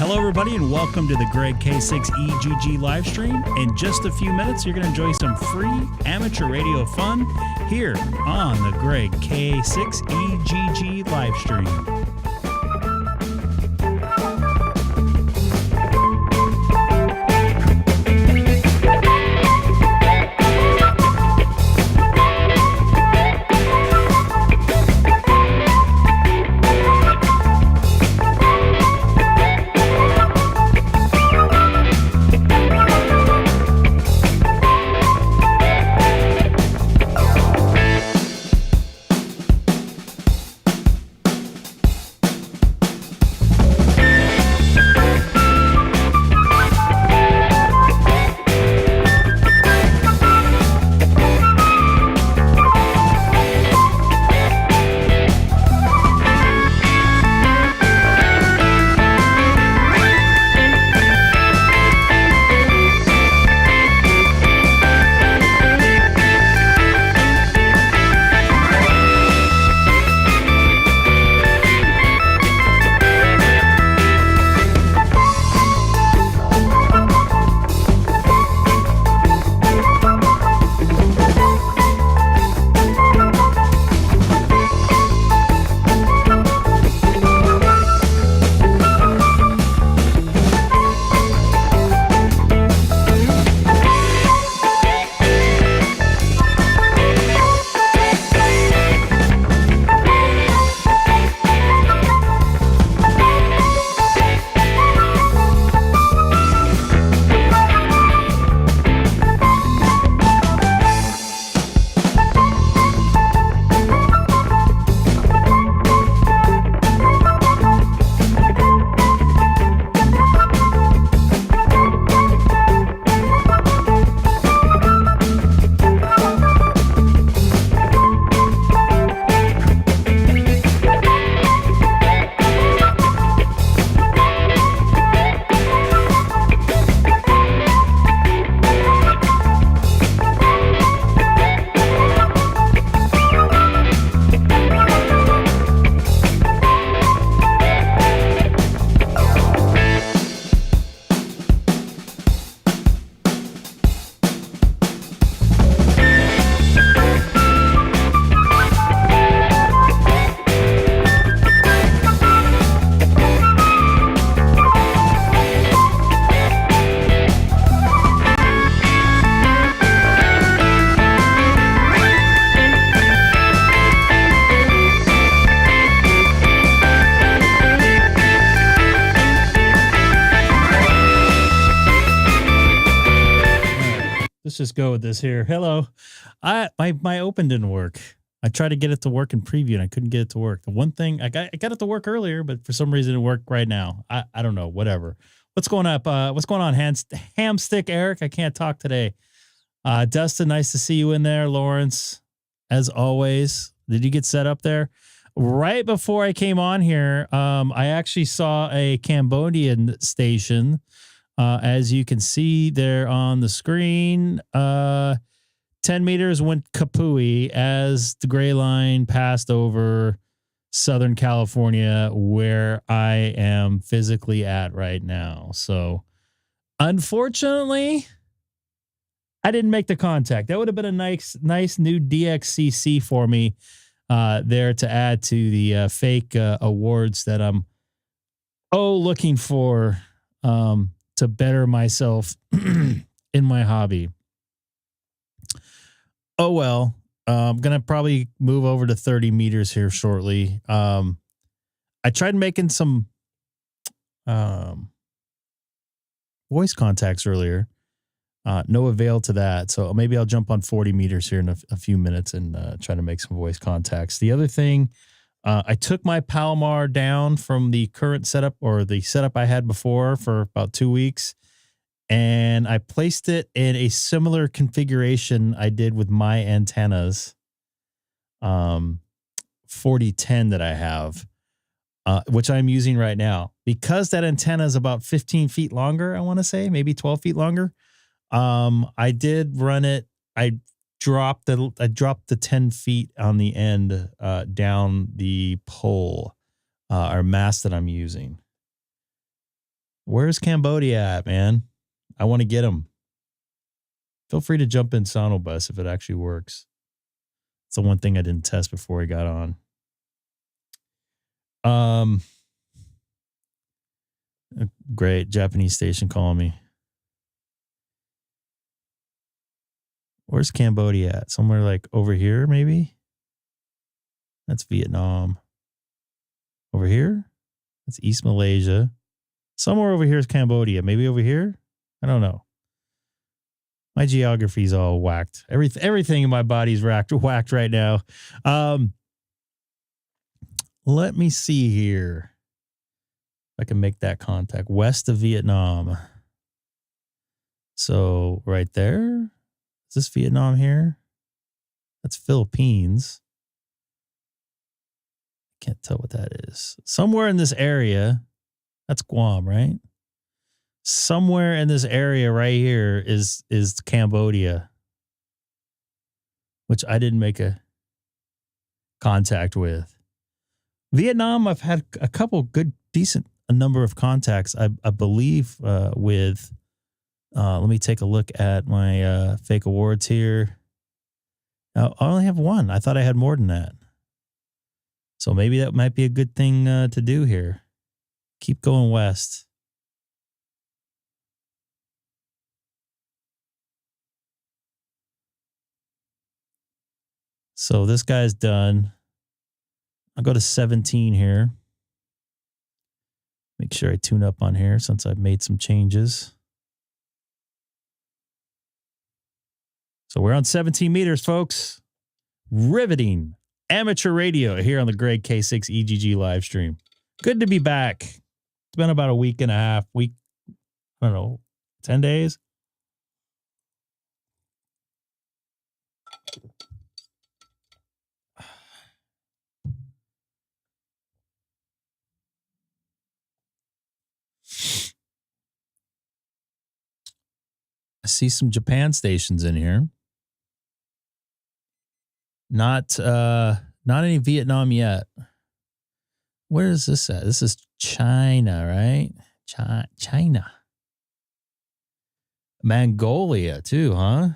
Hello, everybody, and welcome to the Greg K6EGG live stream. In just a few minutes, you're going to enjoy some free amateur radio fun here on the Greg K6EGG live stream. Let's just go with this here. Hello. My open didn't work. I tried to get it to work in preview and I couldn't get it to work. The one thing I got it to work earlier, but for some reason it worked right now. I don't know, whatever. What's going up? What's going on, Hamstick Eric? I can't talk today. Dustin, nice to see you in there. Lawrence, as always. Did you get set up there? Right before I came on here, I actually saw a Cambodian station. As you can see there on the screen, 10 meters went kapooey as the gray line passed over Southern California, where I am physically at right now. So, unfortunately, I didn't make the contact. That would have been a nice new DXCC for me there to add to the fake awards that I'm looking for. To better myself in my hobby. Oh, well, I'm going to probably move over to 30 meters here shortly. I tried making some voice contacts earlier. No avail to that. So maybe I'll jump on 40 meters here in a few minutes and try to make some voice contacts. The other thing, I took my Palomar down from the current setup or the setup I had before for about 2 weeks, and I placed it in a similar configuration I did with my antennas, 4010 that I have, which I'm using right now. Because that antenna is about 15 feet longer, I want to say, maybe 12 feet longer, I did run it. I dropped the 10 feet on the end down the pole or mast that I'm using. Where's Cambodia at, man? I want to get them. Feel free to jump in SonoBus if it actually works. It's the one thing I didn't test before I got on. Great. Japanese station calling me. Where's Cambodia at? Somewhere like over here, maybe? That's Vietnam. Over here? That's East Malaysia. Somewhere over here is Cambodia. Maybe over here? I don't know. My geography's all whacked. Everything in my body's whacked right now. Let me see here. If I can make that contact. West of Vietnam. So right there. Is this Vietnam here? That's Philippines. Can't tell what that is. Somewhere in this area. That's Guam, right? Somewhere in this area right here is Cambodia, which I didn't make a contact with. Vietnam, I've had a couple good, decent number of contacts, I believe, with, let me take a look at my fake awards here. Now, I only have one. I thought I had more than that. So maybe that might be a good thing to do here. Keep going west. So this guy's done. I'll go to 17 here. Make sure I tune up on here since I've made some changes. So we're on 17 meters, folks. Riveting amateur radio here on the Greg K6EGG live stream. Good to be back. It's been about a week and a half, I don't know, 10 days. I see some Japan stations in here. Not any Vietnam yet. Where is this at? This is China, right? China. Mongolia too, huh?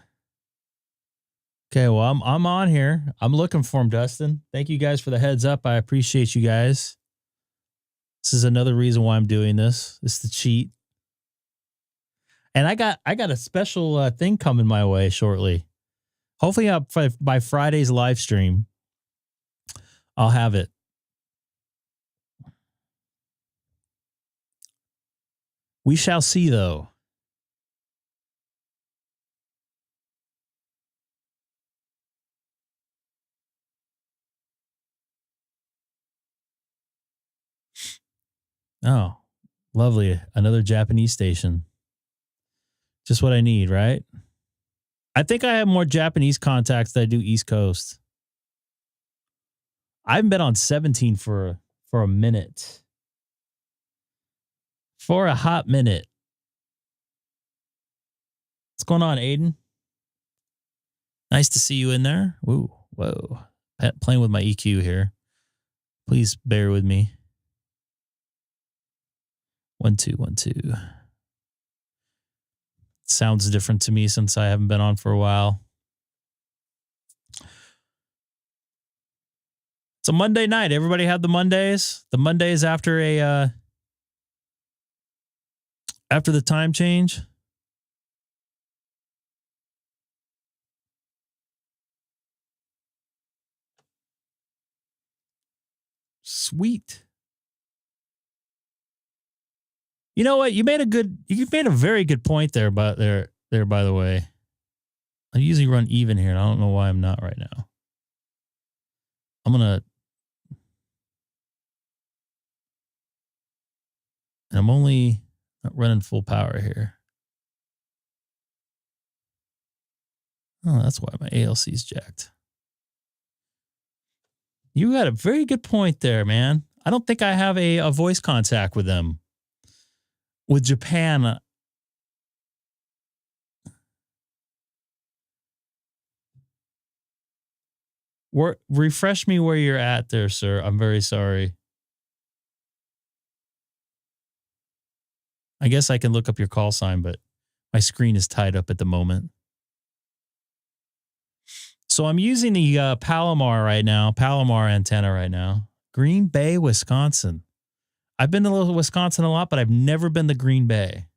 Okay, well, I'm on here. I'm looking for him, Dustin. Thank you guys for the heads up. I appreciate you guys. This is another reason why I'm doing this. This is the cheat. And I got a special thing coming my way shortly. Hopefully by Friday's live stream, I'll have it. We shall see, though. Oh, lovely. Another Japanese station. Just what I need, right? I think I have more Japanese contacts than I do East Coast. I haven't been on 17 for a minute. For a hot minute. What's going on, Aiden? Nice to see you in there. Ooh, whoa. Playing with my EQ here. Please bear with me. 1 2 1 2. Sounds different to me since I haven't been on for a while. It's a Monday night. Everybody had the Mondays. The Mondays after after the time change. Sweet. You know what? You made a very good point there, but there by the way. I usually run even here, and I don't know why I'm not right now. I'm only not running full power here. Oh, that's why my ALC's jacked. You got a very good point there, man. I don't think I have a voice contact with them. With Japan. Refresh me where you're at there, sir. I'm very sorry. I guess I can look up your call sign, but my screen is tied up at the moment. So I'm using the Palomar antenna right now. Green Bay, Wisconsin. I've been to Wisconsin a lot, but I've never been to Green Bay.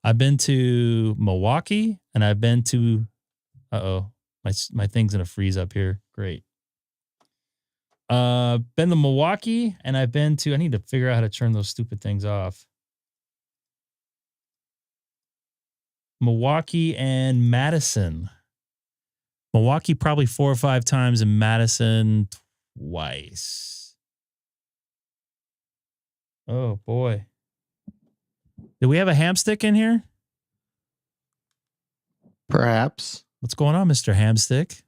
I've been to Milwaukee, and I've been to... Uh-oh. My thing's going to freeze up here. Great. Been to Milwaukee, and I've been to... I need to figure out how to turn those stupid things off. Milwaukee and Madison. Milwaukee probably 4 or 5 times, and Madison twice. Oh, boy. Do we have a hamstick in here? Perhaps. What's going on, Mr. Hamstick?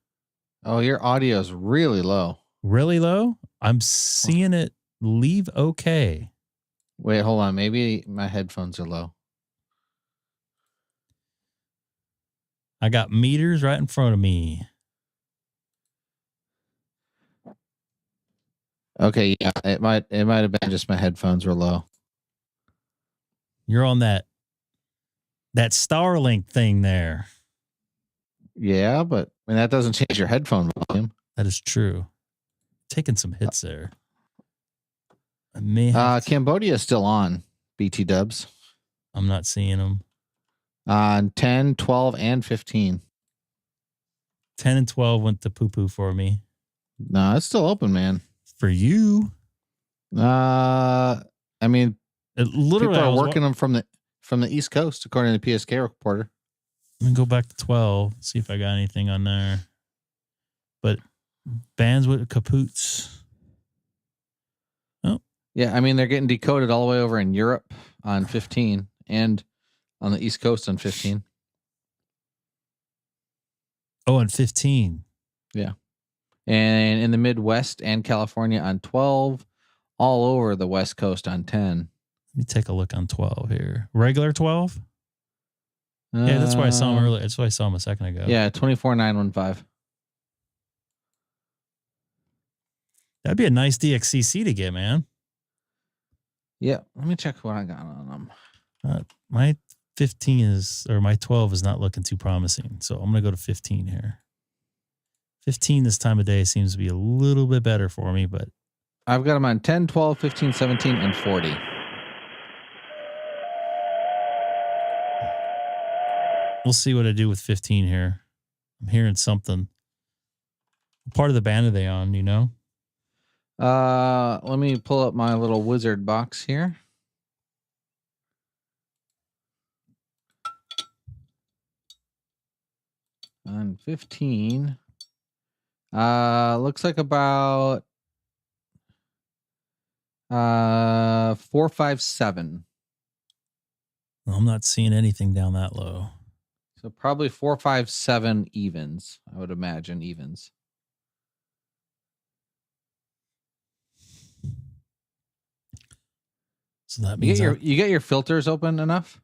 Oh, your audio is really low. Really low? I'm seeing it leave okay. Wait, hold on. Maybe my headphones are low. I got meters right in front of me. Okay, yeah, it might have been just my headphones were low. You're on that Starlink thing there. Yeah, but I mean that doesn't change your headphone volume. That is true. Taking some hits there. I may have Cambodia is still on BT dubs. I'm not seeing them. On 10, 12, and 15. 10 and 12 went to poo-poo for me. No, it's still open, man. For you? I mean, literally, people are working them from the East Coast, according to the PSK reporter. Let me go back to 12, see if I got anything on there. But bands with kapoots. Oh. Yeah, I mean, they're getting decoded all the way over in Europe on 15 and on the East Coast on 15. Oh, on 15. Yeah. And in the Midwest and California on 12, all over the West Coast on 10. Let me take a look on 12 here. Regular 12? Yeah, that's why I saw him earlier. That's why I saw him a second ago. Yeah, 24915. That'd be a nice DXCC to get, man. Yeah, let me check what I got on them. My 15 is, or my 12 is not looking too promising. So I'm going to go to 15 here. 15 this time of day seems to be a little bit better for me, but I've got them on 10, 12, 15, 17, and 40. We'll see what I do with 15 here. I'm hearing something. What part of the band are they on, you know? Let me pull up my little wizard box here. On 15. Looks like about 457. Well, I'm not seeing anything down that low. So probably 457 evens. I would imagine evens. So that means you get your filters open enough?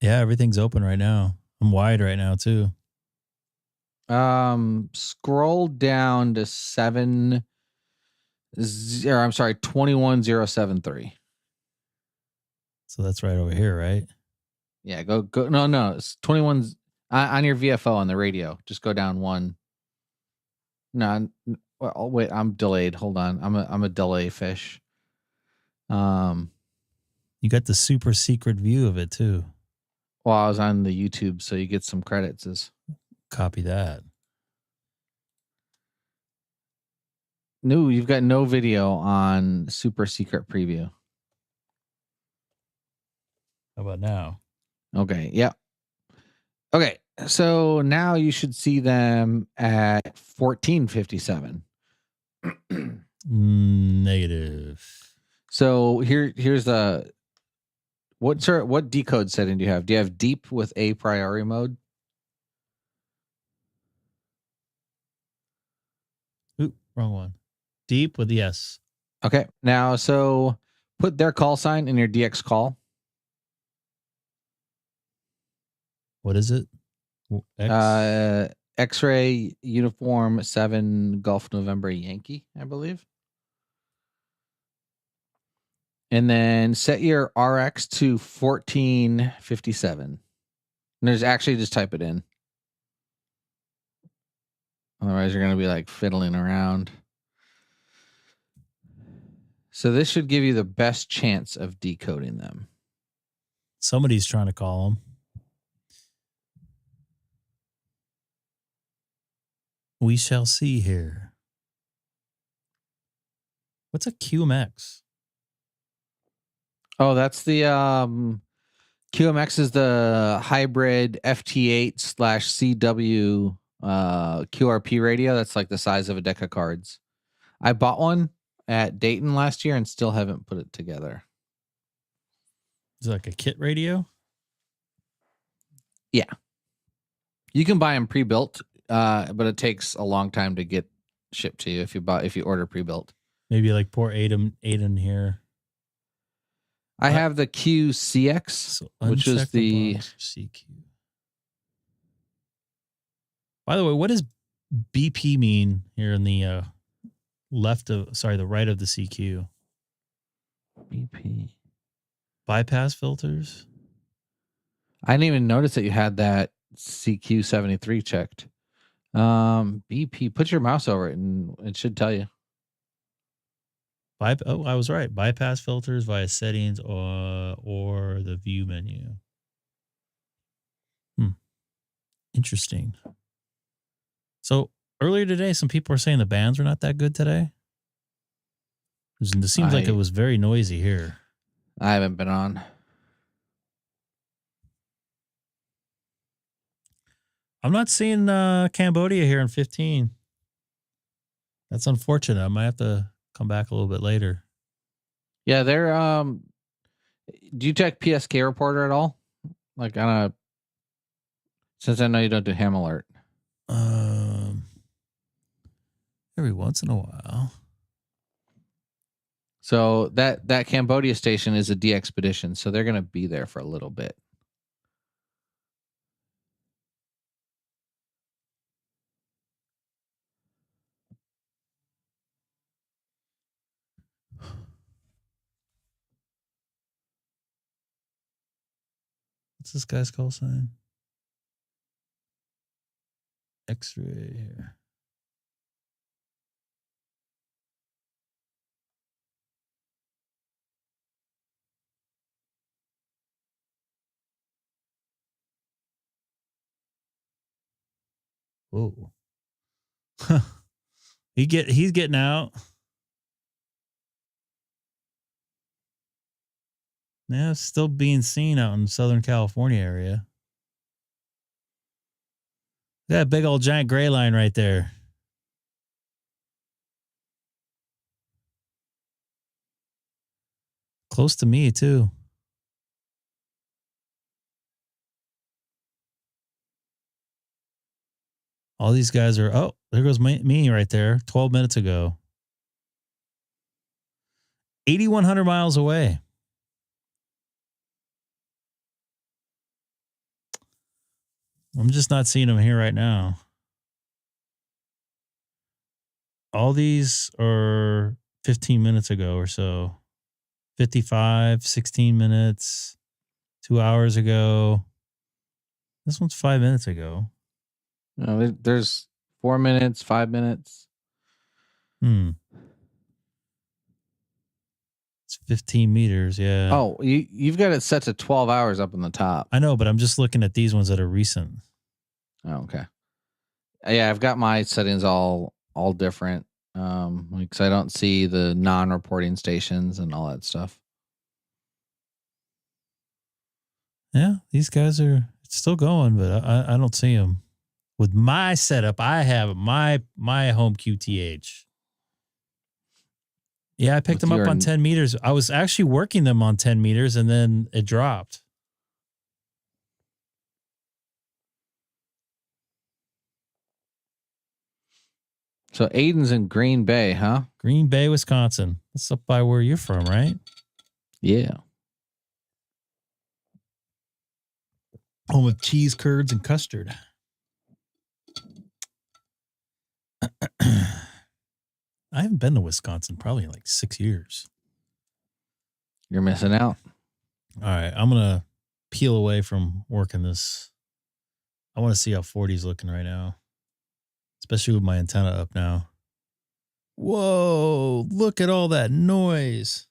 Yeah, everything's open right now. I'm wide right now too. Scroll down to 21073. So that's right over here, right? Yeah, go. No, it's 21 on your VFO on the radio. Just go down one. No, well, wait, I'm delayed. Hold on, I'm a delay fish. You got the super secret view of it too. Well, I was on the YouTube, so you get some credits. Copy that. No, you've got no video on super secret preview. How about now? Okay, yeah. Okay, so now you should see them at 1457. Negative. So here's the what decode setting do you have? Do you have deep with a priori mode? Oop, wrong one. Deep with yes. Okay, now so put their call sign in your DX call. What is it? X-ray uniform 7 Golf November Yankee, I believe. And then set your RX to 1457. And there's actually just type it in. Otherwise, you're going to be like fiddling around. So this should give you the best chance of decoding them. Somebody's trying to call them. We shall see here. What's a QMX? Oh, that's the QMX is the hybrid FT8 /CW QRP radio. That's like the size of a deck of cards. I bought one at Dayton last year and still haven't put it together. Is it like a kit radio? Yeah. You can buy them pre-built, but it takes a long time to get shipped to you if you order pre-built. Maybe like pour eight in here. I have the K6EGG, which is the CQ. By the way, what does BP mean here in the the right of the CQ? BP. Bypass filters? I didn't even notice that you had that CQ73 checked. BP, put your mouse over it and it should tell you. I was right. Bypass filters via settings or the view menu. Interesting. So earlier today, some people were saying the bands were not that good today. It seems like it was very noisy here. I haven't been on. I'm not seeing Cambodia here in 15. That's unfortunate. I might have to come back a little bit later. Yeah, they're do you check PSK reporter at all? Like on a since I know you don't do ham alert. Every once in a while. So that Cambodia station is a de-expedition, so they're gonna be there for a little bit. What's this guy's call sign? X-ray here. Whoa. He's getting out. Yeah, it's still being seen out in Southern California area. That big old giant gray line right there. Close to me, too. All these guys are... Oh, there goes me right there. 12 minutes ago. 8,100 miles away. I'm just not seeing them here right now. All these are 15 minutes ago or so. 55, 16 minutes, 2 hours ago. This one's 5 minutes ago. No, there's 4 minutes, 5 minutes. It's 15 meters, yeah. Oh, you've got it set to 12 hours up on the top. I know, but I'm just looking at these ones that are recent. Oh, okay. Yeah, I've got my settings all different. Because I don't see the non-reporting stations and all that stuff. Yeah, these guys are still going, but I don't see them. With my setup, I have my home QTH. Yeah, I picked them up on 10 meters. I was actually working them on 10 meters, and then it dropped. So Aiden's in Green Bay, huh? Green Bay, Wisconsin. That's up by where you're from, right? Yeah. Home of cheese curds and custard. I haven't been to Wisconsin probably in like 6 years. You're missing out. All right, I'm gonna peel away from working this. I want to see how 40's looking right now, especially with my antenna up now. Whoa! Look at all that noise.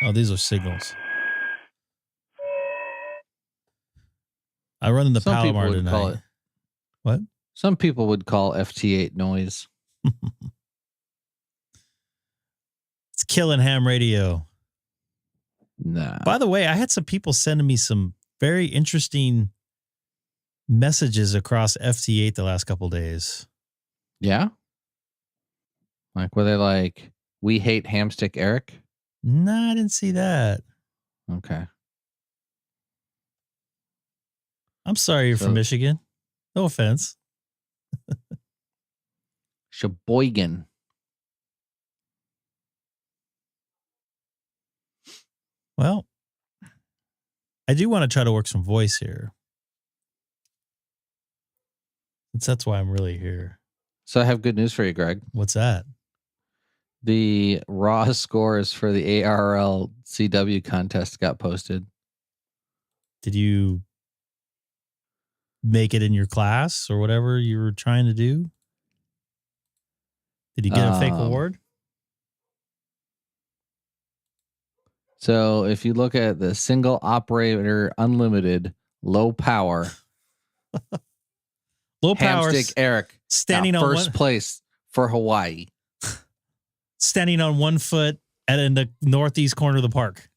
Oh, these are signals. I run in the Some people Palomar would call tonight. it. What? Some people would call FT8 noise. It's killing ham radio. Nah. By the way, I had some people sending me some very interesting messages across FT8 the last couple days. Yeah? Like, were they like, we hate Hamstick Eric? No, I didn't see that. Okay. I'm sorry you're from Michigan. No offense. Sheboygan. Well, I do want to try to work some voice here. That's why I'm really here. So I have good news for you, Greg. What's that? The raw scores for the ARL CW contest got posted. Did you make it in your class or whatever you were trying to do? Did you get a fake award? So if you look at the single operator unlimited low power, low power Hamstick Eric standing on first place for Hawaii. Standing on 1 foot in the northeast corner of the park.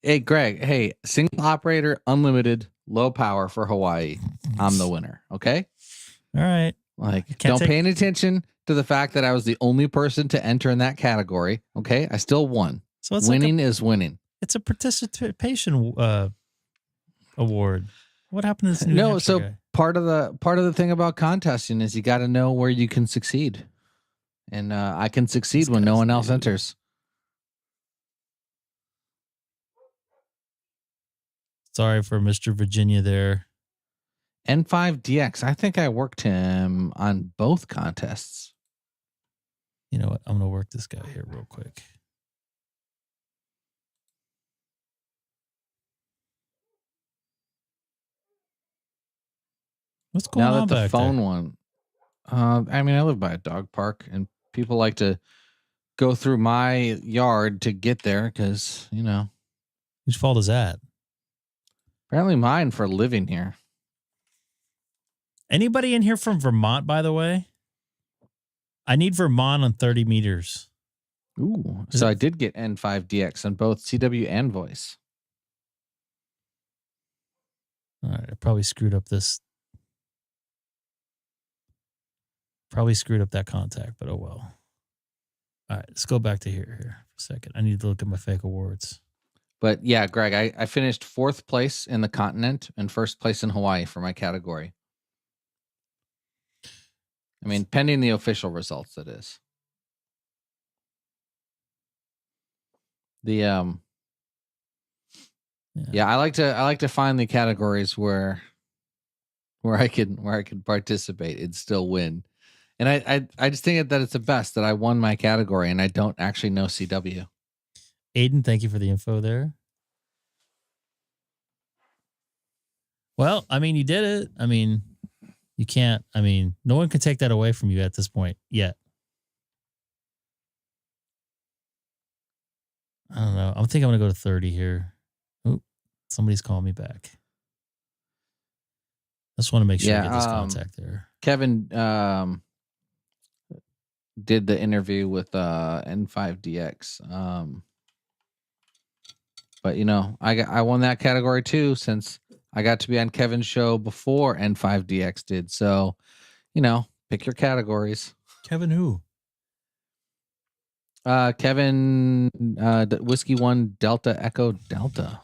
Hey, Greg. Hey, single operator unlimited low power for Hawaii. I'm the winner. Okay. All right. Like, don't pay any attention to the fact that I was the only person to enter in that category. Okay. I still won. So it's winning is winning. It's a participation award. What happened to this New Hampshire guy? part of the thing about contesting is you got to know where you can succeed, and I can succeed when no one else enters. Sorry for Mr. Virginia there. N5DX. I think I worked him on both contests. You know what? I'm going to work this guy here real quick. What's going on back there? Now that the phone one, I mean, I live by a dog park, and people like to go through my yard to get there because, you know. Whose fault is that? Apparently mine for living here. Anybody in here from Vermont, by the way? I need Vermont on 30 meters. Ooh. So I did get N5DX on both CW and voice. All right. I probably screwed up this. Probably screwed up that contact, but oh well. All right. Let's go back to here for a second. I need to look at my fake awards. But yeah, Greg, I finished 4th place in the continent and 1st place in Hawaii for my category. I mean, pending the official results, that is. The yeah, I like to find the categories where I can participate and still win. And I just think that it's the best that I won my category and I don't actually know CW. Aiden, thank you for the info there. Well, I mean, you did it. I mean, you can't. I mean, no one can take that away from you at this point yet. I don't know. I think I'm going to go to 30 here. Oh, somebody's calling me back. I just want to make sure I get this contact there. Kevin did the interview with N5DX. But, you know, I won that category too since I got to be on Kevin's show before N5DX did. So, you know, pick your categories. Kevin who? Kevin Whiskey 1 Delta Echo Delta.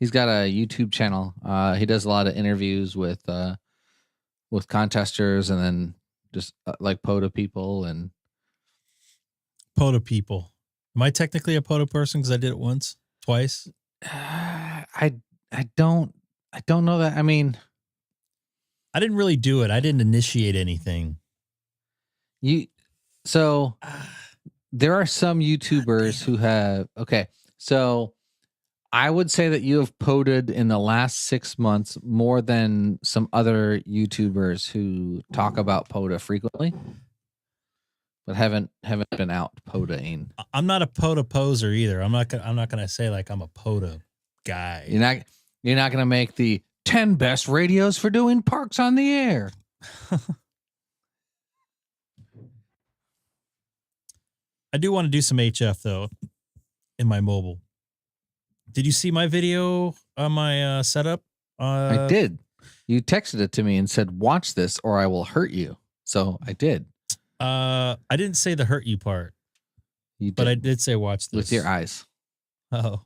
He's got a YouTube channel. He does a lot of interviews with contesters and then just like POTA people and POTA people. Am I technically a POTA person because I did it once, twice? I don't know that. I mean, I didn't really do it. I didn't initiate anything. So there are some YouTubers who have, okay, so I would say that you have POTA'd in the last 6 months more than some other YouTubers who talk about POTA frequently, but haven't been out POTAing. I'm not a POTA poser either. I'm not gonna say like I'm a POTA guy. You're not gonna make the 10 best radios for doing parks on the air. I do want to do some HF though in my mobile. Did you see my video on my setup? I did. You texted it to me and said, "Watch this or I will hurt you." So I did. I didn't say the hurt you part, but I did say watch this with your eyes. Oh,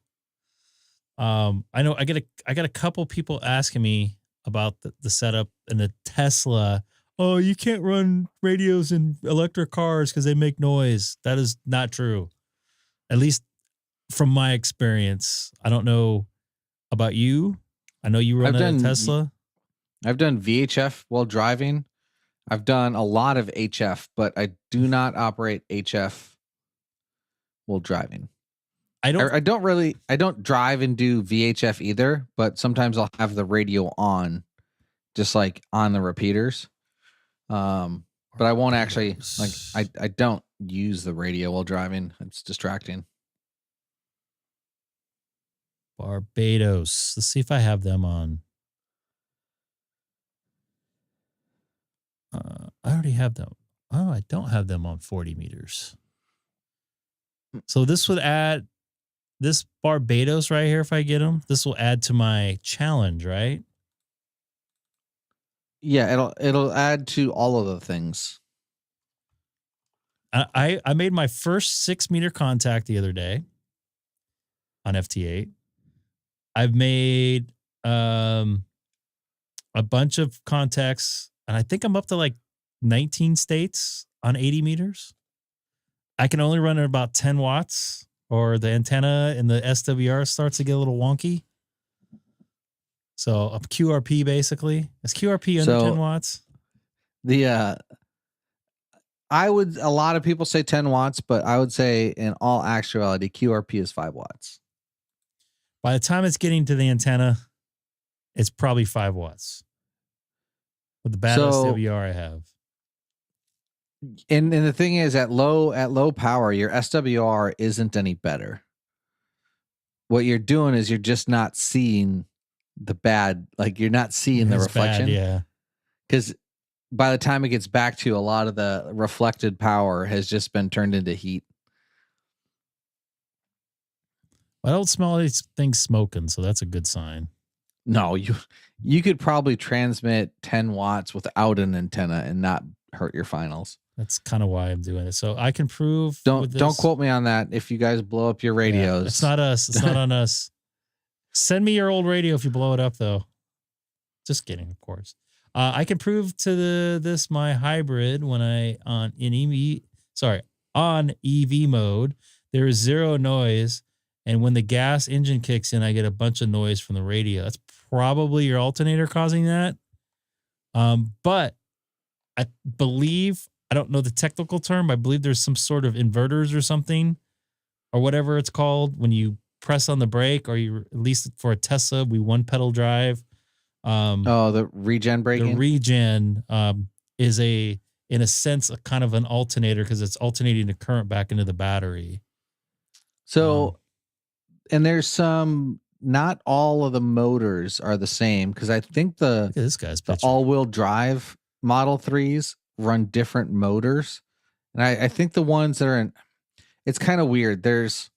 I know. I got a couple people asking me about the setup and the Tesla. Oh, you can't run radios in electric cars because they make noise. That is not true. At least from my experience. I don't know about you. I know you run a Tesla. I've done VHF while driving. I've done a lot of HF, but I do not operate HF while driving. I don't drive and do VHF either, but sometimes I'll have the radio on, just like on the repeaters. But I won't actually, like, I don't use the radio while driving. It's distracting. Barbados. Let's see if I have them on. I already have them. Oh, I don't have them on 40 meters. So this would add this Barbados right here. If I get them, this will add to my challenge, right? Yeah, it'll add to all of the things. I made my first 6 meter contact the other day on FT8. I've made a bunch of contacts, and I think I'm up to like 19 states on 80 meters. I can only run at about 10 watts, or the antenna in the SWR starts to get a little wonky. So a QRP basically. Is QRP under 10 watts? A lot of people say 10 watts, but I would say in all actuality, QRP is 5 watts. By the time it's getting to the antenna, it's probably 5 watts. With the bad SWR I have. And the thing is, at low power, your SWR isn't any better. What you're doing is you're just not seeing the bad, like you're not seeing the reflection. Bad, yeah. Because by the time it gets back to you, a lot of the reflected power has just been turned into heat. I don't smell these things smoking, so that's a good sign. No, you could probably transmit 10 watts without an antenna and not hurt your finals. That's kind of why I'm doing it. So I can prove. Don't quote me on that. If you guys blow up your radios, it's not us. It's not on us. Send me your old radio if you blow it up, though. Just kidding, of course. I can prove to this my hybrid when on EV mode, there is zero noise, and when the gas engine kicks in, I get a bunch of noise from the radio. That's probably your alternator causing that. But I believe, I don't know the technical term, I believe there's some sort of inverters or something, or whatever it's called, when you press on the brake, or you, at least for a Tesla, we one pedal drive. The regen braking. The regen is in a sense, a kind of an alternator because it's alternating the current back into the battery. So, and there's not all of the motors are the same, because I think this guy's the all-wheel drive Model 3s run different motors. And I think the ones that are it's kind of weird. There's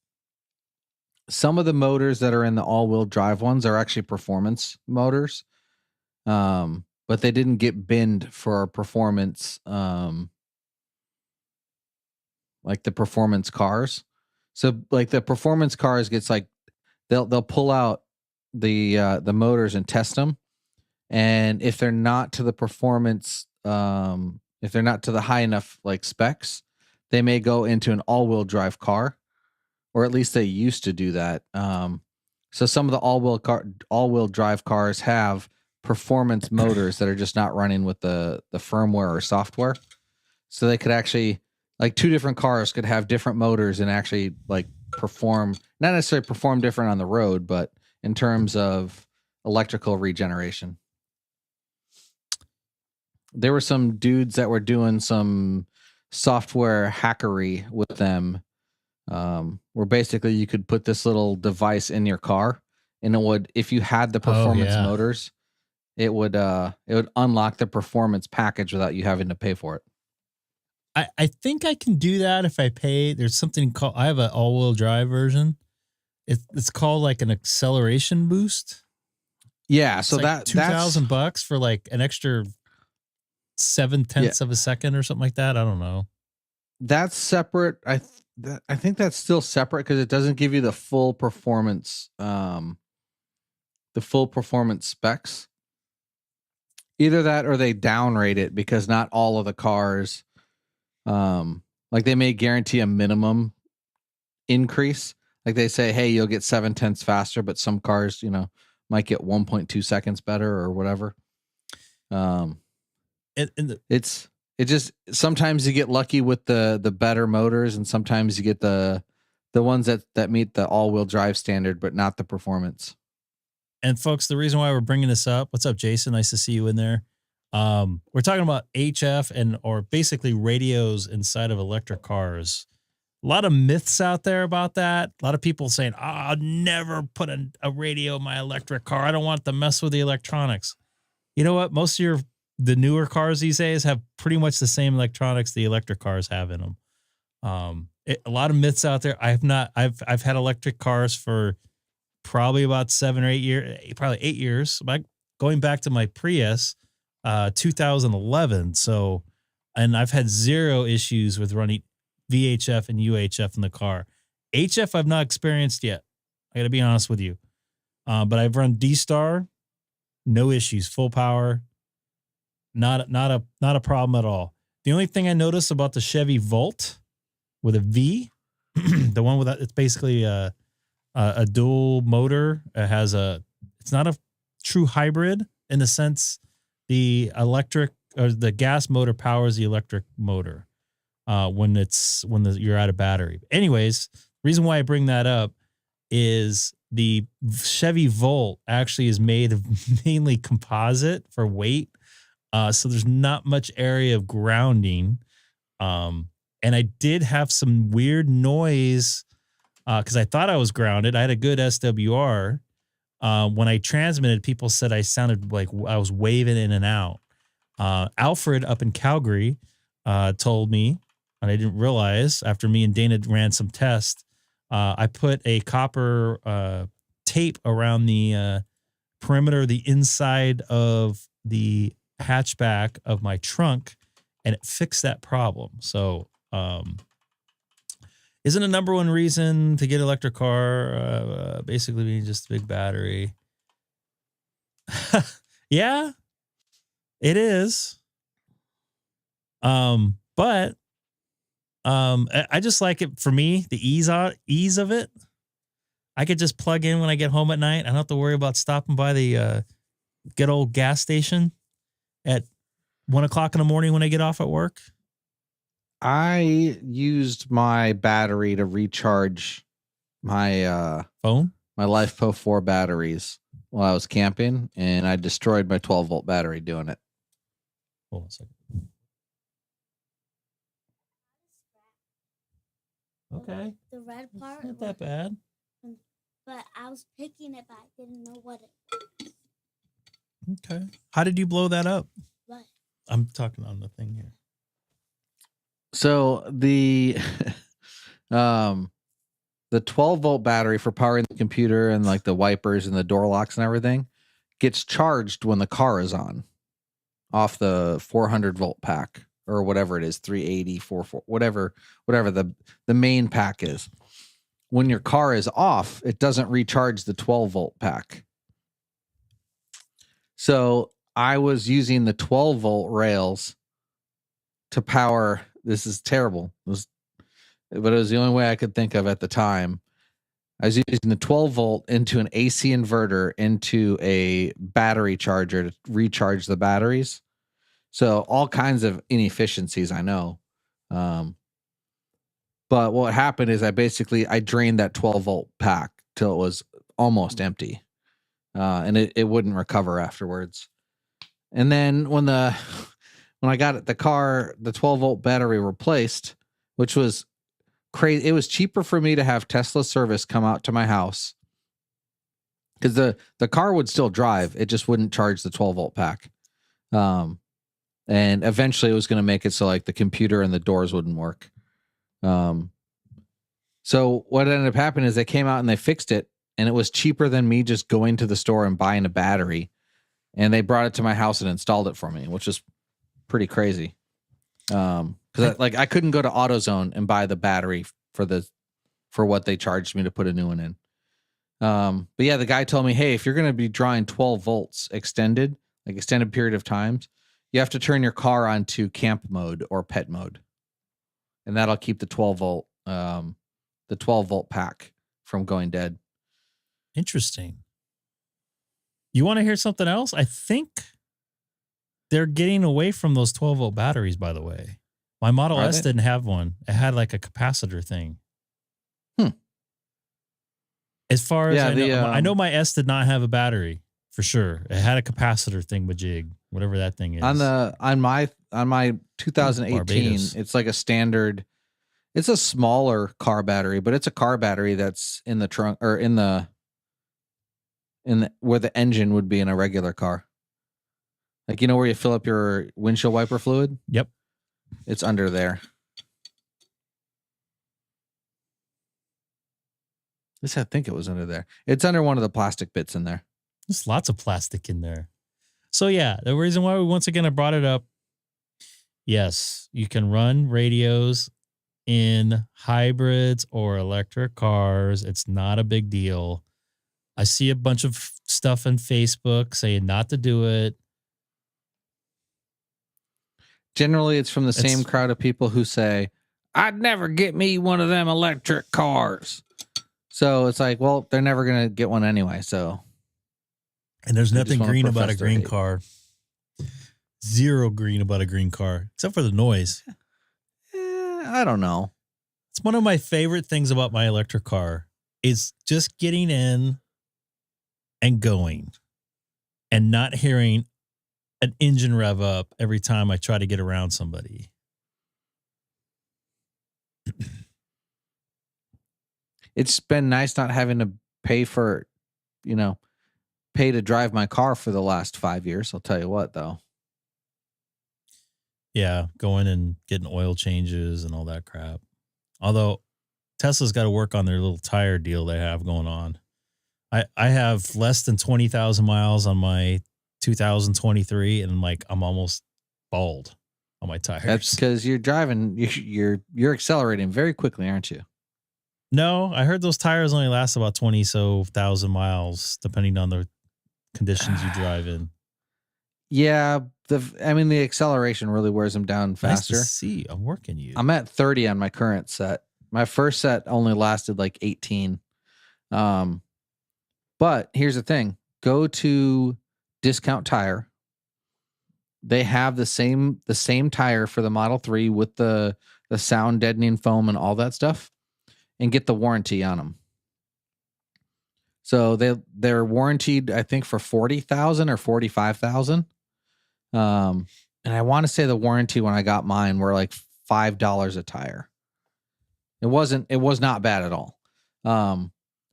some of the motors that are in the all-wheel drive ones are actually performance motors. But they didn't get binned for performance, like the performance cars. So like the performance cars gets like, they'll pull out the motors and test them. And if they're not to the performance, if they're not to the high enough like specs, they may go into an all-wheel drive car, or at least they used to do that. So some of the all-wheel drive cars have performance motors that are just not running with the firmware or software. So they could actually like 2 different cars could have different motors and actually like perform, not necessarily perform different on the road, but in terms of electrical regeneration. There were some dudes that were doing some software hackery with them, where basically you could put this little device in your car, and it would, if you had the performance motors, it would unlock the performance package without you having to pay for it. I think I can do that if I pay. There's something called, I have an all-wheel drive version. It's called like an acceleration boost. Yeah, so it's like $2,000 for like an extra 0.7 of a second or something like that. I don't know. That's separate. I think that's still separate because it doesn't give you the full performance, specs. Either that or they downrate it because not all of the cars, like they may guarantee a minimum increase. Like they say, hey, you'll get 0.7 faster, but some cars, might get 1.2 seconds better or whatever. It just, sometimes you get lucky with the better motors, and sometimes you get the ones that meet the all-wheel drive standard, but not the performance. And folks, the reason why we're bringing this up, what's up, Jason? Nice to see you in there. We're talking about HF or basically radios inside of electric cars. A lot of myths out there about that. A lot of people saying, I'll never put a radio in my electric car. I don't want to mess with the electronics. You know what? Most of the newer cars these days have pretty much the same electronics the electric cars have in them. A lot of myths out there. I've had electric cars for probably about 7 or 8 years, probably 8 years. Going back to my Prius, 2011. So, and I've had zero issues with running VHF and UHF in the car. HF I've not experienced yet. I got to be honest with you. But I've run DStar, no issues, full power. Not a problem at all. The only thing I noticed about the Chevy Volt with a V, the one with it's basically a dual motor. It's not a true hybrid in the sense the electric or the gas motor powers the electric motor when you're out of battery. Anyways, the reason why I bring that up is the Chevy Volt actually is made of mainly composite for weight. So there's not much area of grounding. And I did have some weird noise because I thought I was grounded. I had a good SWR. When I transmitted, people said I sounded like I was waving in and out. Alfred up in Calgary told me, and I didn't realize after me and Dana ran some tests, I put a copper tape around the perimeter, the inside of the hatchback of my trunk, and it fixed that problem. So isn't a number one reason to get an electric car basically being just a big battery? Yeah, it is. But I just like it for me, the ease of it. I could just plug in when I get home at night. I don't have to worry about stopping by the good old gas station at 1 o'clock in the morning when I get off at work. I used my battery to recharge my phone, my LifePo 4 batteries while I was camping, and I destroyed my 12-volt battery doing it. Hold on a second. Okay. The red part. It's not that bad. But I was picking it, but I didn't know what it was. Okay. How did you blow that up? What? I'm talking on the thing here. So the 12-volt battery for powering the computer and like the wipers and the door locks and everything gets charged when the car is on off the 400-volt pack or whatever it is, 380, 44, whatever the main pack is. When your car is off, it doesn't recharge the 12-volt pack. So I was using the 12-volt rails to power. This is terrible. But it was the only way I could think of at the time. I was using the 12-volt into an AC inverter into a battery charger to recharge the batteries. So all kinds of inefficiencies, I know. But what happened is I drained that 12-volt pack till it was almost empty. And it wouldn't recover afterwards. And then when I got the 12-volt battery replaced, which was crazy. It was cheaper for me to have Tesla service come out to my house because the car would still drive. It just wouldn't charge the 12-volt pack. And eventually it was going to make it so like the computer and the doors wouldn't work. So what ended up happening is they came out and they fixed it, and it was cheaper than me just going to the store and buying a battery. And they brought it to my house and installed it for me, which is pretty crazy. Because I couldn't go to AutoZone and buy the battery for what they charged me to put a new one in. But yeah, the guy told me, hey, if you're going to be drawing 12 volts extended period of times, you have to turn your car onto camp mode or pet mode, and that'll keep the 12 volt pack from going dead. Interesting. You want to hear something else? I think they're getting away from those 12-volt batteries, by the way. My Model S didn't have one. It had like a capacitor thing. As far as I know my S did not have a battery for sure. It had a capacitor thing with jig, whatever that thing is. On my 2018, Barbados. it's like a standard. It's a smaller car battery, but it's a car battery that's in the trunk or in the where the engine would be in a regular car. Like, you know where you fill up your windshield wiper fluid? Yep. It's under there. At least I think it was under there. It's under one of the plastic bits in there. There's lots of plastic in there. So yeah, the reason why I brought it up. Yes, you can run radios in hybrids or electric cars. It's not a big deal. I see a bunch of stuff on Facebook saying not to do it. Generally, it's from the same crowd of people who say, I'd never get me one of them electric cars. So it's like, well, they're never going to get one anyway. So, and there's nothing green about a green car. Zero green about a green car, except for the noise. I don't know. It's one of my favorite things about my electric car is just getting in and going and not hearing an engine rev up every time I try to get around somebody. It's been nice not having to pay to drive my car for the last 5 years. I'll tell you what, though. Yeah, going and getting oil changes and all that crap. Although Tesla's got to work on their little tire deal they have going on. I have less than 20,000 miles on my 2023, and I'm almost bald on my tires. That's because you're driving. You're accelerating very quickly, aren't you? No, I heard those tires only last about 20,000 miles, depending on the conditions you drive in. Yeah, the acceleration really wears them down faster. Nice to see, I'm working you. I'm at 30 on my current set. My first set only lasted like 18. But here's the thing: go to Discount Tire. They have the same tire for the Model 3 with the sound deadening foam and all that stuff, and get the warranty on them. So they're warranted, I think, for 40,000 or 45,000. And I want to say the warranty when I got mine were like $5 a tire. It was not bad at all.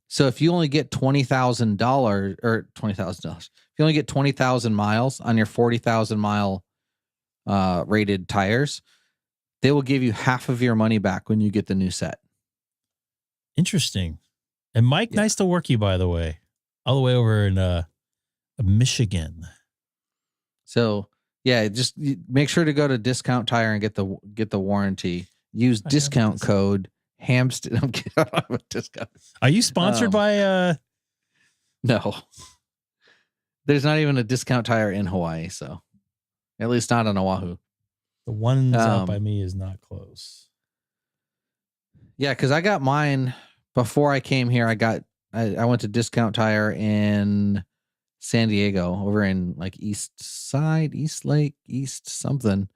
So if you only get $20,000 or $20,000, if you only get 20,000 miles on your 40,000 mile rated tires, they will give you half of your money back when you get the new set. Interesting. And Mike, nice to work you, by the way, all the way over in Michigan. So yeah, just make sure to go to Discount Tire and get the warranty. Use discount code Hamstead. I'm kidding. I don't have a discount. Are you sponsored by? No. There's not even a Discount Tire in Hawaii, so at least not on Oahu. The one out by me is not close. Yeah, because I got mine before I came here. I went to Discount Tire in San Diego, over in like East Side, East Lake, East something.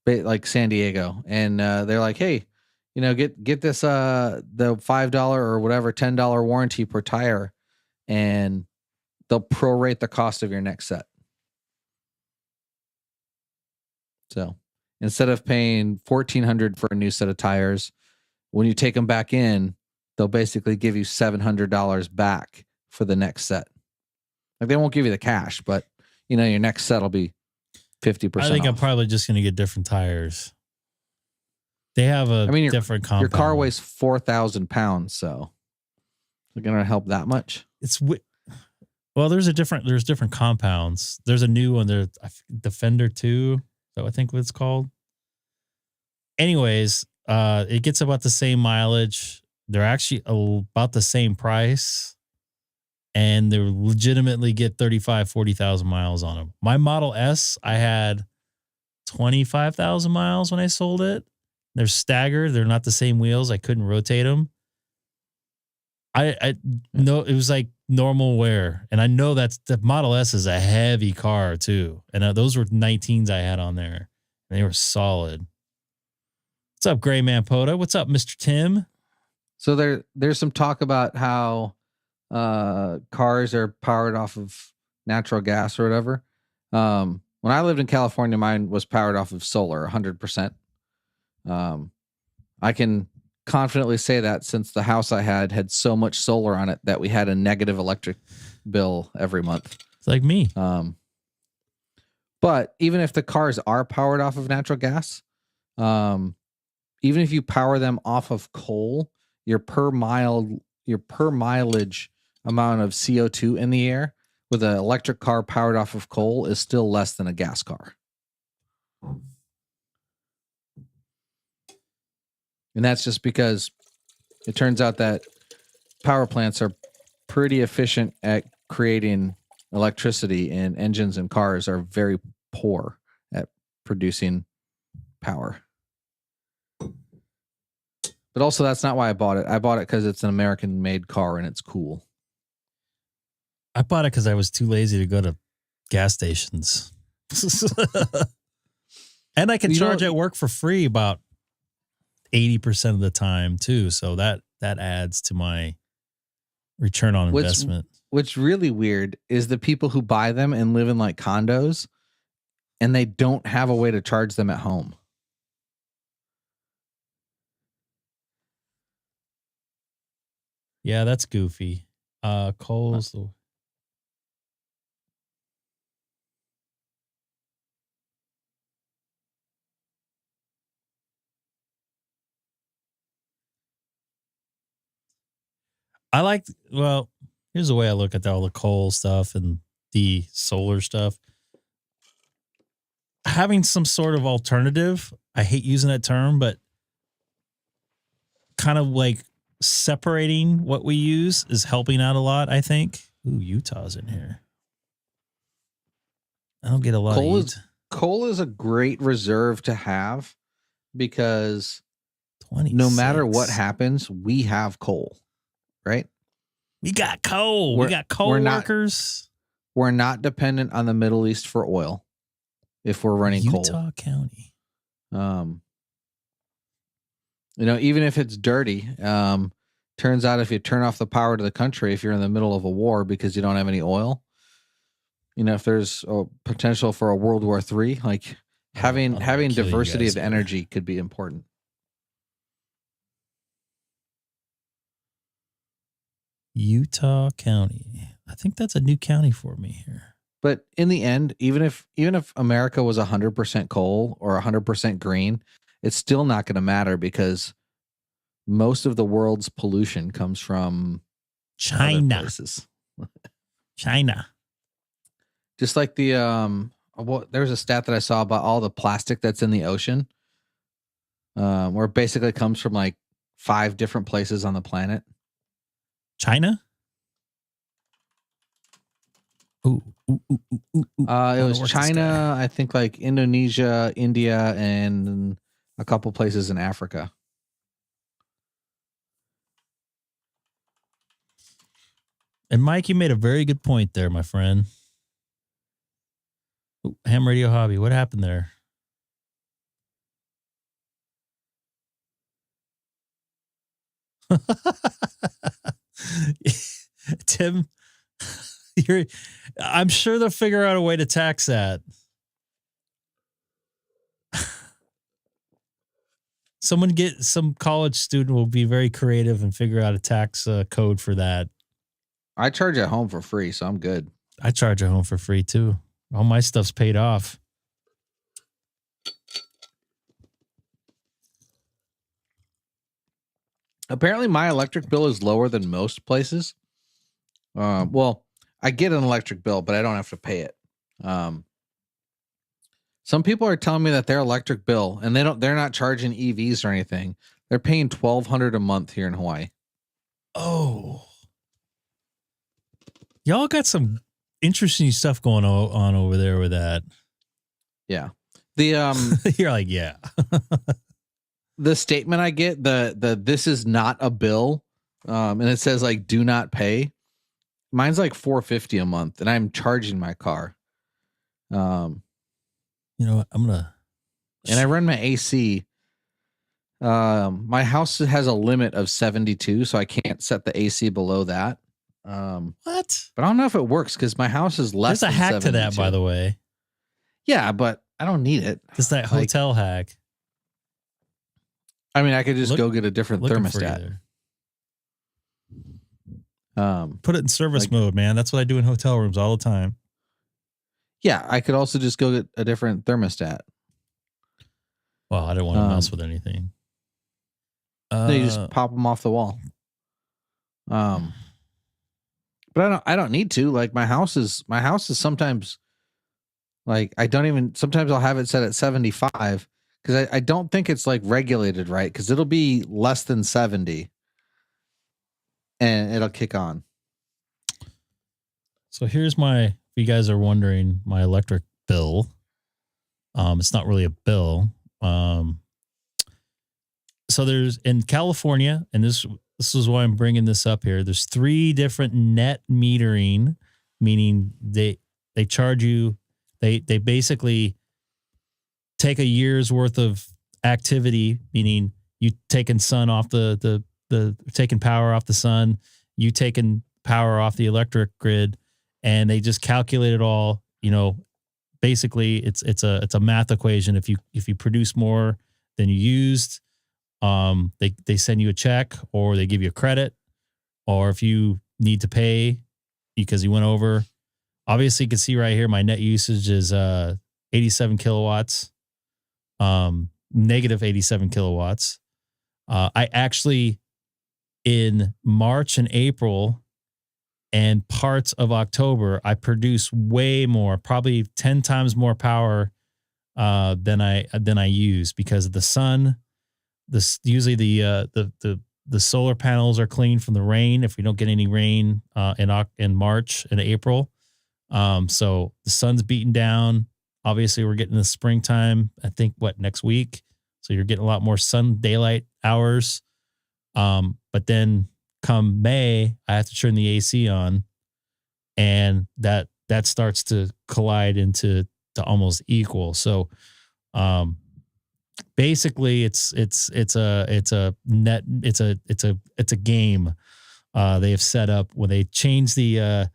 like San Diego, and they're like, hey, get this the $5 or whatever $10 warranty per tire, and they'll prorate the cost of your next set. So instead of paying $1,400 for a new set of tires, when you take them back in, they'll basically give you $700 back for the next set. Like, they won't give you the cash, but your next set will be 50% I think off. I'm probably just going to get different tires. They have different compound. Your car weighs 4,000 pounds, so they're going to help that much. Well, there's different compounds. There's a new one there, Defender 2, so I think what it's called. Anyways, it gets about the same mileage. They're actually about the same price, and they legitimately get 40,000 miles on them. My Model S, I had 25,000 miles when I sold it. They're staggered. They're not the same wheels. I couldn't rotate them. I know it was like normal wear, and I know that's the Model S is a heavy car too. And those were 19s I had on there, and they were solid. What's up, Gray Man Poda? What's up, Mr. Tim? So there's some talk about how cars are powered off of natural gas or whatever. When I lived in California, mine was powered off of solar, 100%. I can confidently say that since the house I had so much solar on it that we had a negative electric bill every month. It's like me. But even if the cars are powered off of natural gas, even if you power them off of coal, your per mileage amount of CO2 in the air with an electric car powered off of coal is still less than a gas car. And that's just because it turns out that power plants are pretty efficient at creating electricity, and engines and cars are very poor at producing power. But also, that's not why I bought it. I bought it because it's an American-made car and it's cool. I bought it because I was too lazy to go to gas stations. And I can charge at work for free about 80% of the time too. So that adds to my return on investment. What's really weird is the people who buy them and live in like condos, and they don't have a way to charge them at home. Yeah, that's goofy. Cole's here's the way I look at all the coal stuff and the solar stuff. Having some sort of alternative, I hate using that term, but kind of like separating what we use is helping out a lot, I think. Ooh, Utah's in here. I don't get a lot of coal is a great reserve to have because 26. No matter what happens, we have coal. Right? We got coal. We got coal workers. We're not dependent on the Middle East for oil if we're running coal. Utah County. Even if it's dirty, turns out if you turn off the power to the country, if you're in the middle of a war because you don't have any oil, if there's a potential for a World War III, like having diversity of energy could be important. Utah County. I think that's a new county for me here. But in the end, even if America was 100% coal or 100% green, it's still not going to matter because most of the world's pollution comes from China. Other places. China. Just like there's a stat that I saw about all the plastic that's in the ocean, where it basically comes from like 5 different places on the planet. China? It was China, I think like Indonesia, India, and a couple places in Africa. And Mike, you made a very good point there, my friend. Ham Radio Hobby, what happened there? Tim, I'm sure they'll figure out a way to tax that. Some college student will be very creative and figure out a tax code for that. I charge at home for free, so I'm good. I charge at home for free too. All my stuff's paid off. Apparently, my electric bill is lower than most places. Well, I get an electric bill, but I don't have to pay it. Some people are telling me that their electric bill, and they're not charging EVs or anything. They're paying $1,200 a month here in Hawaii. Oh, y'all got some interesting stuff going on over there with that. Yeah, the you're like, yeah. The statement I get, the this is not a bill, and it says like do not pay. Mine's like $450 a month, and I'm charging my car. You know what? And I run my AC. My house has a limit of 72, so I can't set the AC below that. What? But I don't know if it works because my house is less. There's a than hack 72. to that, by the way. Yeah, but I don't need it. It's that hotel hack. I mean, I could just go get a different thermostat. Put it in service mode, man. That's what I do in hotel rooms all the time. Yeah, I could also just go get a different thermostat. Well, I don't want to mess with anything. You just pop them off the wall. But I don't need to. Like my house is sometimes like sometimes I'll have it set at 75 because I don't think it's like regulated right because it'll be less than 70 and it'll kick on. So here's if you guys are wondering, my electric bill. It's not really a bill. So there's in California, and this is why I'm bringing this up here. There's 3 different net metering, meaning they charge you. They basically take a year's worth of activity, meaning you taking sun off the taking power off the sun, you taking power off the electric grid, and they just calculate it all. You know, basically it's a math equation. If you produce more than you used, they send you a check or they give you a credit, or if you need to pay because you went over. Obviously, you can see right here my net usage is 87 kilowatts, negative 87 kilowatts. I actually, in March and April and parts of October, I produce way more, probably 10 times more power than I use because of the sun. Usually the solar panels are clean from the rain if we don't get any rain in March and April. So the sun's beating down. Obviously, we're getting the springtime, I think, next week? So you're getting a lot more sun daylight hours. But then come May, I have to turn the AC on, and that starts to collide into almost equal. So basically it's a game they have set up when they change the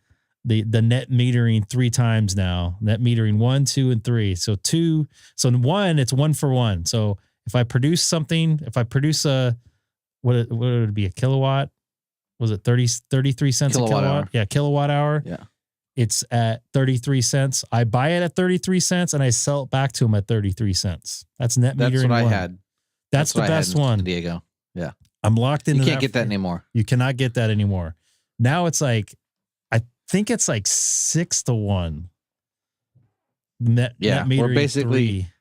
net metering 3 times now. Net metering 1, 2, and 3. So 1, it's 1 for 1. So if I produce something, what would it be, a kilowatt? Was it 33 cents a kilowatt? Hour. Yeah, kilowatt hour. Yeah. It's at 33 cents. I buy it at 33 cents and I sell it back to them at 33 cents. That's net metering. That's what I one. had. That's the best one. San Diego. Yeah. I'm locked into You can't get that anymore. You cannot get that anymore. Now it's like, I think it's like 6-1. Net metering. Or basically 3.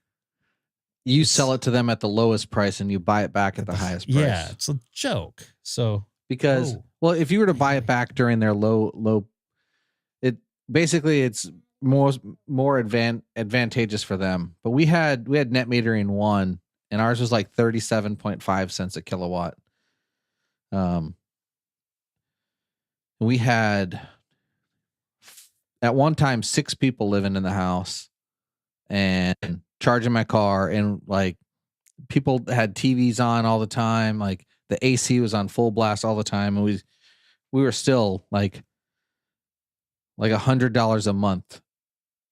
You sell it to them at the lowest price and you buy it back at the highest price. Yeah, it's a joke. So because if you were to buy it back during their low, it's more advantageous for them. But we had net metering 1, and ours was like 37.5 cents a kilowatt. We had at one time 6 people living in the house and charging my car, and like people had TVs on all the time. Like the AC was on full blast all the time, and we were still like $100 a month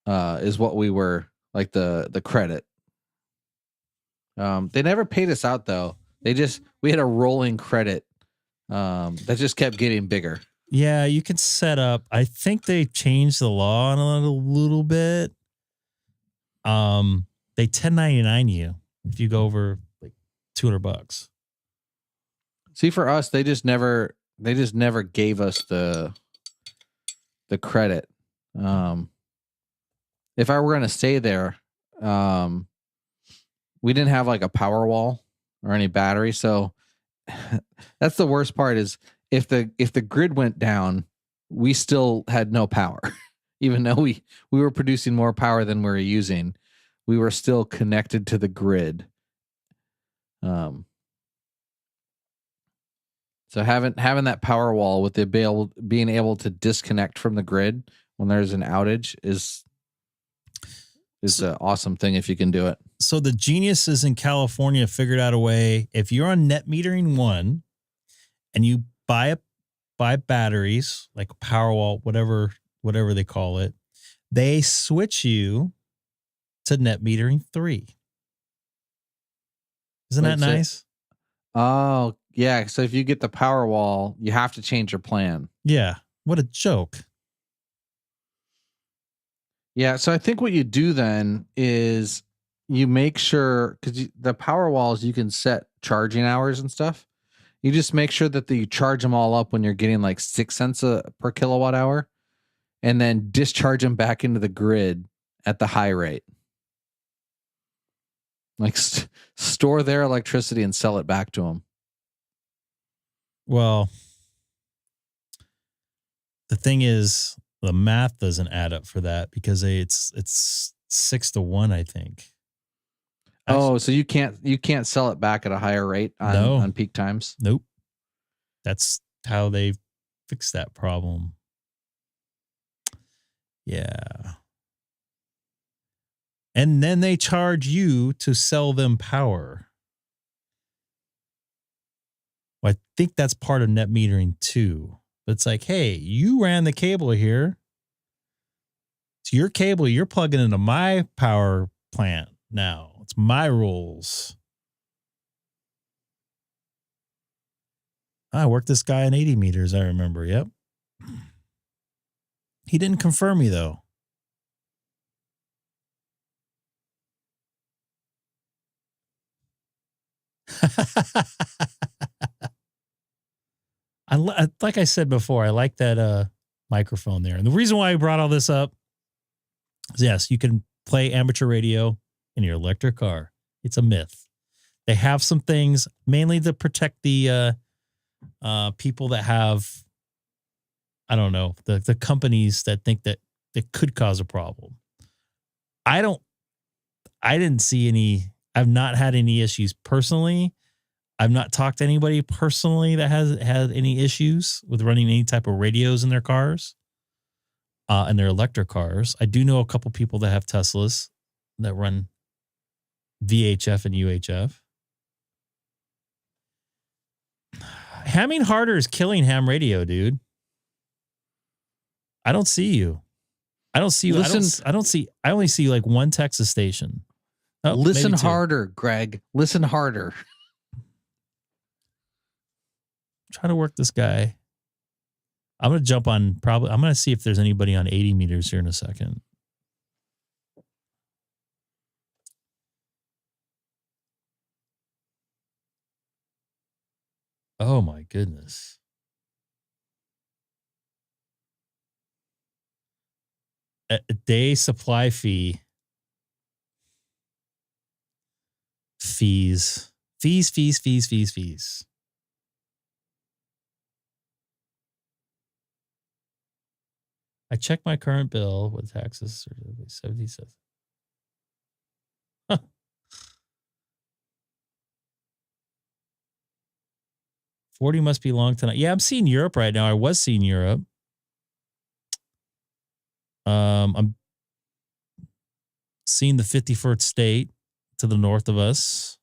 is what we were, like the credit. They never paid us out though. We had a rolling credit that just kept getting bigger. Yeah, you can set up. I think they changed the law on a little bit. They 1099 you if you go over like $200. See, for us, they just never gave us the credit. If I were going to stay there, we didn't have like a power wall or any battery. So that's the worst part is if the grid went down, we still had no power. Even though we were producing more power than we were using, we were still connected to the grid. So having that power wall with being able to disconnect from the grid when there's an outage is an awesome thing if you can do it. So the geniuses in California figured out a way. If you're on net metering 1 and you buy batteries like Powerwall, whatever they call it, they switch you to net metering 3. Isn't that nice? Oh, yeah. So if you get the Powerwall, you have to change your plan. Yeah. What a joke. Yeah. So I think what you do then is you make sure, because the Powerwalls, you can set charging hours and stuff. You just make sure that you charge them all up when you're getting like 6 cents per kilowatt hour, and then discharge them back into the grid at the high rate. Like store their electricity and sell it back to them. Well, the thing is, the math doesn't add up for that because it's 6-1, I think. Oh, so you can't sell it back at a higher rate on peak times? Nope. That's how they fix that problem. Yeah. And then they charge you to sell them power. Well, I think that's part of net metering too. But it's like, hey, you ran the cable here. It's your cable. You're plugging into my power plant now. It's my rules. I worked this guy on 80 meters, I remember. Yep. He didn't confirm me, though. Like I said before, I like that microphone there. And the reason why I brought all this up is, yes, you can play amateur radio in your electric car. It's a myth. They have some things mainly to protect the people that have, I don't know, the companies that think that it could cause a problem. I didn't see any. I've not had any issues personally. I've not talked to anybody personally that has had any issues with running any type of radios in their cars, in their electric cars. I do know a couple people that have Teslas that run VHF and UHF. Hamming harder is killing ham radio, dude. I don't see you. I don't see you. I only see like one Texas station. Oh, listen harder, Greg. Listen harder. Trying to work this guy. I'm going to jump on I'm going to see if there's anybody on 80 meters here in a second. Oh my goodness. A day supply fees. I checked my current bill with taxes. 77. Huh. 40 must be long tonight. Yeah, I'm seeing Europe right now. I was seeing Europe. I'm seeing the 51st state to the north of us.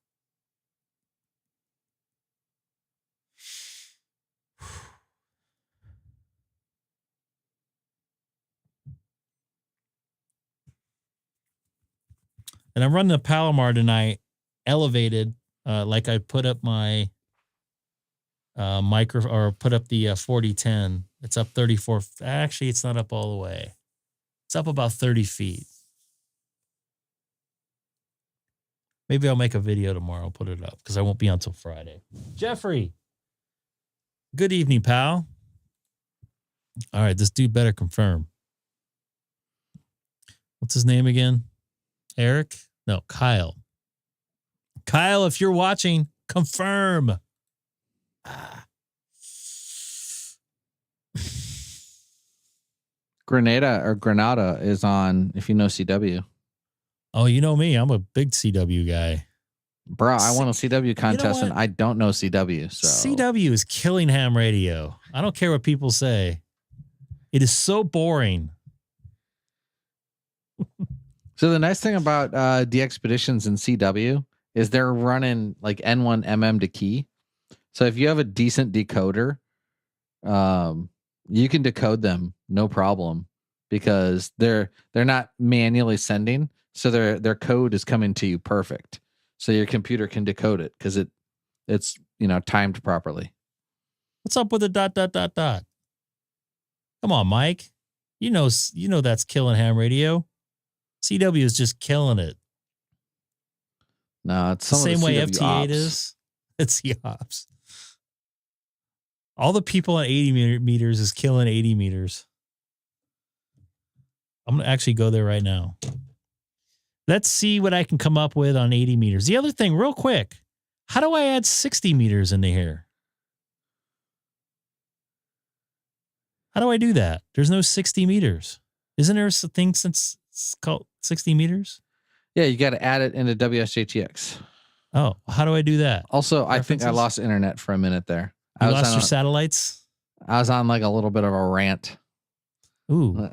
And I'm running the Palomar tonight, elevated, like I put up my micro, or put up the 4010. It's up 34. Actually, it's not up all the way. It's up about 30 feet. Maybe I'll make a video tomorrow, put it up, because I won't be on until Friday. Jeffrey, good evening, pal. All right, this dude better confirm. What's his name again? Eric? No, Kyle. Kyle, if you're watching, confirm. Granada is on, if you know CW. Oh, you know me. I'm a big CW guy. Bro, I won a CW contest and I don't know CW. So CW is killing ham radio. I don't care what people say. It is so boring. So the nice thing about the expeditions in CW is they're running like N1 to key. So if you have a decent decoder, you can decode them no problem, because they're not manually sending. So their code is coming to you perfect. So your computer can decode it because it's timed properly. What's up with the ... Come on, Mike. You know that's killing ham radio. CW is just killing it. No, it's the same way CW FT8 ops. is. It's the ops. All the people on 80 meters is killing 80 meters. I'm going to actually go there right now. Let's see what I can come up with on 80 meters. The other thing, real quick, how do I add 60 meters into here? How do I do that? There's no 60 meters. Isn't there a thing since it's called 60 meters? Yeah, you got to add it into wsjtx. Oh, how do I do that? Also, References? I think I lost internet for a minute there. You lost your satellites? I was on like a little bit of a rant. Ooh.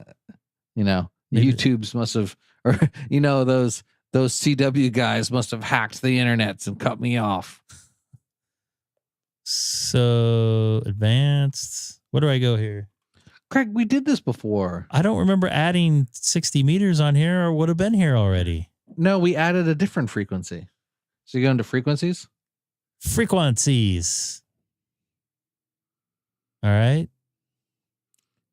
Maybe. YouTube's must have, or those CW guys must have hacked the internets and cut me off. So advanced. Where do I go here? Craig, we did this before. I don't remember adding 60 meters on here, or would have been here already. No, we added a different frequency. So you go into frequencies? Frequencies. All right.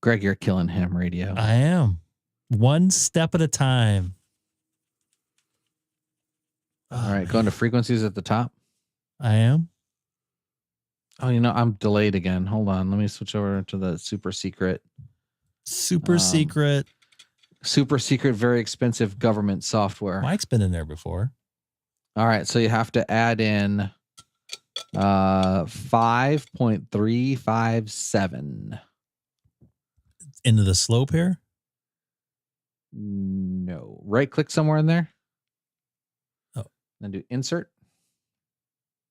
Greg, you're killing ham radio. I am. One step at a time. All right, go into frequencies at the top. I am. Oh, I'm delayed again. Hold on. Let me switch over to the super secret. Super secret, very expensive government software. Mike's been in there before. All right, so you have to add in 5.357 into the slope here. No, right click somewhere in there. Oh, then do insert.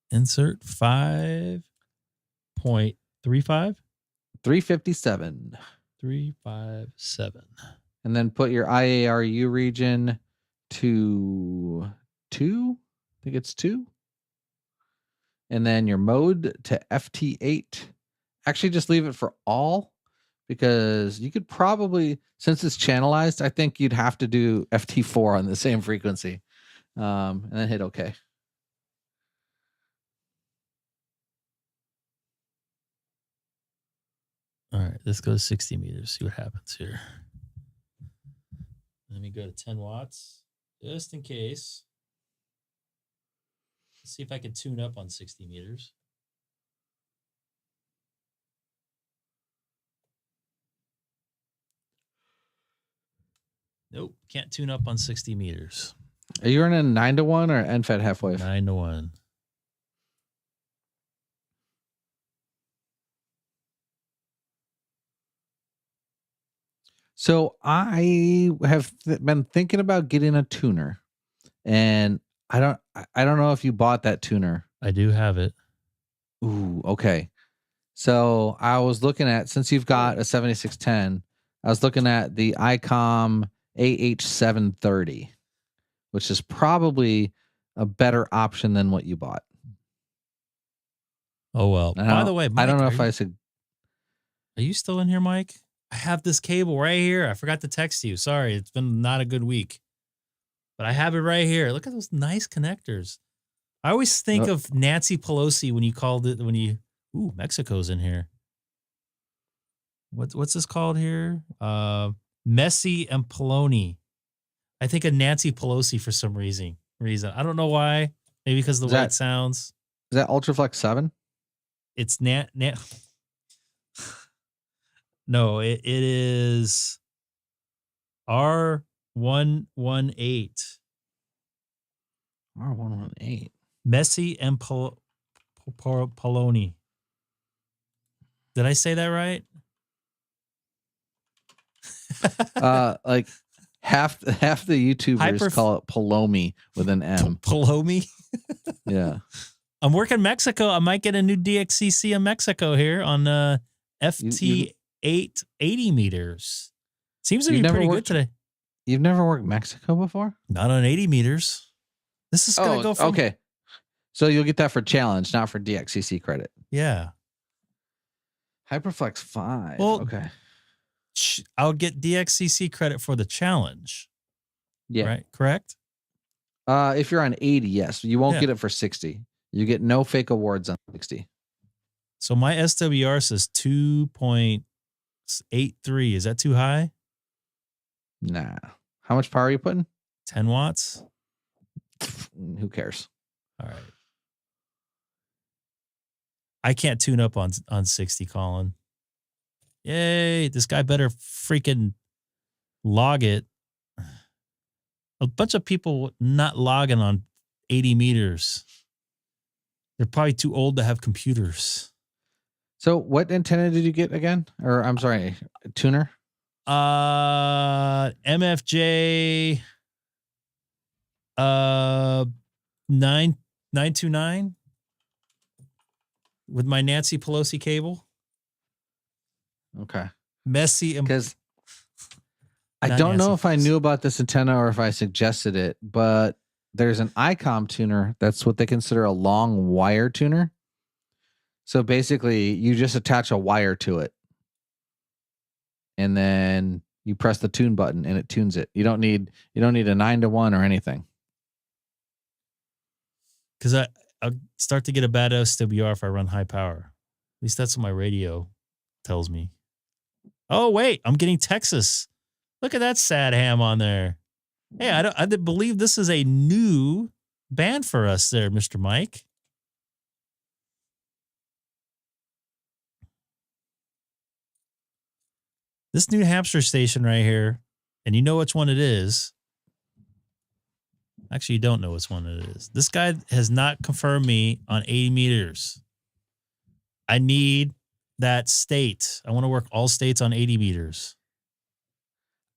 Insert 5.35. 357. 357. And then put your IARU region to 2. I think it's 2. And then your mode to FT8. Actually, just leave it for all, because you could probably, since it's channelized, I think you'd have to do FT4 on the same frequency. And then hit OK. All right, let's go to 60 meters. See what happens here. Let me go to 10 watts, just in case. Let's see if I can tune up on 60 meters. Nope, can't tune up on 60 meters. Are you running 9-to-1 or NFET half wave? 9-to-1. So I have been thinking about getting a tuner, and I don't know if you bought that tuner. I do have it. Ooh, okay. So I was looking at, since you've got a 7610, I was looking at the Icom AH730, which is probably a better option than what you bought. Oh, well. By the way, Mike, I don't know if I said. Are you still in here, Mike? I have this cable right here. I forgot to text you. Sorry, it's been not a good week. But I have it right here. Look at those nice connectors. I always think of Nancy Pelosi when you called it, ooh, Mexico's in here. What's this called here? Messi and Poloni. I think of Nancy Pelosi for some reason. I don't know why. Maybe because of the way it sounds. Is that Ultraflex 7? It's No, it is R118. R118. Messi and Poloni. Did I say that right? Like half the YouTubers call it Palomi with an M. Palomi? Yeah. I'm working Mexico. I might get a new DXCC in Mexico here on FT8 80 meters. Seems to be pretty good today. You've never worked Mexico before? Not on 80 meters. This is going to go from... Okay. So you'll get that for challenge, not for DXCC credit. Yeah. Hyperflex 5. Well, okay. I'll get DXCC credit for the challenge. Yeah. Right? Correct? If you're on 80, yes. You won't get it for 60. You get no fake awards on 60. So my SWR says 2.83. Is that too high? Nah. How much power are you putting? 10 watts. Who cares? All right. I can't tune up on 60, Colin. Yay. This guy better freaking log it. A bunch of people not logging on 80 meters. They're probably too old to have computers. So what antenna did you get again? Or I'm sorry, tuner? MFJ 929 with my Nancy Pelosi cable. Okay. Messy and because I don't know if I knew about this antenna or if I suggested it, but there's an Icom tuner. That's what they consider a long wire tuner. So basically you just attach a wire to it and then you press the tune button and it tunes it. You don't need a 9-to-1 or anything. Cause I'll start to get a bad SWR if I run high power. At least that's what my radio tells me. Oh wait, I'm getting Texas. Look at that sad ham on there. Hey, I believe this is a new band for us there, Mr. Mike. This New Hampshire station right here, and you know which one it is. Actually, you don't know which one it is. This guy has not confirmed me on 80 meters. I need that state. I want to work all states on 80 meters.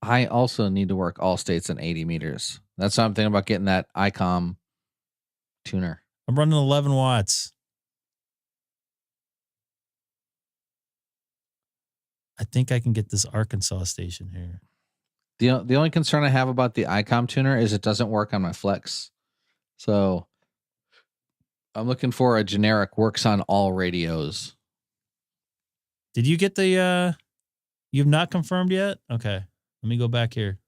I also need to work all states on 80 meters. That's why I'm thinking about getting that Icom tuner. I'm running 11 watts. I think I can get this Arkansas station here. The only concern I have about the Icom tuner is it doesn't work on my Flex. So I'm looking for a generic works on all radios. Did you get the you've not confirmed yet? Okay. Let me go back here.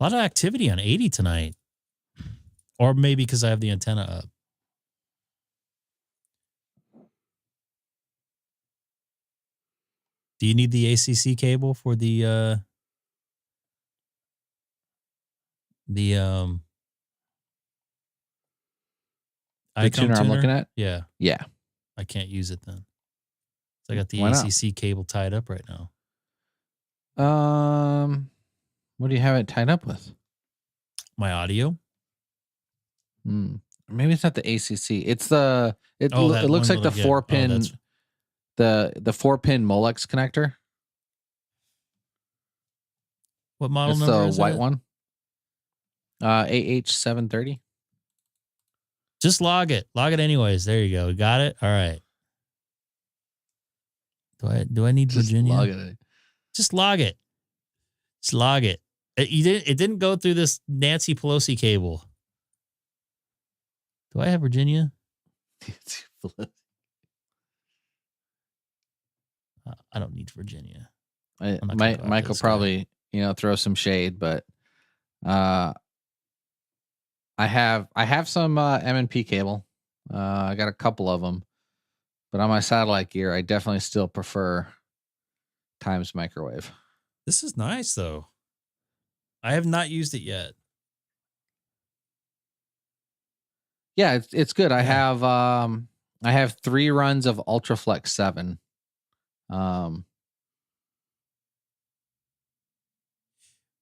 A lot of activity on 80 tonight. Or maybe because I have the antenna up. Do you need the ACC cable for the Icom tuner I'm looking at? Yeah. Yeah. I can't use it then. So I got the ACC cable tied up right now. What do you have it tied up with? My audio. Maybe it's not the ACC. It's the it looks like the 4-pin the 4-pin Molex connector. What model it's number the is white that? one. AH730. Just log it. Log it anyways. There you go. Got it? All right. Do I need Virginia? Log it. Just log it. Just log it. It didn't go through this Nancy Pelosi cable. Do I have Virginia? I don't need Virginia. Michael probably throw some shade, but I have some M&P cable. I got a couple of them, but on my satellite gear, I definitely still prefer Times Microwave. This is nice though. I have not used it yet. Yeah, it's good. I have 3 runs of UltraFlex 7.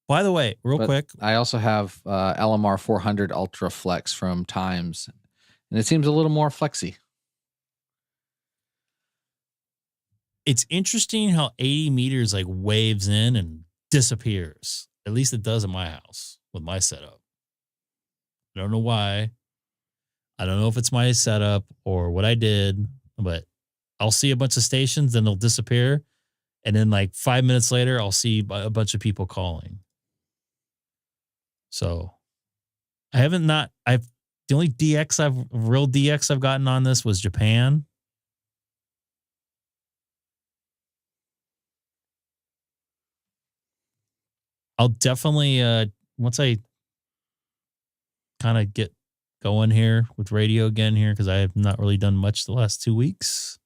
By the way, real quick, I also have LMR 400 UltraFlex from Times, and it seems a little more flexy. It's interesting how 80 meters like waves in and disappears. At least it does in my house with my setup. I don't know why. I don't know if it's my setup or what I did, but I'll see a bunch of stations, then they'll disappear. And then like 5 minutes later, I'll see a bunch of people calling. So the only real DX I've gotten on this was Japan. I'll definitely, once I kind of get going here with radio again here, because I have not really done much the last 2 weeks.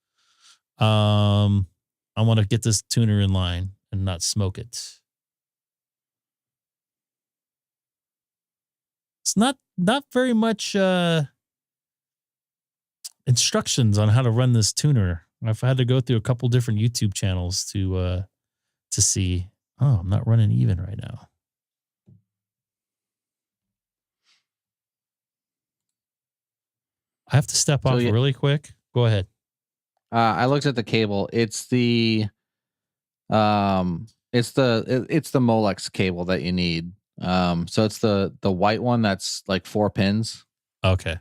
I want to get this tuner in line and not smoke it. It's not very much instructions on how to run this tuner. I've had to go through a couple different YouTube channels to see. Oh, I'm not running even right now. I have to step off really quick. Go ahead. I looked at the cable. It's the Molex cable that you need. So it's the white one that's like 4 pins. Okay.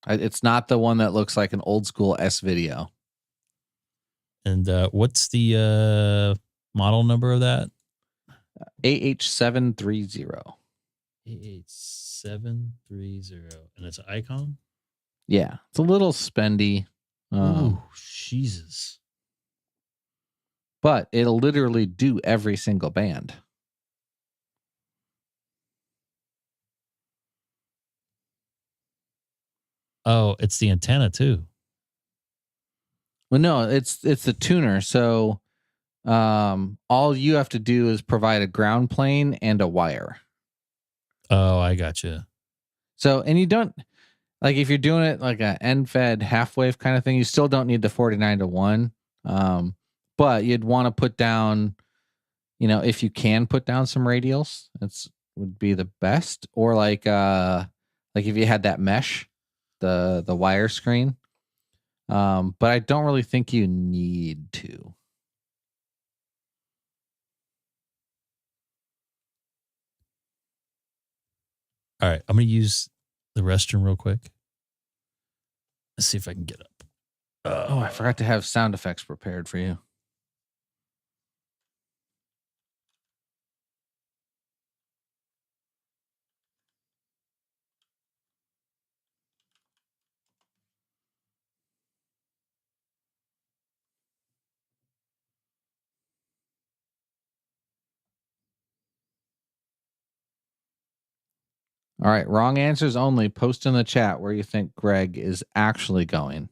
It's not the one that looks like an old school S-Video. And what's the model number of that? AH730. AH730. And it's an Icom? Yeah. It's a little spendy. Oh, Jesus. But it'll literally do every single band. Oh, it's the antenna too. Well, no, it's the tuner. So all you have to do is provide a ground plane and a wire. Oh, I gotcha. So, and you don't, like, if you're doing it like an end-fed half-wave kind of thing, you still don't need the 49-to-1. But you'd want to put down, if you can put down some radials, would be the best. Or like if you had that mesh, the wire screen. But I don't really think you need to. All right, I'm going to use the restroom real quick. Let's see if I can get up. I forgot to have sound effects prepared for you. All right, wrong answers only. Post in the chat where you think Greg is actually going.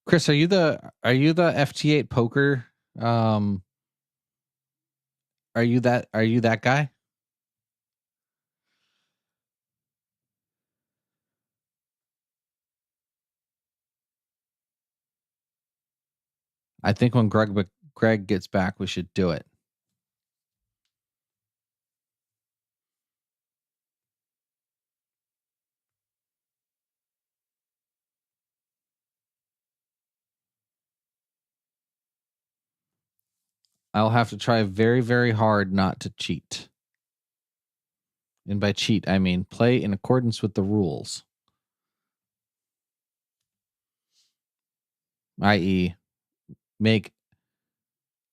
Chris, are you the FT8 poker? Are you that guy? I think when Greg gets back, we should do it. I'll have to try very, very hard not to cheat. And by cheat, I mean play in accordance with the rules. I.e., make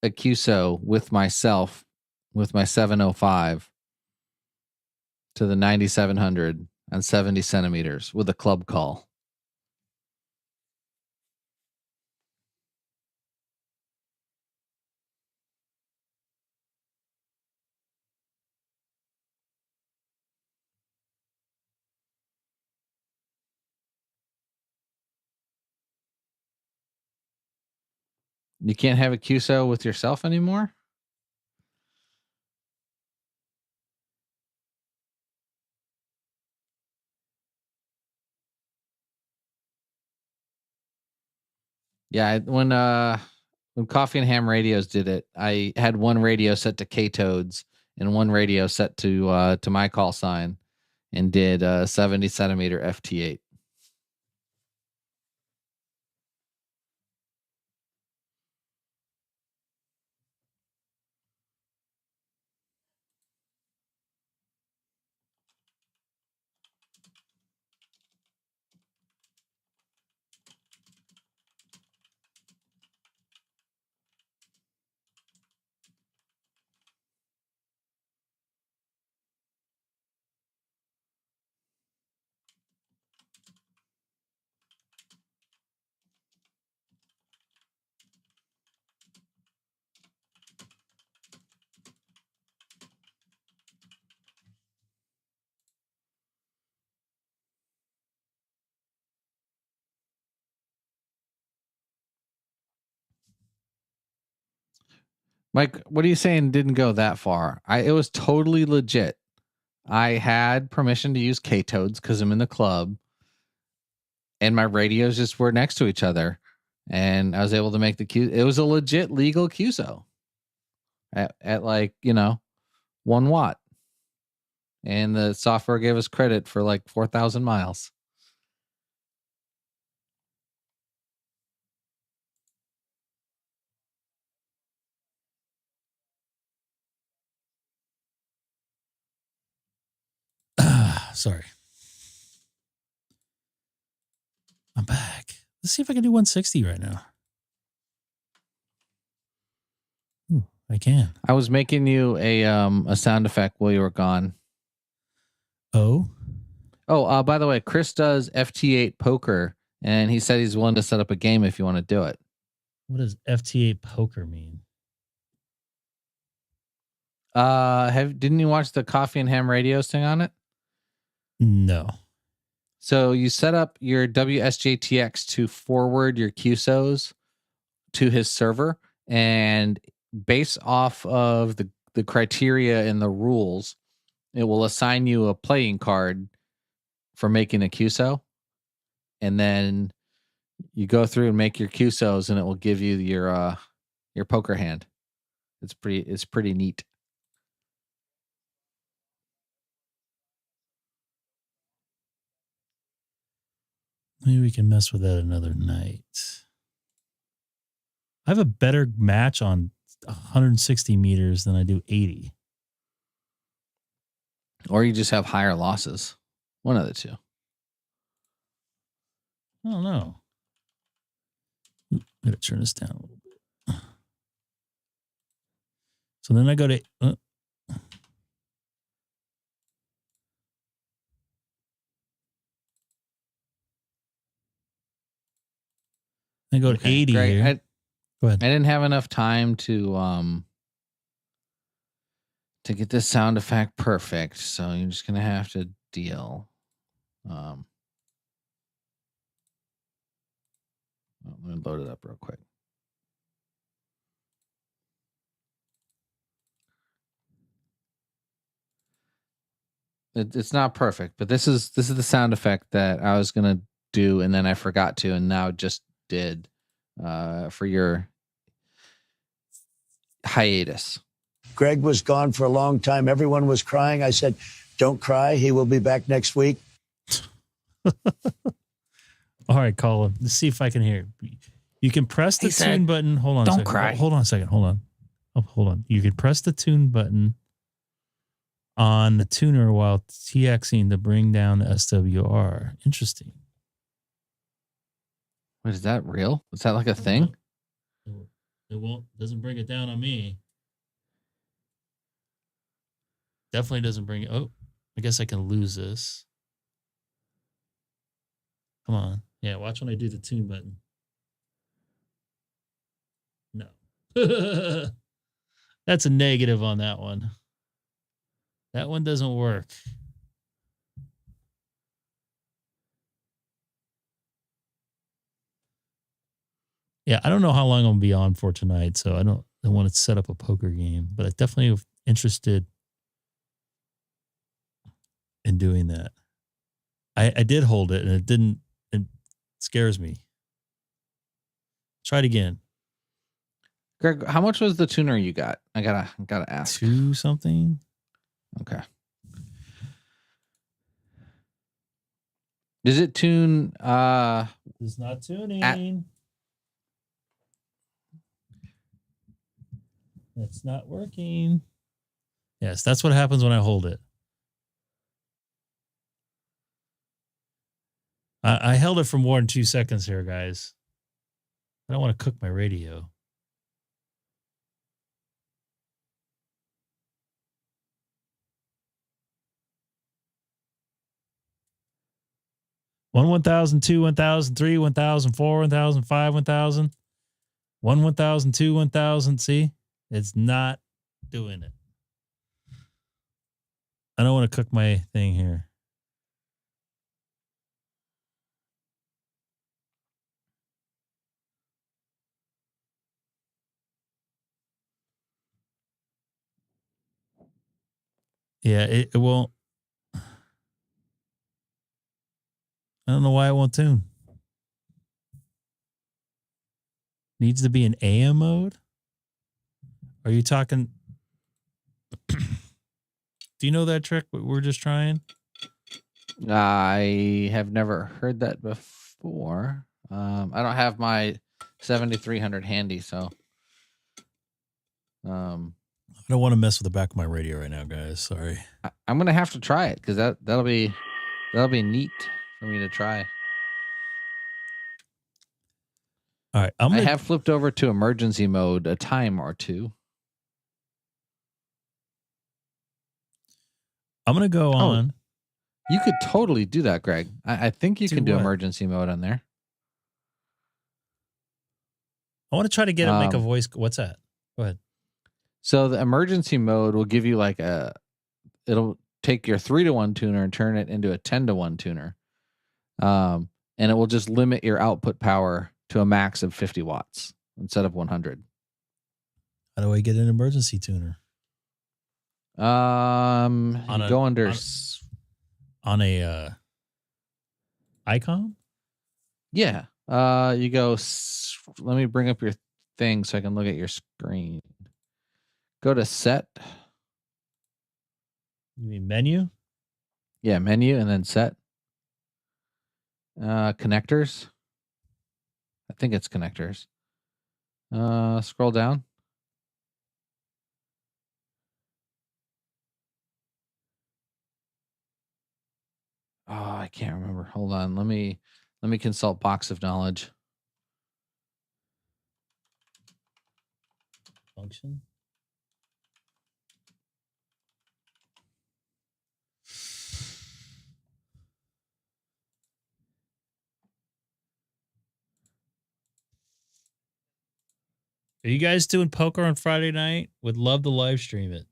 a QSO with myself, with my 705 to the 9700 and 70 centimeters with a club call. You can't have a QSO with yourself anymore? Yeah, when Coffee and Ham Radios did it, I had one radio set to K-Toads and one radio set to my call sign, and did 70 centimeter FT8. Mike, what are you saying didn't go that far? It was totally legit. I had permission to use K-Toads because I'm in the club, and my radios just were next to each other, and I was able to make the Q. It was a legit legal QSO at like 1 watt, and the software gave us credit for like 4,000 miles. Sorry. I'm back. Let's see if I can do 160 right now. Ooh, I can. I was making you a sound effect while you were gone. Oh, by the way, Chris does FT8 poker, and he said he's willing to set up a game if you want to do it. what does FT8 poker mean? Didn't you watch the Coffee and Ham Radios thing on it? No. So you set up your wsjtx to forward your QSOs to his server, and based off of the criteria and the rules, it will assign you a playing card for making a QSO, and then you go through and make your QSOs, and it will give you your poker hand. It's pretty neat. Maybe we can mess with that another night. I have a better match on 160 meters than I do 80. Or you just have higher losses. One of the two. I don't know. I'm going to turn this down a little bit. So then I go to... I go to 80 Greg, here. Go ahead. I didn't have enough time to get this sound effect perfect, so you're just gonna have to deal. Let me load it up real quick. It's not perfect, but this is the sound effect that I was gonna do, and then I forgot to, and now just did for your hiatus. Greg was gone for a long time. Everyone was crying. I said, don't cry. He will be back next week. All right, Colin. Let's see if I can hear. You can press the tune button. Hold on a second. Don't cry. Hold on a second. Hold on. Oh, hold on. You can press the tune button on the tuner while TXing to bring down the SWR. Interesting. Wait, is that real? Is that like a thing? It doesn't bring it down on me. Definitely doesn't bring it. Oh, I guess I can lose this. Come on. Yeah, watch when I do the tune button. No. That's a negative on that one. That one doesn't work. Yeah, I don't know how long I'm going to be on for tonight, so I don't want to set up a poker game, but I'm definitely interested in doing that. I did hold it, and it scares me. Try it again. Greg, how much was the tuner you got? I gotta ask. 2 something. Okay. Does it tune? It's not tuning. It's not working. Yes, that's what happens when I hold it. I held it for more than 2 seconds here, guys. I don't want to cook my radio. One 1,000, 2 1,000, 3 1,000, 4 1,000, 5 1,000, 1 1,000, 2 1,000. See, it's not doing it. I don't want to cook my thing here. Yeah, it won't. I don't know why it won't tune. Needs to be in AM mode? Are you talking? Do you know that trick we're just trying? I have never heard that before. I don't have my 7300 handy, so I don't want to mess with the back of my radio right now, guys. Sorry. I'm gonna have to try it because that'll be neat for me to try. All right, I have flipped over to emergency mode a time or two. I'm gonna go on. You could totally do that, Greg. I think you can do what? emergency mode on there. I want to try to get it make a voice. What's that? Go ahead. So the emergency mode will give you like it'll take your 3-to-1 tuner and turn it into a 10-to-1 tuner. And it will just limit your output power to a max of 50 watts instead of 100. How do I get an emergency tuner? Go under on a Icom? Yeah. You go. Let me bring up your thing so I can look at your screen. Go to set. You mean menu? Yeah, menu and then set. Connectors. I think it's connectors. Scroll down. Oh, I can't remember. Hold on. Let me consult Box of Knowledge. Function. Are you guys doing poker on Friday night? Would love to live stream it.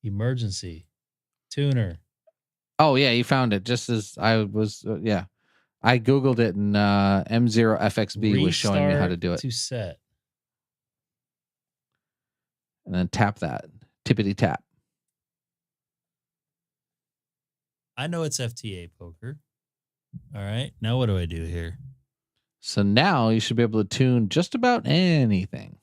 Emergency tuner. Oh yeah, you found it just as I was. Yeah, I googled it and M0FXB was showing me how to do it. To set. And then tap that. Tippity tap. I know it's FT8 poker. All right. Now what do I do here? So now you should be able to tune just about anything.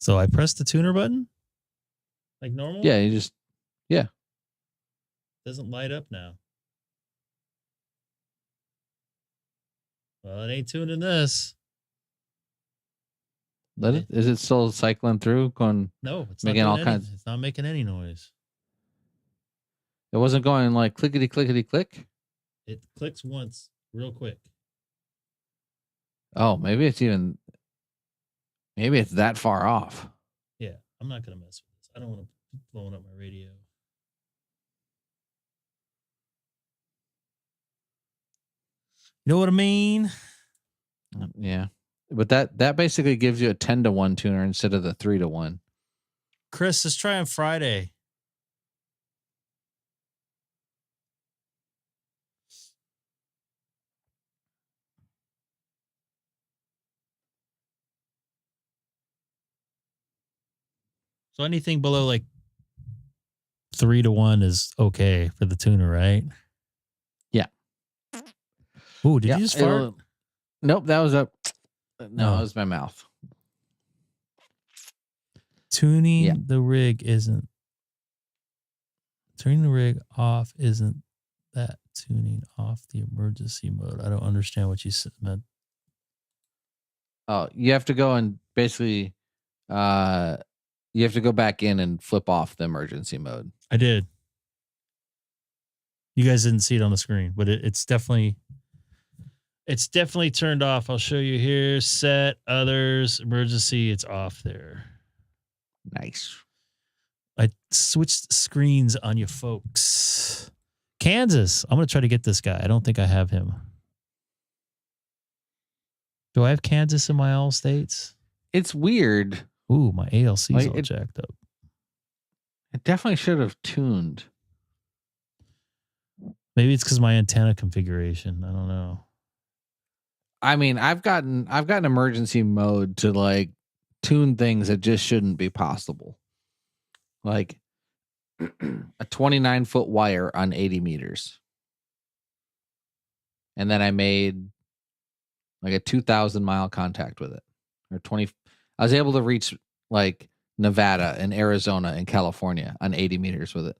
So I press the tuner button? Like normal? Yeah, you just, yeah. Doesn't light up now. Well, it ain't tuning this. Is it still cycling through? Going? No, it's making not all doing kinds. It's not making any noise. It wasn't going like clickety clickety click. It clicks once, real quick. Oh, maybe it's that far off. Yeah, I'm not gonna mess with this. I don't want to blowing up my radio. You know what I mean? Yeah. But that basically gives you a 10-to-1 tuner instead of the 3-to-1. Chris, let's try on Friday. So anything below like 3-to-1 is okay for the tuner, right? Yeah. Ooh, did you just fart? Nope, that was that was my mouth. Tuning the rig turning the rig off isn't that tuning off the emergency mode. I don't understand what you meant. Oh, you have to go and basically you have to go back in and flip off the emergency mode. I did. You guys didn't see it on the screen, but it's definitely turned off. I'll show you here. Set, others, emergency. It's off there. Nice. I switched screens on you folks. Kansas. I'm going to try to get this guy. I don't think I have him. Do I have Kansas in my all states? It's weird. Ooh, my ALC's all jacked up. It definitely should have tuned. Maybe it's because my antenna configuration. I don't know. I mean, I've gotten emergency mode to like tune things that just shouldn't be possible. Like a 29-foot wire on 80 meters. And then I made like a 2,000-mile contact with it. Or 20. I was able to reach like Nevada and Arizona and California on 80 meters with it.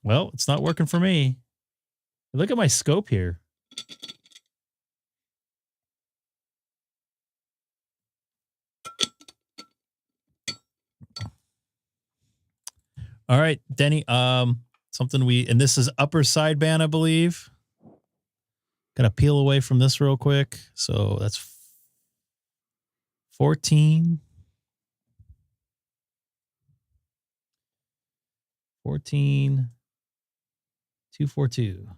Well, it's not working for me. Look at my scope here. All right, Denny. And this is upper sideband, I believe. Gotta peel away from this real quick. So that's 14. 242.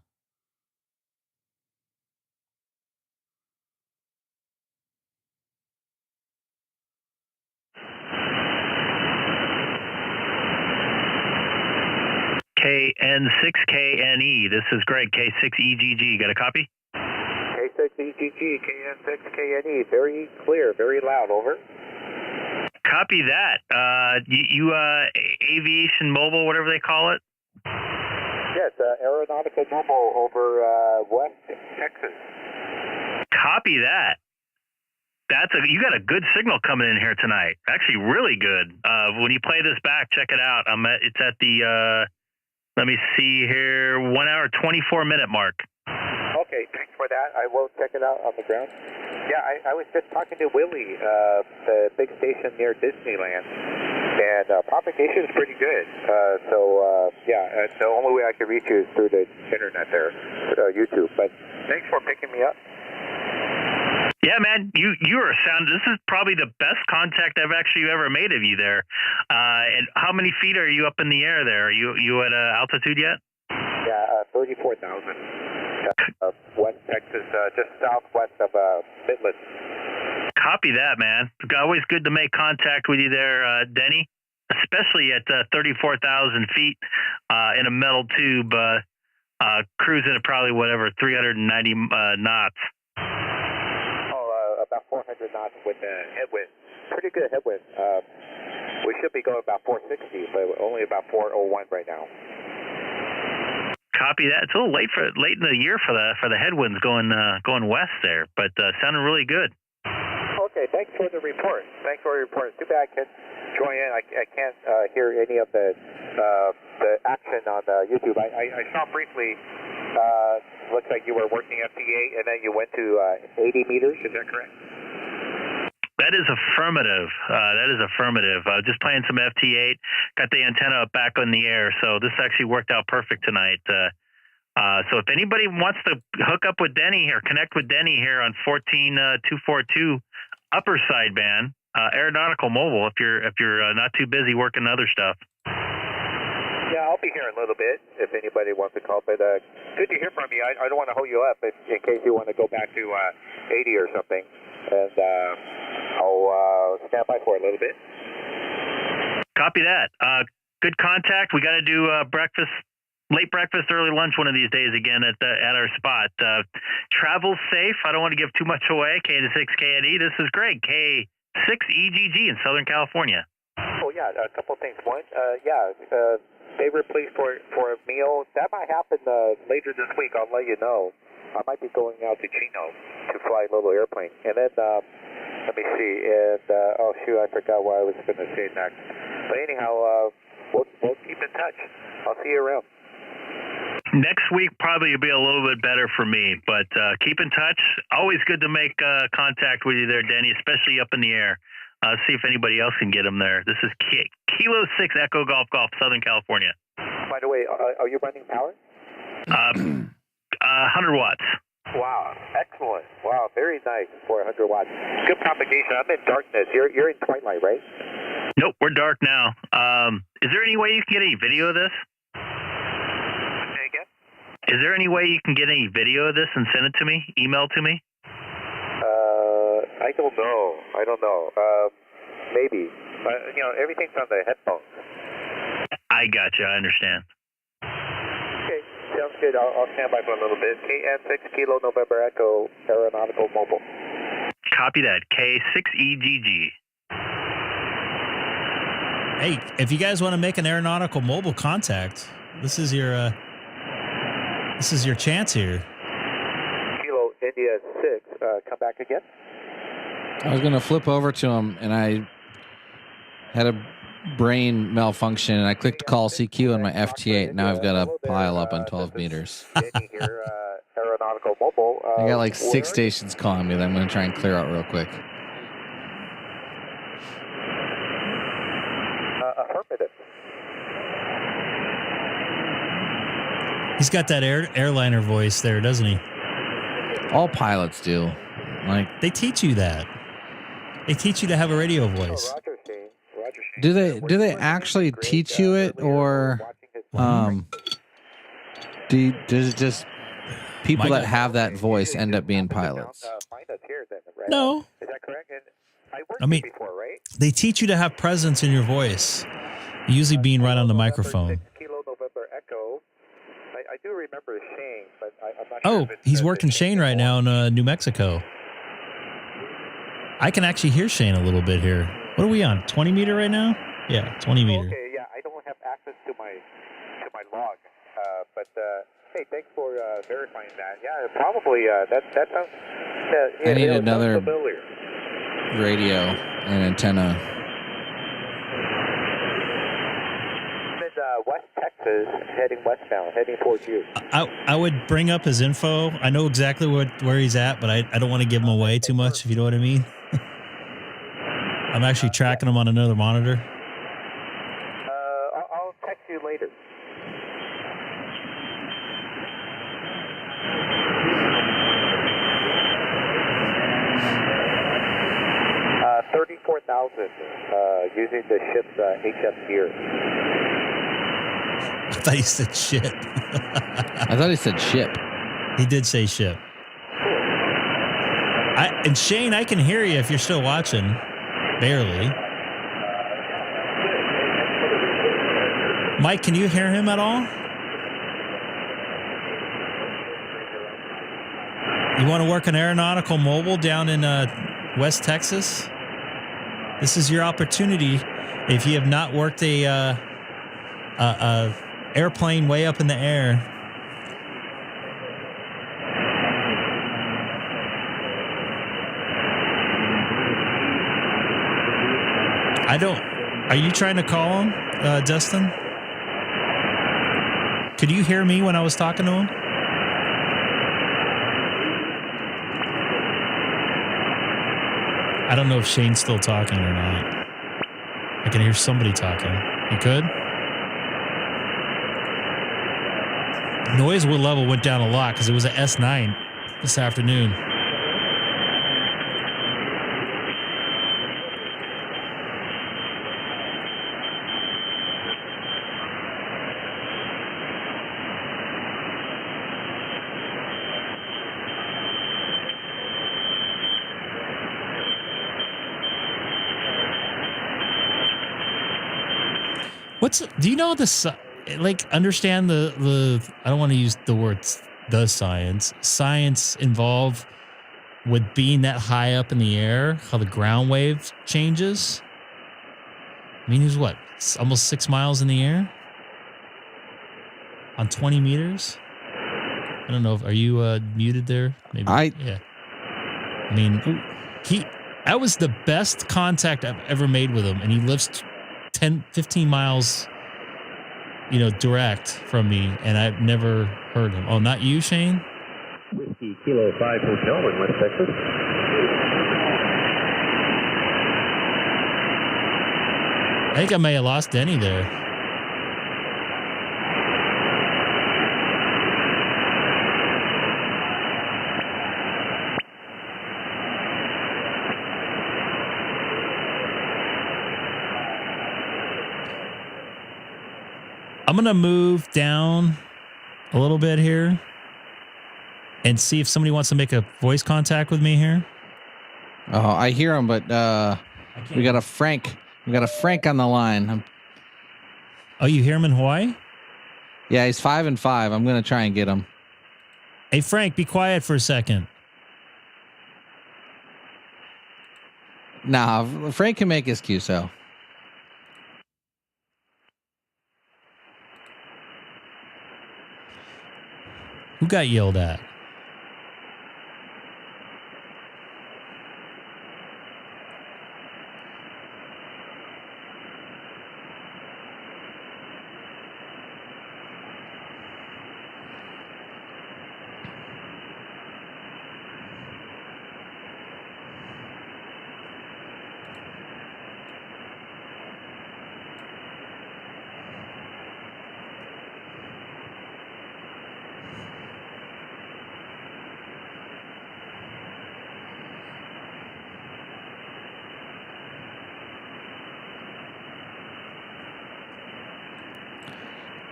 KN6KNE. This is Greg, K6EGG. Got a copy? K6EGG, KN6KNE. Very clear, very loud. Over. Copy that. You Aviation Mobile, whatever they call it? Yes, Aeronautical Mobile over West Texas. Copy that. You got a good signal coming in here tonight. Actually, really good. When you play this back, check it out. It's at the let me see here, 1 hour 24-minute mark. Okay, thanks for that. I will check it out on the ground. Yeah, I was just talking to Willie, the big station near Disneyland, and propagation is pretty good. The only way I can reach you is through the internet there, YouTube. But thanks for picking me up. Yeah, man, you are sound. This is probably the best contact I've actually ever made of you there. And how many feet are you up in the air there? Are you at altitude yet? Yeah, 34,000. West Texas, just southwest of Midland. Copy that, man. Always good to make contact with you there, Denny. Especially at 34,000 feet in a metal tube, cruising at probably 390 knots. About 400 knots with the headwind. Pretty good headwind. We should be going about 460, but only about 401 right now. Copy that. It's a little late in the year for the headwinds going west there, but sounding really good. Okay, thanks for the report. Too bad I can't join in. I can't hear any of the the action on YouTube. I saw briefly. Looks like you were working FT8 and then you went to 80 meters. Is that correct? That is affirmative. Just playing some FT8. Got the antenna up back on the air, so this actually worked out perfect tonight. So if anybody wants to hook up with Denny here, connect with Denny here on 14242 upper sideband, aeronautical mobile. If you're not too busy working other stuff. Yeah, I'll be here in a little bit if anybody wants to call. But good to hear from you. I don't want to hold you up in case you want to go back to 80 or something. And I'll stand by for a little bit. Copy that. Good contact. We got to do breakfast, late breakfast, early lunch one of these days again at our spot. Travel safe. I don't want to give too much away. K6KNE. This is Greg. K6EGG in Southern California. Oh yeah, a couple things. One, favorite place for a meal. That might happen later this week. I'll let you know. I might be going out to Chino to fly a little airplane. And then, let me see. And, oh, shoot, I forgot what I was going to say next. But anyhow, we'll keep in touch. I'll see you around. Next week probably will be a little bit better for me, but keep in touch. Always good to make contact with you there, Denny, especially up in the air. See if anybody else can get them there. This is Kilo 6 Echo Golf, Southern California. By the way, are you running power? 100 watts. Wow, excellent. Wow, very nice for 100 watts. Good propagation. I'm in darkness. You're in twilight, right? Nope, we're dark now. Is there any way you can get any video of this? Say again? Is there any way you can get any video of this and send it to me? Email to me? I don't know. Maybe. Everything's on the headphones. I gotcha. I understand. Okay, sounds good. I'll stand by for a little bit. KN6 Kilo November Echo Aeronautical Mobile. Copy that. K6EGG. Hey, if you guys want to make an aeronautical mobile contact, this is your chance here. Kilo India 6, come back again. I was going to flip over to him, and I had a brain malfunction, and I clicked call CQ on my FT8. Now I've got a pile up on 12 meters. Aeronautical Mobile. I got like 6 stations calling me that I'm going to try and clear out real quick. Affirmative. He's got that airliner voice there, doesn't he? All pilots do. Like, they teach you that. They teach you to have a radio voice. do they actually teach you it, or does it just people that have that voice end up being pilots? No. Is that correct? I mean, they teach you to have presence in your voice, usually being right on the microphone. Kilo November Echo. I do remember Shane, but I'm not Oh, he's working Shane right now in New Mexico. I can actually hear Shane a little bit here. What are we on? 20 meter right now? Yeah, 20 meter. Okay, yeah, I don't have access to my log, but hey, thanks for verifying that. Yeah, probably that sounds. I need another radio and antenna. West Texas, heading westbound, heading towards you. I would bring up his info. I know exactly where he's at, but I don't want to give him away too much, if you know what I mean. I'm actually tracking him on another monitor. I'll text you later. $34,000 using the ship's HF gear. I thought he said shit. I thought he said ship. He did say ship. And Shane, I can hear you if you're still watching. Barely. Mike, can you hear him at all? You want to work an aeronautical mobile down in West Texas? This is your opportunity. If you have not worked a airplane way up in the air. I don't. Are you trying to call him, Dustin? Could you hear me when I was talking to him? I don't know if Shane's still talking or not. I can hear somebody talking. You could? Noise level went down a lot because it was an S9 this afternoon. Do you know this? Like, understand the? I don't want to use the words the science involved with being that high up in the air. How the ground wave changes. I mean, he's what? It's almost 6 miles in the air on 20 meters. I don't know. Are you muted there? Maybe. Yeah. I mean, that was the best contact I've ever made with him, and he lives 10, 15 miles, direct from me, and I've never heard him. Oh, not you, Shane? Whiskey Kilo 5 Hotel in West Texas. I think I may have lost Denny there. I'm going to move down a little bit here and see if somebody wants to make a voice contact with me here. Oh, I hear him, but we got a Frank. We got a Frank on the line. Oh, you hear him in Hawaii? Yeah, he's 5 and 5. I'm going to try and get him. Hey, Frank, be quiet for a second. Nah, Frank can make his QSO. Who got yelled at?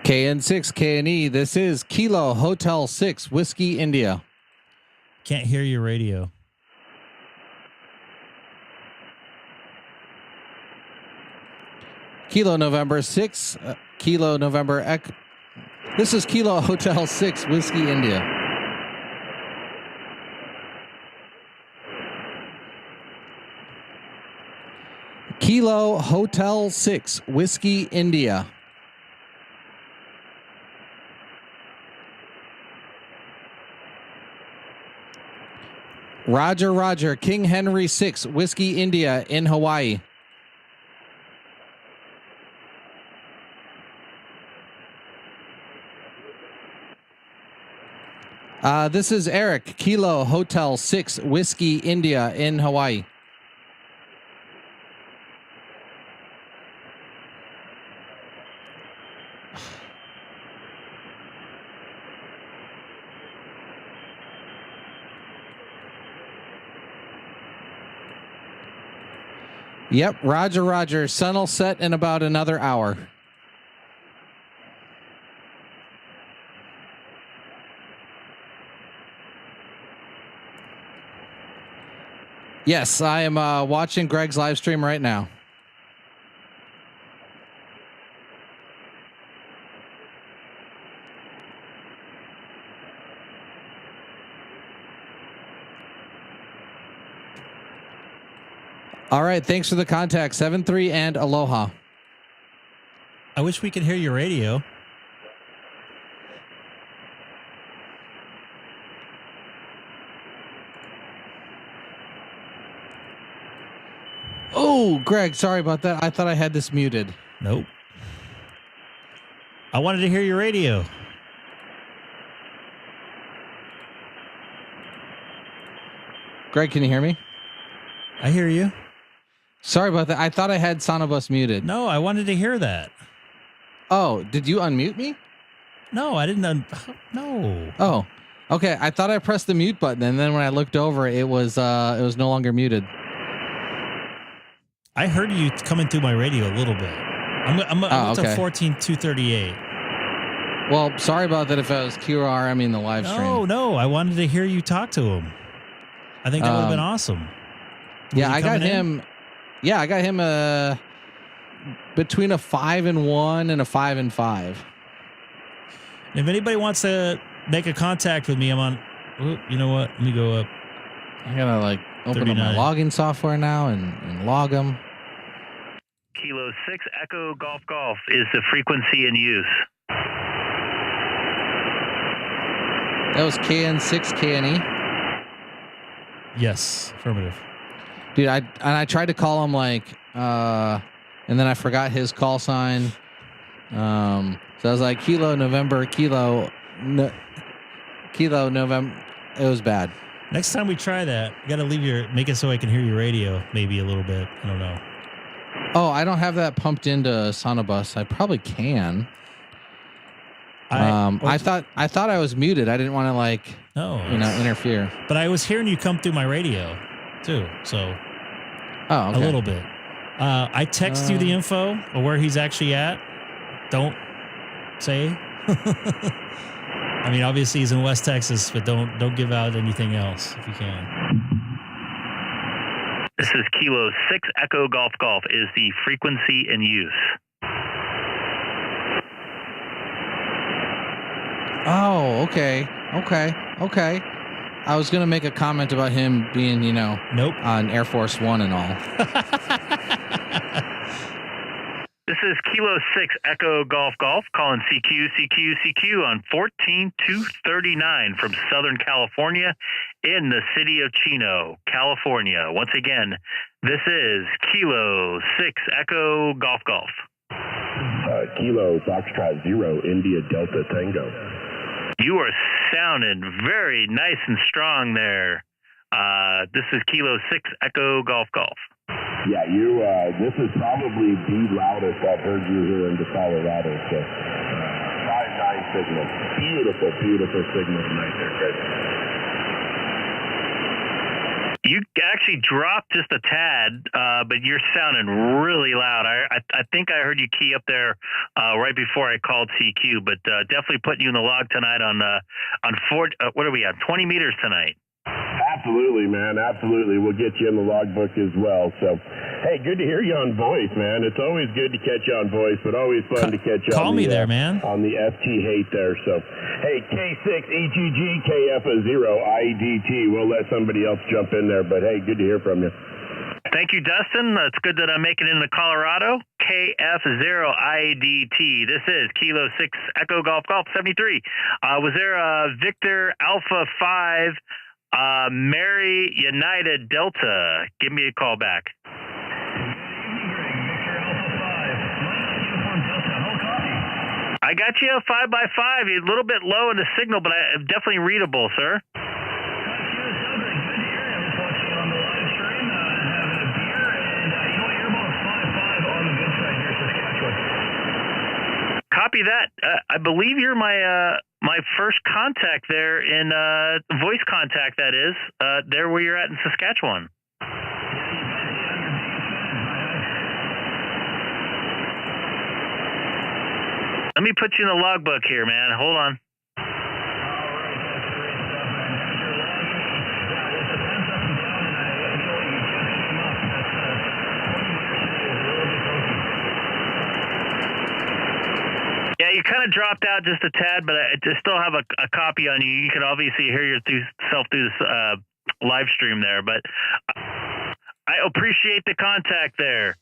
KN6, KNE, this is Kilo Hotel 6, Whiskey India. Can't hear your radio. Kilo November 6, Kilo November, this is Kilo Hotel 6, Whiskey India. Kilo Hotel 6, Whiskey India. Roger, Roger, King Henry 6, Whiskey India in Hawaii. This is Eric, Kilo Hotel 6, Whiskey India in Hawaii. Yep, Roger, Roger. Sun will set in about another hour. Yes, I am watching Greg's live stream right now. All right, thanks for the contact. 7-3 and aloha. I wish we could hear your radio. Oh, Greg, sorry about that. I thought I had this muted. Nope. I wanted to hear your radio. Greg, can you hear me? I hear you. Sorry about that. I thought I had SonoBus muted. No, I wanted to hear that. Oh, did you unmute me? No, I didn't. No. Oh, okay. I thought I pressed the mute button, and then when I looked over, it was no longer muted. I heard you coming through my radio a little bit. I'm up to 14,238. Well, sorry about that. If I was QR, I mean the live stream. No. I wanted to hear you talk to him. I think that would have been awesome. Yeah, I got him. Yeah, I got him between a 5-1 and a 5-5. If anybody wants to make a contact with me, I'm on. You know what? Let me go up. I gotta open 39. up my logging software now and log them. Kilo 6 Echo Golf Golf is the frequency in use. That was KN6KNE. Yes, affirmative. Dude, I tried to call him and then I forgot his call sign. So I was like Kilo November Kilo November. It was bad. Next time we try that, you got to make it so I can hear your radio maybe a little bit. I don't know. Oh, I don't have that pumped into SonoBus. I probably can. I thought I was muted. I didn't want to interfere. But I was hearing you come through my radio too. So a little bit. I text you the info of where he's actually at. Don't say. I mean, obviously he's in West Texas, but don't give out anything else if you can. This is Kilo 6 Echo Golf Golf is the frequency in use. Oh, okay. I was gonna make a comment about him being, nope, on Air Force One and all. This is Kilo 6 Echo Golf Golf calling CQ on 14239 from Southern California in the city of Chino, California. Once again, this is Kilo 6 Echo Golf Golf. Kilo Foxtrot 0 India Delta Tango. You are sounding very nice and strong there. This is Kilo 6 Echo Golf Golf. Yeah, this is probably the loudest I've heard you here in Colorado. So, 5-9 signal. Beautiful signal tonight there, Chris. You actually dropped just a tad, but you're sounding really loud. I think I heard you key up there right before I called CQ, but definitely putting you in the log tonight on what are we at? 20 meters tonight. Absolutely, man. Absolutely. We'll get you in the logbook as well. So, hey, good to hear you on voice, man. It's always good to catch you on voice, but always fun to catch you call on me there, man. On the FT8 there. So, hey, K6EGG KF0IDT. We'll let somebody else jump in there, but hey, good to hear from you. Thank you, Dustin. It's good that I'm making it into Colorado. KF0IDT. This is Kilo 6 Echo Golf Golf 73. Was there a Victor Alpha 5 Mary United Delta? Give me a call back. I got you a 5x5. You're a little bit low in the signal, but definitely readable, sir. Copy that. I believe you're my first contact there in voice contact. That is there where you're at in Saskatchewan. Let me put you in the logbook here, man. Hold on. Yeah, you kind of dropped out just a tad, but I just still have a copy on you. You can obviously hear yourself through this live stream there, but I appreciate the contact there.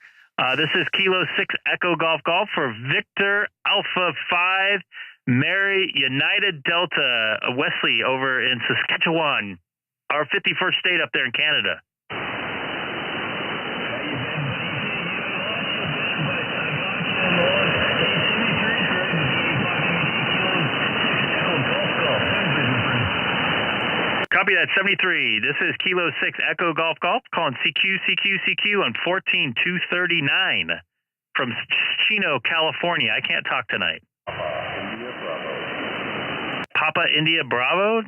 This is Kilo 6 Echo Golf Golf for Victor Alpha 5 Mary United Delta Wesley over in Saskatchewan, our 51st state up there in Canada. Copy that, 73. This is Kilo 6 Echo Golf Golf calling CQ on 14239 from Chino, California. I can't talk tonight. Papa India Bravo.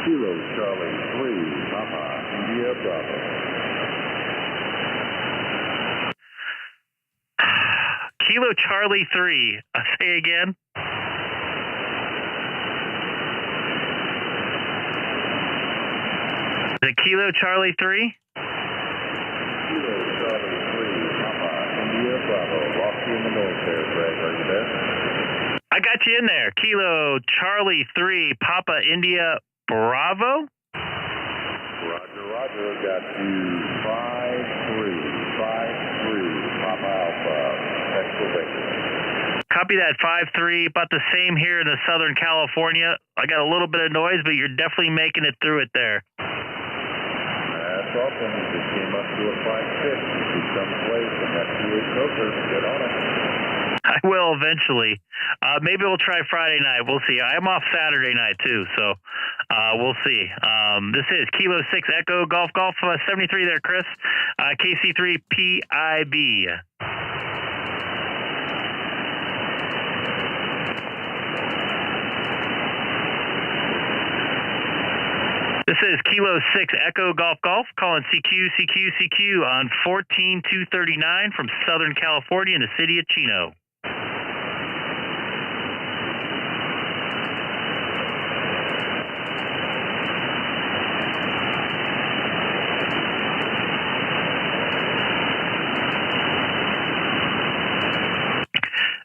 Kilo Charlie 3, Papa India Bravo. Kilo Charlie 3. Say again. The Kilo Charlie 3? Kilo Charlie 3, Papa India Bravo. Lost you in the north there, Greg. Are you there? I got you in there. Kilo Charlie 3, Papa India Bravo? Roger, Roger. Got you 5353, Papa Alpha. Copy that, 5-3. About the same here in the Southern California. I got a little bit of noise, but you're definitely making it through it there. That's awesome. You just came up to a 5-6. You see some place and that's your filter. Get on it. I will eventually. Maybe we'll try Friday night. We'll see. I am off Saturday night too, so we'll see. This is Kilo 6 Echo Golf Golf 73 there, Chris. KC3 PIB. This is Kilo 6 Echo Golf Golf calling CQ on 14239 from Southern California in the city of Chino.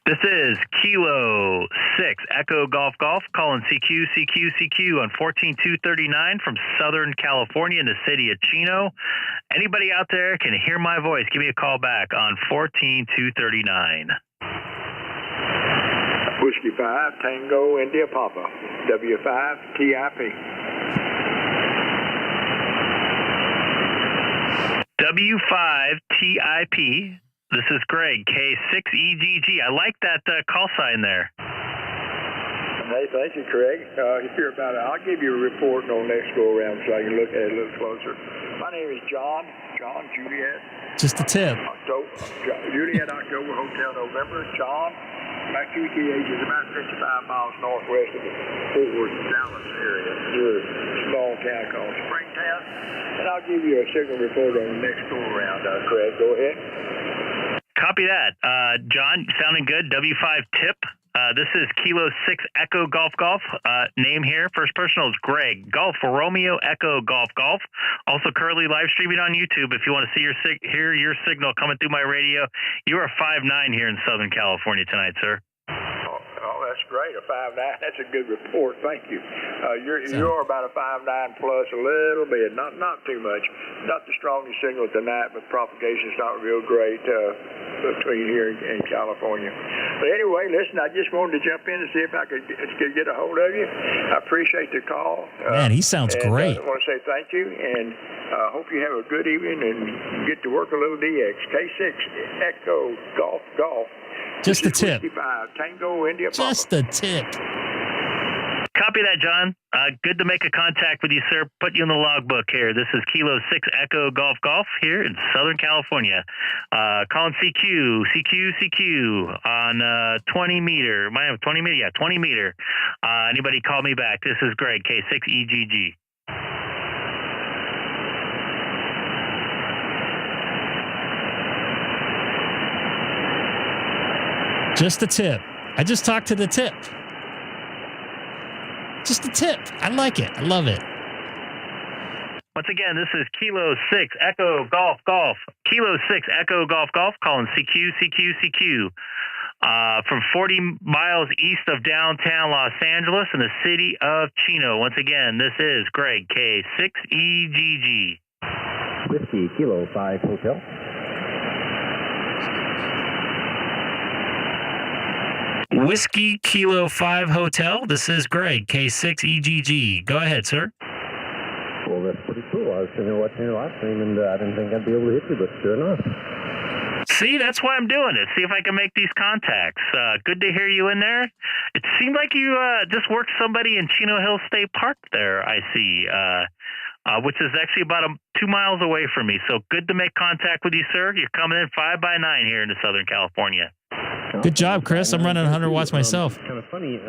This is Kilo 6 Echo Golf Golf calling CQ on 14239 from Southern California in the city of Chino. Anybody out there can hear my voice, give me a call back on 14239. Whiskey 5 Tango India Papa W5 TIP. W5 TIP. This is Greg, K6EGG. I like that call sign there. Hey, thank you, Craig. Hear about it. I'll give you a report on next go around so I can look at it a little closer. My name is John Juliet. Just a tip. Juliet October Hotel November. John, my QTH is about 55 miles northwest of the Fort Worth, Dallas area. We're a small town called Springtown. And I'll give you a signal report on the next go around, Craig. Go ahead. Copy that. John, sounding good. W5 tip. This is Kilo 6 Echo Golf Golf. Name here, first personal is Greg. Golf Romeo Echo Golf Golf. Also currently live streaming on YouTube. If you want to see hear your signal coming through my radio, you are 5'9" here in Southern California tonight, sir. Oh, that's great. A 5'9". That's a good report. Thank you. You're about a 5'9" plus a little bit, not too much. Not the strongest signal tonight, but propagation's not real great between here and California. But anyway, listen, I just wanted to jump in and see if I could get a hold of you. I appreciate the call. Man, he sounds great. I want to say thank you, and I hope you have a good evening and get to work a little DX. K6 Echo Golf Golf. Just a tip. Tango India Papa. Just a tip. Copy that, John. Good to make a contact with you, sir. Put you in the logbook here. This is Kilo 6 Echo Golf Golf here in Southern California. Calling CQ on 20 meter. Might have 20 meter? Yeah, 20 meter. Anybody call me back. This is Greg, K6EGG. Just a tip. I just talked to the tip. Just a tip. I like it. I love it. Once again, this is Kilo 6 Echo Golf Golf. Kilo 6 Echo Golf Golf calling CQ. From 40 miles east of downtown Los Angeles in the city of Chino. Once again, this is Greg, K6EGG. Whiskey Kilo 5 Hotel. Whiskey Kilo 5 Hotel. This is Greg, K6EGG. Go ahead, sir. Well, that's pretty cool. I was sitting there watching your live stream, and I didn't think I'd be able to hit you, but sure enough. See, that's why I'm doing it. See if I can make these contacts. Good to hear you in there. It seemed like you just worked somebody in Chino Hills State Park there, I see, which is actually about 2 miles away from me. So good to make contact with you, sir. You're coming in 5 by 9 here into Southern California. Good job, Chris. I'm running 100 watts myself. Kind of funny.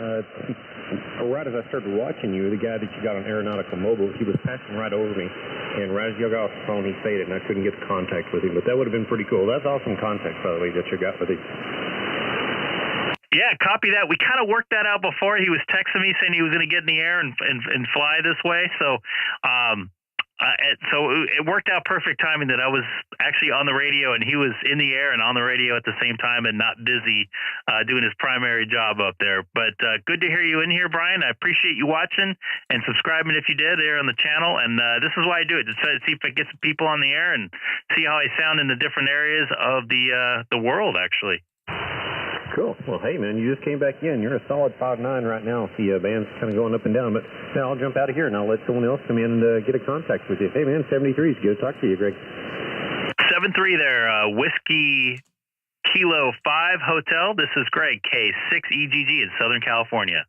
Right as I started watching you, the guy that you got on Aeronautical Mobile, he was passing right over me. And right as you got off the phone, he faded, and I couldn't get contact with him. But that would have been pretty cool. That's awesome contact, by the way, that you got with him. Yeah, copy that. We kind of worked that out before. He was texting me saying he was going to get in the air and fly this way. So, so it worked out perfect timing that I was actually on the radio and he was in the air and on the radio at the same time and not busy doing his primary job up there. But good to hear you in here, Brian. I appreciate you watching and subscribing if you did there on the channel. And this is why I do it, to see if it gets people on the air and see how I sound in the different areas of the world, actually. Cool. Well, hey, man, you just came back in. You're a solid 5'9" right now. The band's kind of going up and down, but now I'll jump out of here and I'll let someone else come in and get a contact with you. Hey, man, 73 is good to talk to you, Greg. 7-3 there, Whiskey Kilo 5 Hotel. This is Greg, K6EGG in Southern California.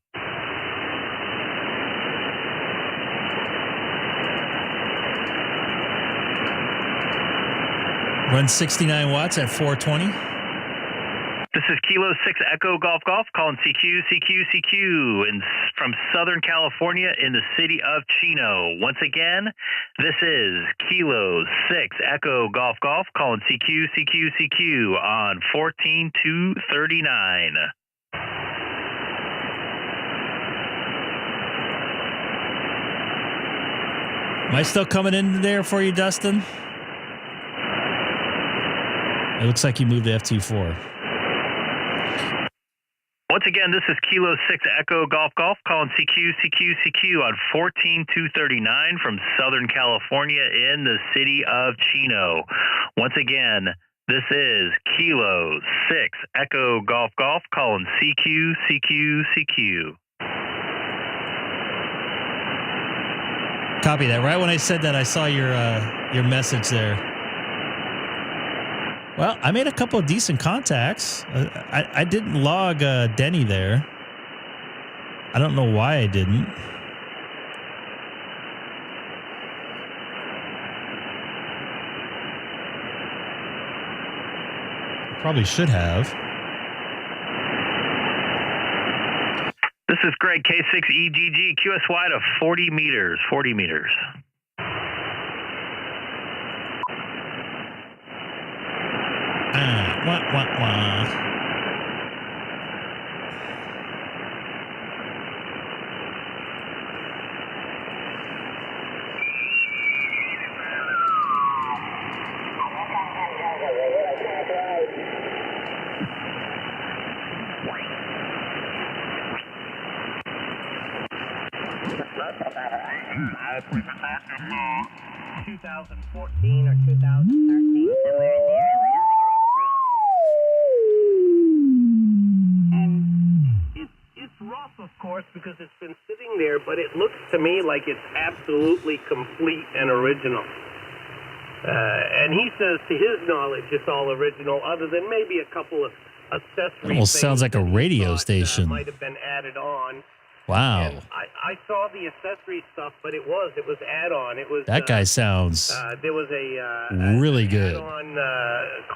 Run 69 watts at 420. This is Kilo 6 Echo Golf Golf calling CQ and from Southern California in the city of Chino. Once again, this is Kilo 6 Echo Golf Golf calling CQ on 14239. Am I still coming in there for you, Dustin? It looks like you moved to FT4. Once again, this is Kilo 6 Echo Golf Golf calling CQ on 14239 from Southern California in the city of Chino. Once again, this is Kilo 6 Echo Golf Golf calling CQ. Copy that. Right when I said that, I saw your message there. Well, I made a couple of decent contacts. I didn't log Denny there. I don't know why I didn't. Probably should have. This is Greg, K6EGG, QSY to 40 meters. 40 meters. Wah. I prefer that in 2014 or 2013, somewhere in the area. And it's rough, of course, because it's been sitting there, but it looks to me like it's absolutely complete and original. And he says, to his knowledge, it's all original, other than maybe a couple of accessories. Almost sounds like a radio station. Might have been added on. Wow. And I saw the accessory stuff, but it was add-on. It was that guy sounds there was a really good add-on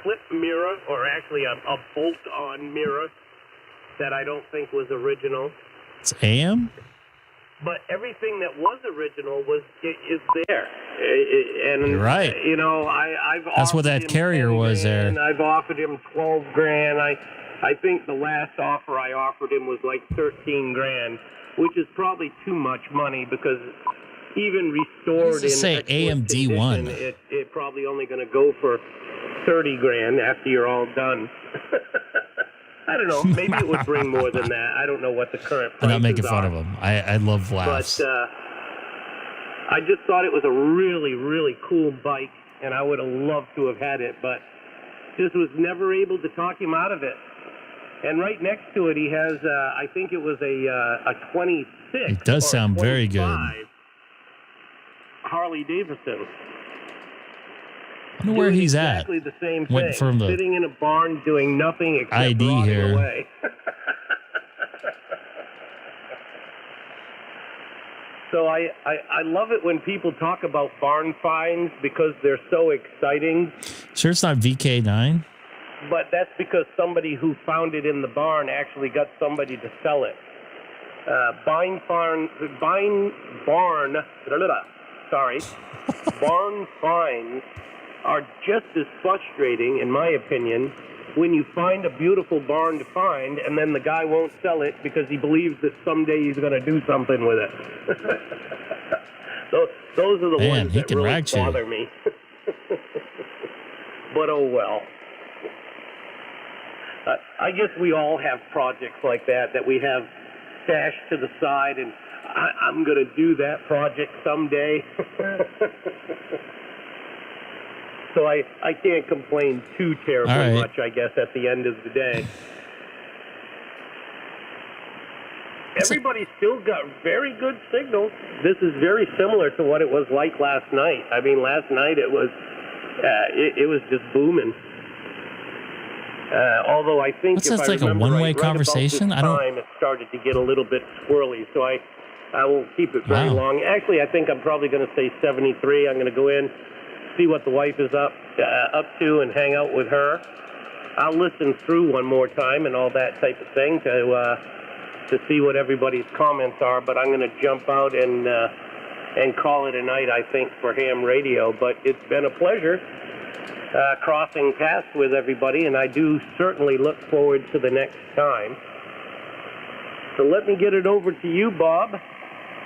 clip mirror, or actually a bolt-on mirror that I don't think was original. It's AM? But everything that was original is there. And you're right. You know, I've that's what that carrier was there. And I've offered him $12,000. I think the last offer I offered him was like $13,000, which is probably too much money because even restored in say AMD1, it probably only going to go for $30,000 after you're all done. I don't know. Maybe it would bring more than that. I don't know what the current prices are. I'm not making fun of him. I love laughs. But I just thought it was a really, really cool bike, and I would have loved to have had it, but just was never able to talk him out of it. And right next to it, he has, I think it was a 26. It does sound very good. Harley Davidson. wonder where he's exactly the same Went thing. from the Sitting in a barn doing nothing except ID rotting here. away. So I love it when people talk about barn finds because they're so exciting. Sure, it's not VK9. But that's because somebody who found it in the barn actually got somebody to sell it. Barn finds are just as frustrating, in my opinion, when you find a beautiful barn to find and then the guy won't sell it because he believes that someday he's going to do something with it. Those are the ones that really bother me. But oh well. I guess we all have projects like that we have stashed to the side, and I'm going to do that project someday. So I can't complain too terribly much, I guess, at the end of the day. Everybody's still got very good signal. This is very similar to what it was like last night. I mean, last night it was just booming. Although I think That's like a one-way conversation. I don't. It started to get a little bit squirrely, so I won't keep it very long. Actually, I think I'm probably going to say 73. I'm going to go in, see what the wife is up to, and hang out with her. I'll listen through one more time and all that type of thing to see what everybody's comments are. But I'm going to jump out and call it a night, I think, for ham radio. But it's been a pleasure crossing paths with everybody, and I do certainly look forward to the next time. So let me get it over to you, Bob.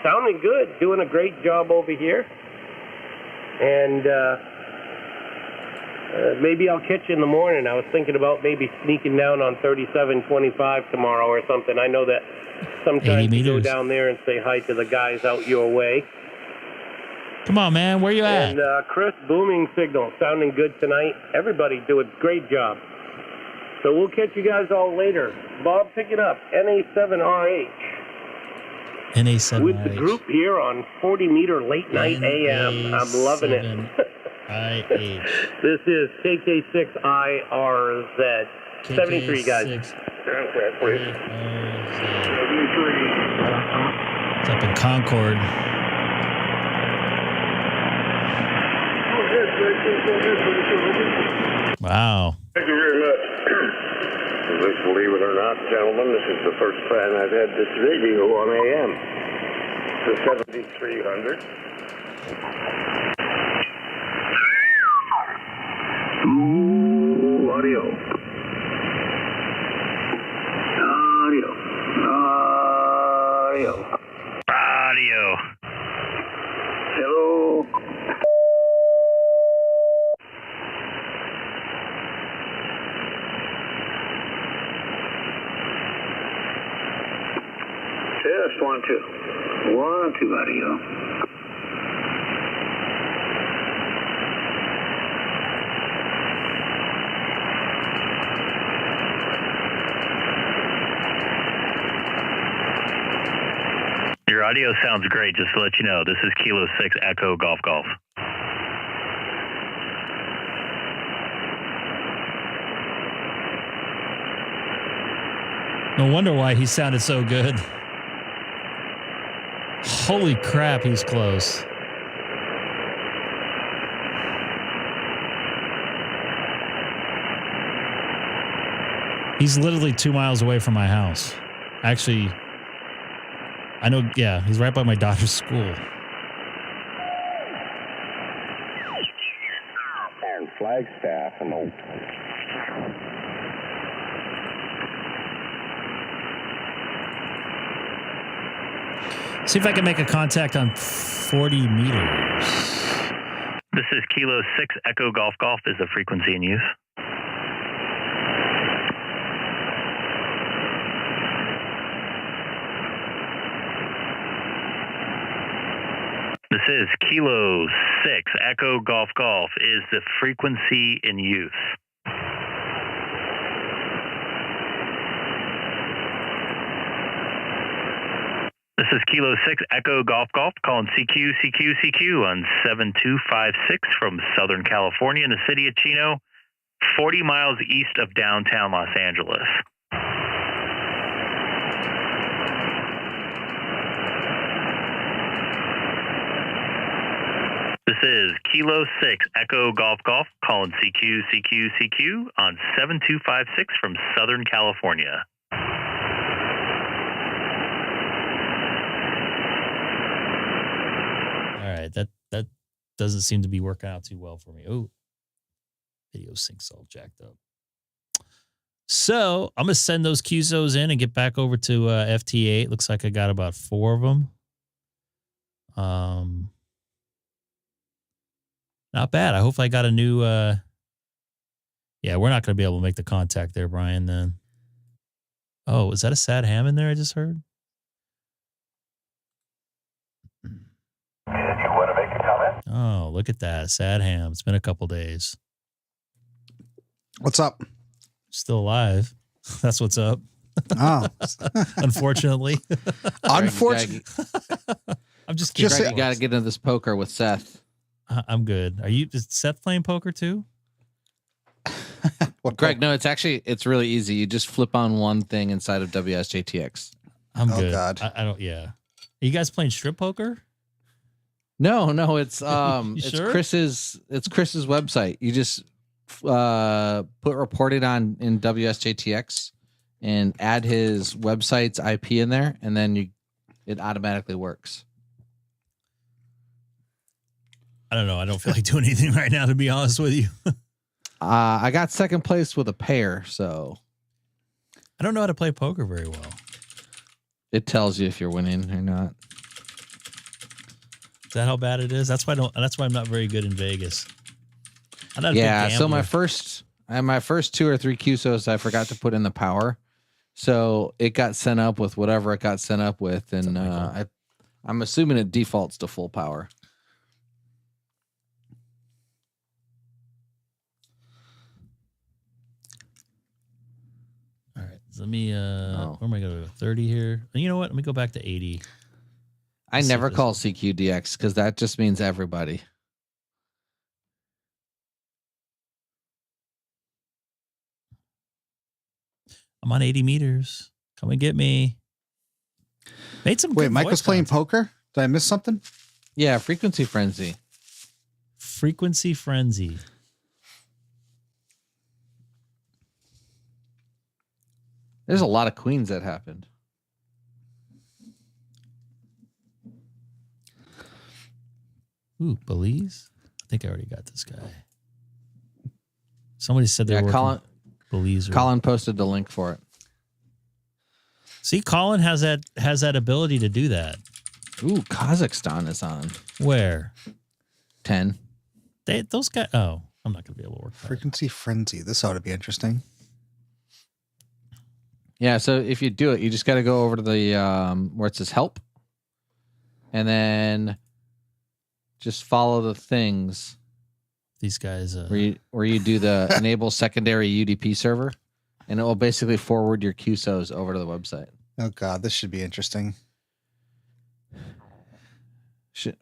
Sounding good, doing a great job over here. And maybe I'll catch you in the morning. I was thinking about maybe sneaking down on 3725 tomorrow or something. I know that sometimes you go down there and say hi to the guys out your way. Come on, man. Where you at? And Chris, booming signal. Sounding good tonight. Everybody doing a great job. So we'll catch you guys all later. Bob, pick it up. NA7RH. NA7RH. With the group here on 40 meter late night AM. I'm loving it. This is KK6IRZ. 73, guys. It's up in Concord. Wow. Thank you very much. Believe it or not, gentlemen, this is the first time I've had this radio on AM. The 7300. Ooh, audio. Hello. Test 1, 2. 1, 2, audio. Your audio sounds great, just to let you know. This is Kilo 6 Echo Golf Golf. No wonder why he sounded so good. Holy crap, he's close. He's literally 2 miles away from my house. Actually, I know, yeah, he's right by my daughter's school. Flagstaff and the... See if I can make a contact on 40 meters. This is Kilo 6 Echo Golf Golf is the frequency in use. This is Kilo 6 Echo Golf Golf is the frequency in use. This is Kilo 6 Echo Golf Golf calling CQ on 7256 from Southern California in the city of Chino, 40 miles east of downtown Los Angeles. This is Kilo 6 Echo Golf Golf calling CQ on 7256 from Southern California. All right, that doesn't seem to be working out too well for me. Oh, video sync's all jacked up. So I'm gonna send those QSOs in and get back over to FT8. Looks like I got about 4 of them. Not bad. I hope I got a new. Yeah, we're not gonna be able to make the contact there, Brian. Then. Oh, is that a sad ham in there? I just heard. You want to make a comment? Oh, look at that. Sad ham. It's been a couple days. What's up? Still alive. That's what's up. Oh. Unfortunately. Unfortunately. I'm just kidding. Greg, you got to get into this poker with Seth. I'm good. Is Seth playing poker too? Greg, no, it's really easy. You just flip on one thing inside of wsjtx. I'm good. God. I don't, yeah. Are you guys playing strip poker? No, it's it's sure? Chris's website. You just put reported on in wsjtx and add his website's IP in there, and then it automatically works. I don't know. I don't feel like doing anything right now, to be honest with you. I got second place with a pair, so I don't know how to play poker very well. It tells you if you're winning or not. Is that how bad it is? That's why I'm not very good in Vegas. I'm not a big Yeah, so gambler. my first 2 or 3 QSOs I forgot to put in the power. So it got sent up with whatever it got sent up with, and I'm assuming it defaults to full power. All right. So let me where am I going to go? 30 here. And you know what? Let me go back to 80. I Let's see never if this- call CQDX because that just means everybody. I'm on 80 meters. Come and get me. Made some Wait, good Mike voice was playing content. poker? Did I miss something? Yeah, frequency frenzy. Frequency frenzy. There's a lot of queens that happened. Ooh, Belize? I think I already got this guy. Somebody said they were Colin, Belize. Colin posted the link for it. See, Colin has that ability to do that. Ooh, Kazakhstan is on. Where? 10. Those guys. Oh, I'm not going to be able to work that. Frequency frenzy. This ought to be interesting. Yeah, so if you do it, you just got to go over to the where it says help, and then just follow the things. These guys. Where you do the enable secondary UDP server, and it will basically forward your QSOs over to the website. Oh God, this should be interesting. Shit.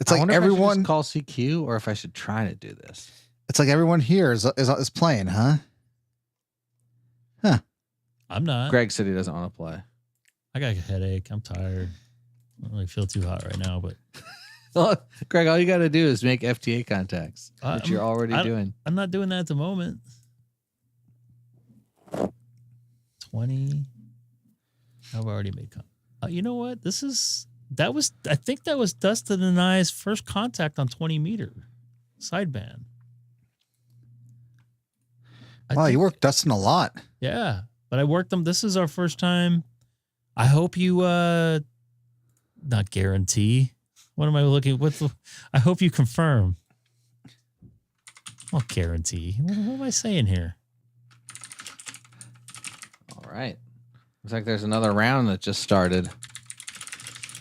It's I like wonder if I should everyone just call CQ, or if I should try to do this. It's like everyone here is playing, huh? Huh. I'm not. Greg said he doesn't want to play. I got a headache. I'm tired. I don't really feel too hot right now, but. Greg, all you got to do is make FT8 contacts, which you're already doing. I'm not doing that at the moment. 20. I've already made you know what? I think that was Dustin and I's first contact on 20 meter sideband. Wow, you worked Dustin a lot. Yeah, but I worked them. This is our first time. I hope you not guarantee. What am I looking? I hope you confirm. Well, guarantee. What am I saying here? All right. Looks like there's another round that just started.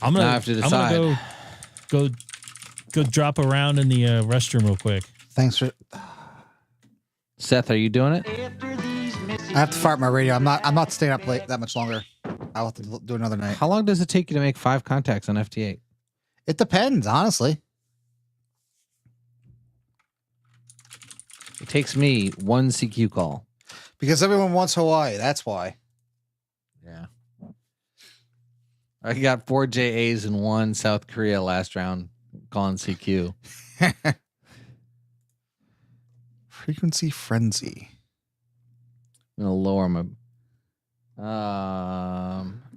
I'm gonna now I have to decide. I'm gonna go drop around in the restroom real quick. Thanks for Seth, are you doing it? I have to fire up my radio. I'm not staying up late that much longer. I'll have to do another night. How long does it take you to make 5 contacts on FT8? It depends, honestly. It takes me 1 CQ call. Because everyone wants Hawaii. That's why. Yeah. I got 4 JAs and 1 South Korea last round calling CQ. Frequency frenzy. I'm gonna lower my.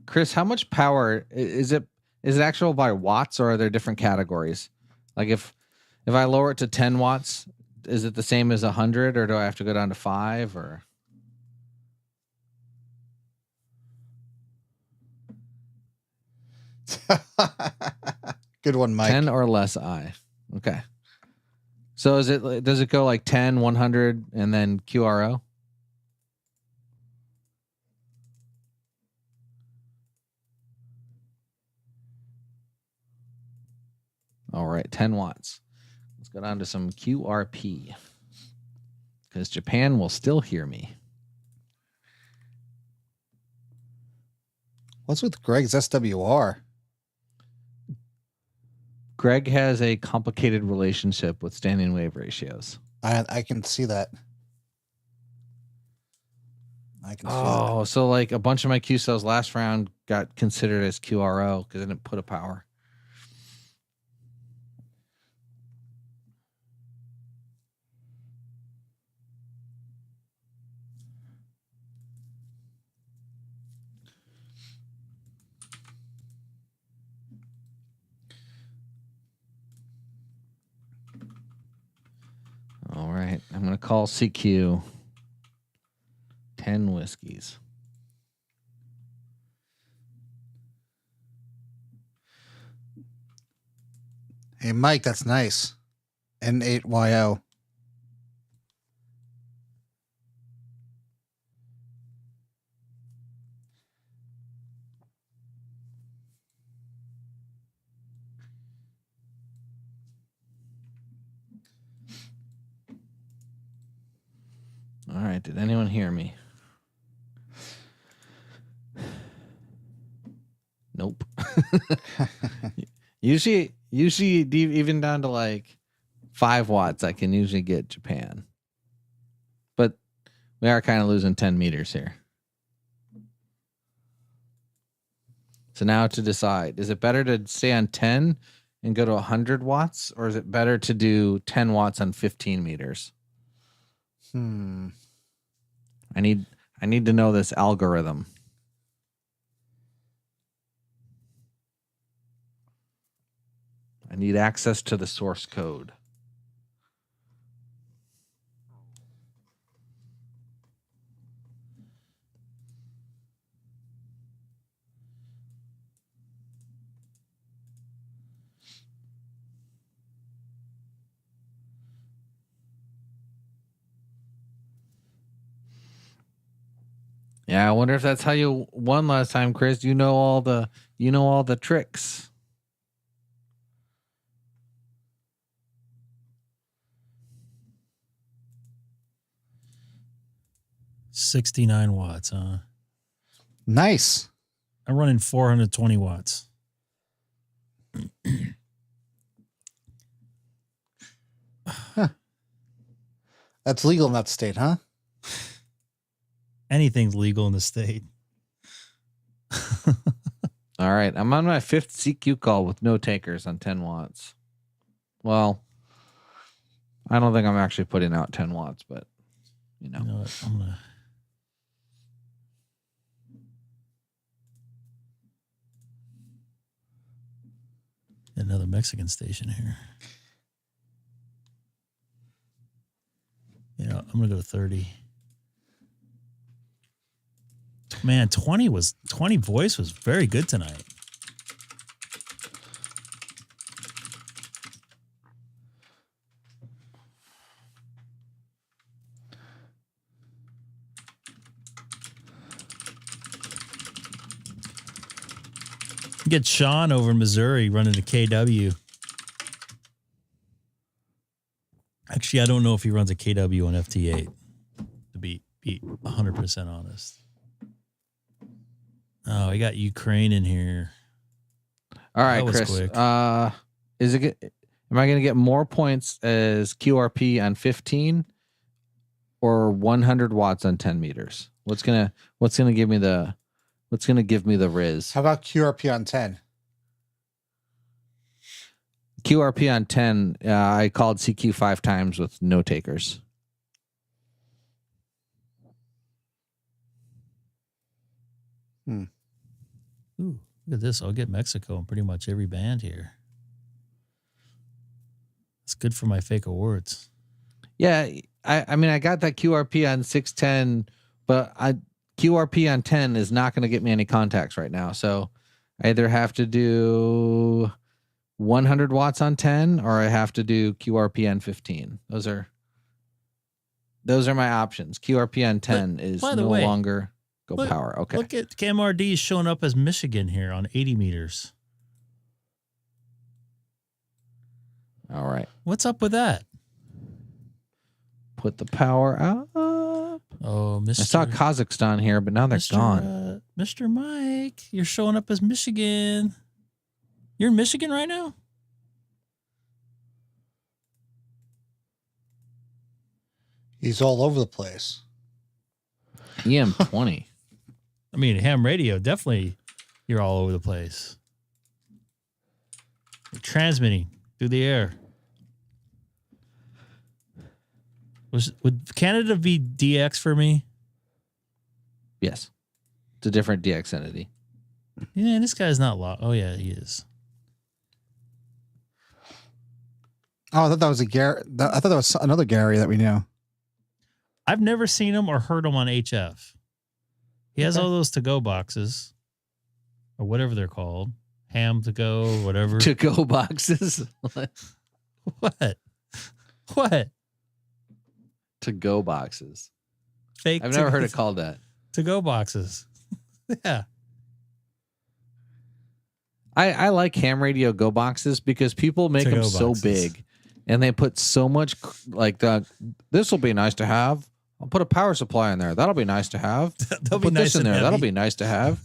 Chris, how much power is it? Is it actual by watts, or are there different categories? Like if I lower it to 10 watts, is it the same as 100, or do I have to go down to 5? Or good one, Mike. 10 or less I. Okay. So does it go like 10, 100, and then QRO? All right, 10 watts. Let's go down to some QRP because Japan will still hear me. What's with Greg's SWR? Greg has a complicated relationship with standing wave ratios. I can see that. I can see that. So like a bunch of my Q cells last round got considered as QRO because I didn't put a power. All right, I'm going to call CQ 10 whiskeys. Hey, Mike, that's nice. N8YO. All right, did anyone hear me? Nope. usually even down to like 5 watts, I can usually get Japan. But we are kind of losing 10 meters here. So now to decide, is it better to stay on 10 and go to 100 watts, or is it better to do 10 watts on 15 meters? I need to know this algorithm. I need access to the source code. Yeah, I wonder if that's how you won last time, Chris. You know all the tricks. $69 watts, huh? Nice. I'm running 420 watts. Huh. That's legal in that state, huh? Anything's legal in the state. All right, I'm on my 5th CQ call with no takers on 10 watts. Well, I don't think I'm actually putting out 10 watts, but you know what? I'm gonna. Another Mexican station here. You know, I'm gonna go to 30. Man, 20 voice was very good tonight. Get Sean over in Missouri running a KW. Actually, I don't know if he runs a KW on FT8, to be 100% honest. Oh, I got Ukraine in here. All right, That was Chris. quick. Is it? Am I going to get more points as QRP on 15 or 100 watts on 10 meters? What's gonna give me the Riz? How about QRP on 10? QRP on 10. I called CQ 5 times with no takers. Ooh, look at this. I'll get Mexico in pretty much every band here. It's good for my fake awards. Yeah, I mean, I got that QRP on 610, but QRP on 10 is not going to get me any contacts right now. So I either have to do 100 watts on 10 or I have to do QRP on 15. Those are my options. QRP on 10 is no longer power. Okay. Look at KMRD showing up as Michigan here on 80 meters. All right. What's up with that? Put the power up. Oh, Mr. I saw Kazakhstan here, but now they're gone. Mr. Mike, you're showing up as Michigan. You're in Michigan right now? He's all over the place. EM20. I mean, ham radio, definitely you're all over the place. You're transmitting through the air. Would Canada be DX for me? Yes. It's a different DX entity. Yeah, this guy's not locked. Oh, yeah, he is. Oh, I thought that was a Gary. I thought that was another Gary that we knew. I've never seen him or heard him on HF. He has all those to-go boxes or whatever they're called. Ham to go, whatever. To-go boxes? What? What? To-go boxes. Fake. I've never heard it called that. To-go boxes. Yeah. I like ham radio go boxes because people make them so big and they put so much like this will be nice to have. I'll put a power supply in there. That'll be nice to have. I'll put this in there. That'll be nice to have.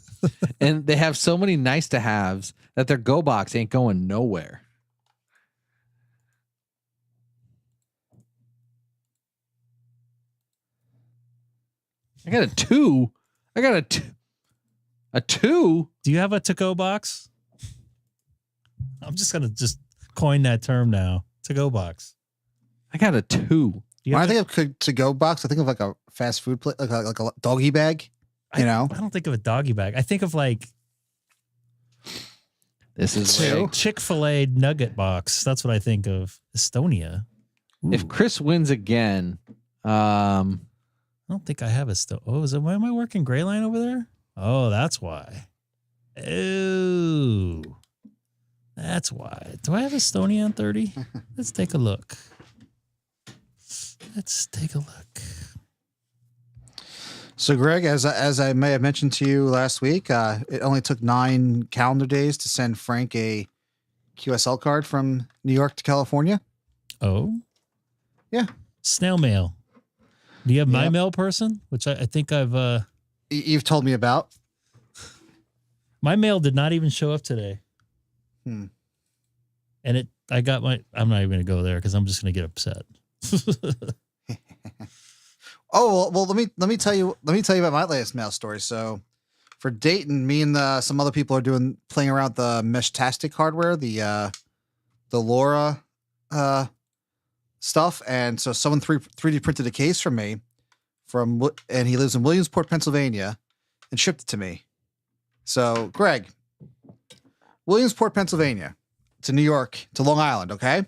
And they have so many nice to haves that their go box ain't going nowhere. I got a 2. I got a 2. Do you have a to-go box? I'm just going to coin that term now. To-go box. I got a 2. When I think of to-go box, I think of like a fast food place, like a doggy bag. I don't think of a doggy bag. I think of like this is Chick-fil-A nugget box. That's what I think of. Estonia. Ooh. If Chris wins again, I don't think I have a am I working gray line over there? Oh, that's why. Oh, that's why. Do I have Estonia on 30? Let's take a look. So, Greg, as I may have mentioned to you last week, it only took 9 calendar days to send Frank a QSL card from New York to California. Oh? Yeah. Snail mail. Do you have my mail person? Which I think I've... You've told me about. My mail did not even show up today. And I'm not even going to go there because I'm just going to get upset. Oh, well, let me tell you about my latest mail story. So for Dayton, me and some other people are playing around the Meshtastic hardware, the LoRa stuff. And so someone 3D printed a case for me and he lives in Williamsport, Pennsylvania, and shipped it to me. So, Greg, Williamsport, Pennsylvania to New York to Long Island, okay?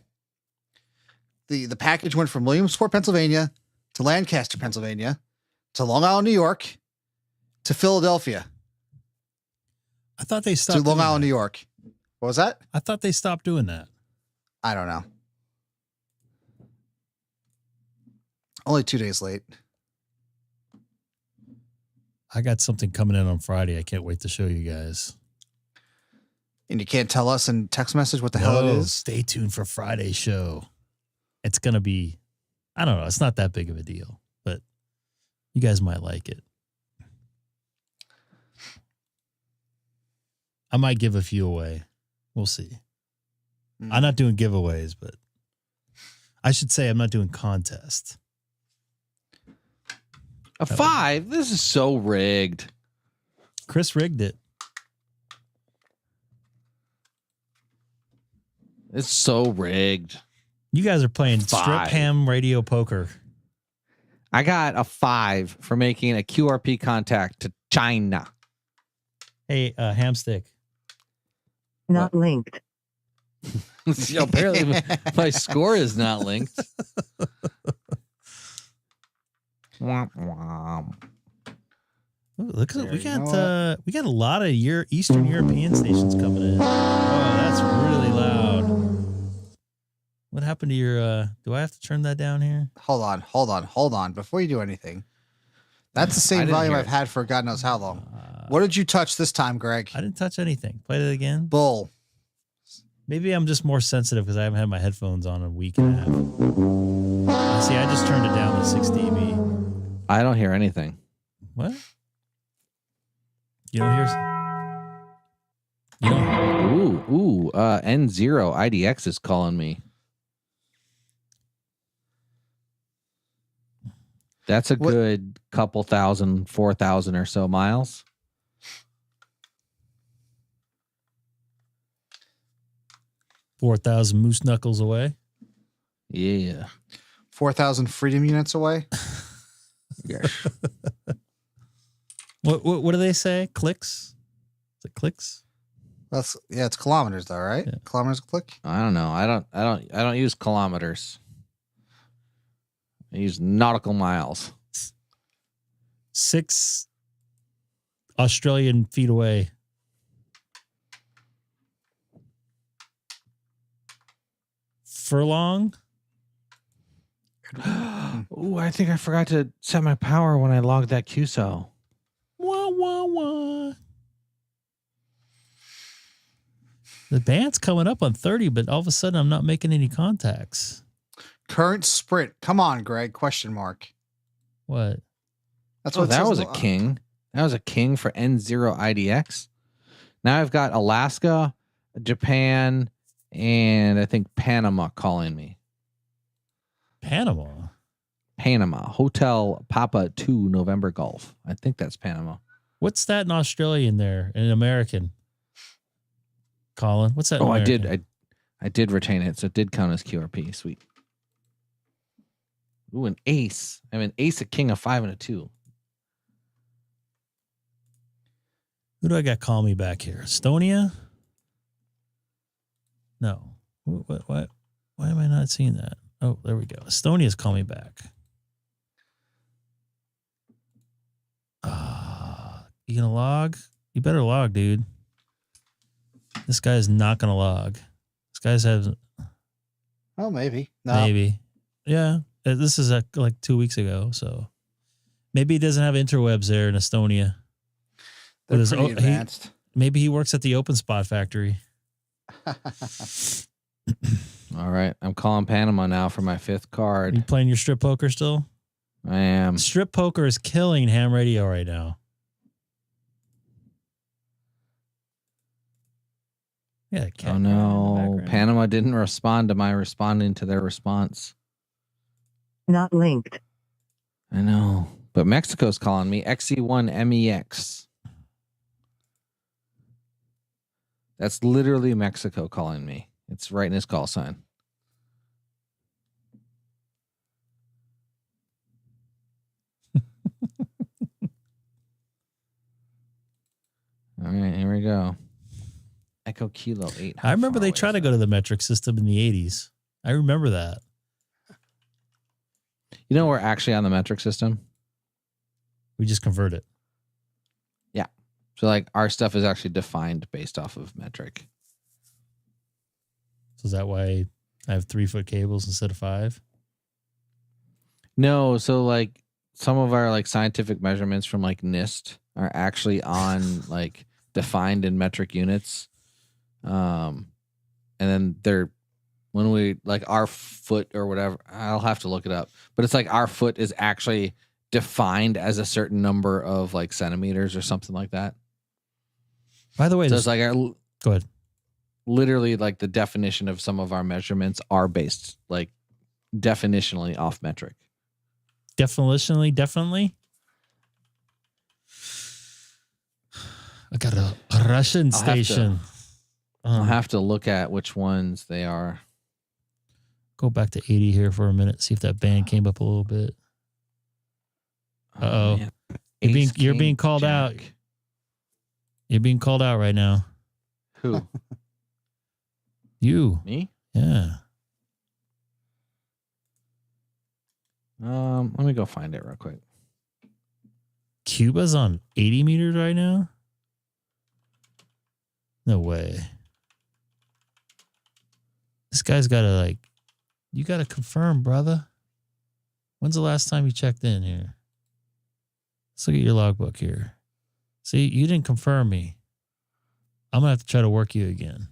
The package went from Williamsport, Pennsylvania to Lancaster, Pennsylvania to Long Island, New York to Philadelphia. I thought they stopped to Long Island, New York. What was that? I thought they stopped doing that. I don't know. Only 2 days late. I got something coming in on Friday. I can't wait to show you guys. And you can't tell us in text message what the hell it is? Stay tuned for Friday's show. It's going to be, I don't know. It's not that big of a deal, but you guys might like it. I might give a few away. We'll see. I'm not doing giveaways, but I should say I'm not doing contests. A 5? This is so rigged. Chris rigged it. It's so rigged. You guys are playing 5. strip ham radio poker. I got a 5 for making a QRP contact to China. Hey, Hamstick. Not linked. Apparently, my score is not linked. Womp womp. Ooh, look at we got a lot of Eastern European stations coming in. Oh, that's really loud. What happened to your? Do I have to turn that down here? Hold on. Before you do anything, that's the same volume I've had for God knows how long. What did you touch this time, Greg? I didn't touch anything. Play it again. Bull. Maybe I'm just more sensitive because I haven't had my headphones on in a week and a half. See, I just turned it down to 6 dB. I don't hear anything. What? You don't hear? You don't. Ooh. N0 IDX is calling me. That's a good couple thousand, 4,000 or so miles. $4,000 moose knuckles away. Yeah. 4,000 freedom units away. Yes. What do they say? Clicks? Is it clicks? It's kilometers though, right? Yeah. Kilometers a click. I don't know. I don't use kilometers. I use nautical miles. 6 Australian feet away. Furlong? Ooh, I think I forgot to set my power when I logged that QSO. Wah, wah, wah. The band's coming up on 30, but all of a sudden I'm not making any contacts. Current sprint. Come on, Greg. Question mark. What? That's what that was a king. That was a king for N0 IDX. Now I've got Alaska, Japan, and I think Panama calling me. Panama? Panama. Hotel Papa 2 November Golf. I think that's Panama. What's that in Australian there? In American? Colin, what's that? Oh, I did retain it, so it did count as QRP. Sweet. Ooh, an ace. I mean, ace, a king, a 5, and a 2. Who do I got call me back here? Estonia? No. What? Why am I not seeing that? Oh, there we go. Estonia's call me back. You gonna log? You better log, dude. This guy's not gonna log. This guy's has. Oh, maybe. No. Maybe. Yeah. This is like 2 weeks ago, so maybe he doesn't have interwebs there in Estonia. They're pretty advanced. Maybe he works at the openspot factory. All right. I'm calling Panama now for my 5th card. You playing your strip poker still? I am. Strip poker is killing ham radio right now. Yeah. Oh no. Panama didn't respond to my responding to their response. Not linked. I know. But Mexico's calling me XE1MEX. That's literally Mexico calling me. It's right in his call sign. All right, here we go. Echo Kilo 8. I remember they tried to go to the metric system in the 80s. I remember that. You know, we're actually on the metric system. We just convert it. Yeah. So like our stuff is actually defined based off of metric. So is that why I have 3-foot cables instead of 5? No. So like some of our like scientific measurements from like NIST are actually on like defined in metric units. And then they're, when we like our foot or whatever, I'll have to look it up, but it's like our foot is actually defined as a certain number of like centimeters or something like that. By the way, So it's like go ahead. Literally like the definition of some of our measurements are based like definitionally off metric. Definitely. I got a Russian station. I'll have to look at which ones they are. Go back to 80 here for a minute. See if that band came up a little bit. Uh-oh. You're being called out. You're being called out right now. Who? You. Me? Yeah. Let me go find it real quick. Cuba's on 80 meters right now? No way. This guy's got to you got to confirm, brother. When's the last time you checked in here? Let's look at your logbook here. See, you didn't confirm me. I'm going to have to try to work you again.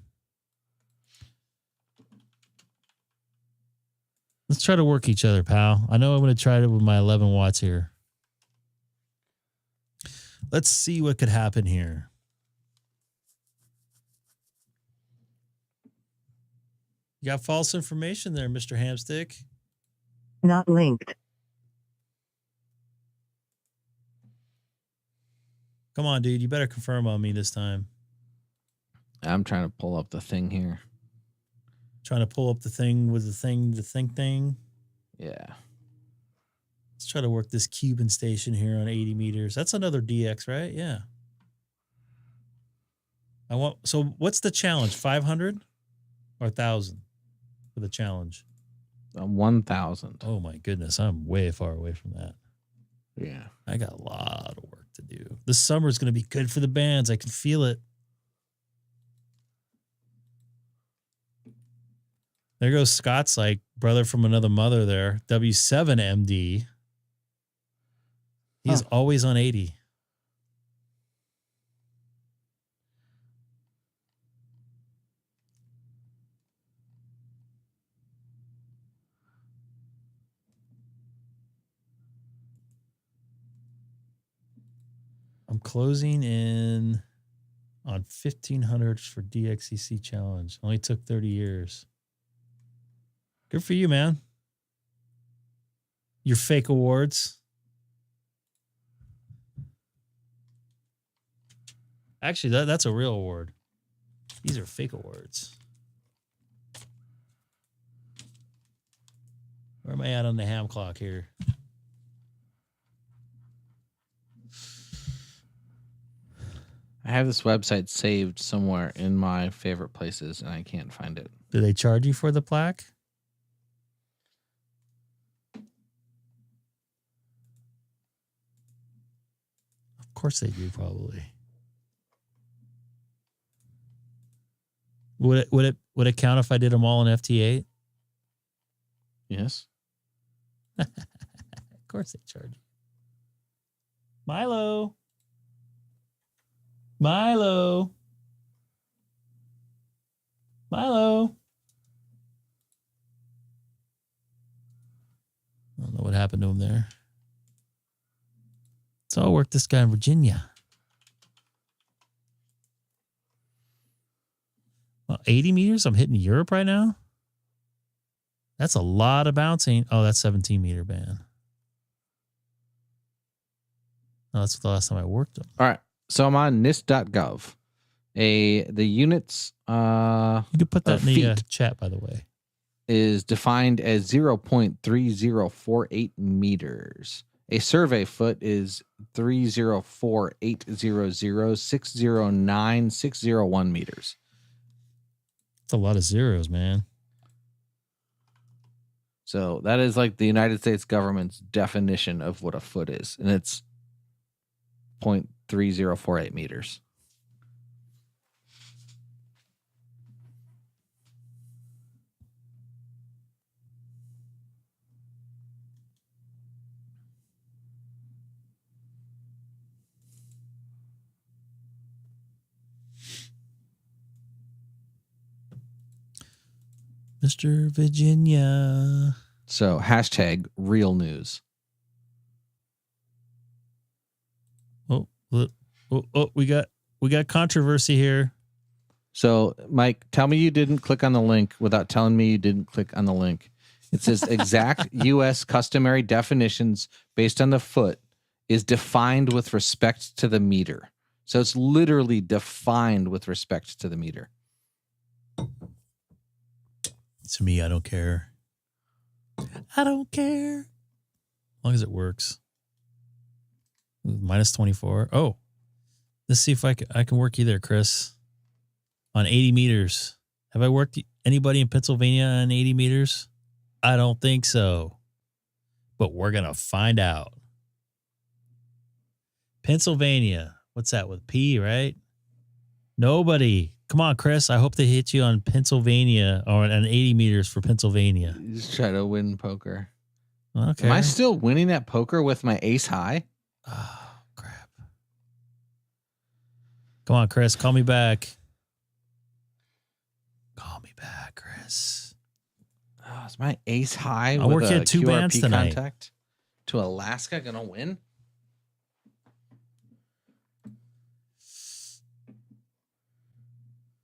Let's try to work each other, pal. I know I'm going to try it with my 11 watts here. Let's see what could happen here. You got false information there, Mr. Hamstick. Not linked. Come on, dude. You better confirm on me this time. I'm trying to pull up the thing here. Trying to pull up the thing with the thing. Yeah. Let's try to work this Cuban station here on 80 meters. That's another DX, right? Yeah. So what's the challenge? 500 or 1,000 for the challenge? 1,000. Oh my goodness. I'm way far away from that. Yeah. I got a lot of work to do. This summer is going to be good for the bands. I can feel it. There goes Scott's brother from another mother there. W7MD. He's always on 80. I'm closing in on 1,500 for DXCC challenge. Only took 30 years. Good for you, man. Your fake awards. Actually, that's a real award. These are fake awards. Where am I at on the ham clock here? I have this website saved somewhere in my favorite places and I can't find it. Do they charge you for the plaque? Of course they do, probably. Would it count if I did them all in FT8? Yes. Of course they charge you. Milo. I don't know what happened to him there. So I'll work this guy in Virginia. Well, 80 meters? I'm hitting Europe right now? That's a lot of bouncing. Oh, that's 17 meter band. No, that's the last time I worked them. All right. So I'm on NIST.gov. The units you can put that in the chat, by the way. Is defined as 0.3048 meters. A survey foot is 304,800,609,601 meters. That's a lot of zeros, man. So that is like the United States government's definition of what a foot is. And it's 0.3048 meters. Mr. Virginia. So hashtag real news. Oh, we got We got controversy here. So, Mike, tell me you didn't click on the link without telling me you didn't click on the link. It says exact U.S. customary definitions based on the foot is defined with respect to the meter. So it's literally defined with respect to the meter. To me, I don't care. I don't care. As long as it works. Minus 24. Oh, let's see if I can work you there, Chris. On 80 meters. Have I worked anybody in Pennsylvania on 80 meters? I don't think so. But we're going to find out. Pennsylvania. What's that with P, right? Nobody. Come on, Chris. I hope they hit you on Pennsylvania or on 80 meters for Pennsylvania. You just try to win poker. Okay. Am I still winning at poker with my ace high? Oh, crap. Come on, Chris. Call me back. Call me back, Chris. Oh, is my ace high I'll with work you a at 2 QRP bands tonight. contact to Alaska gonna win?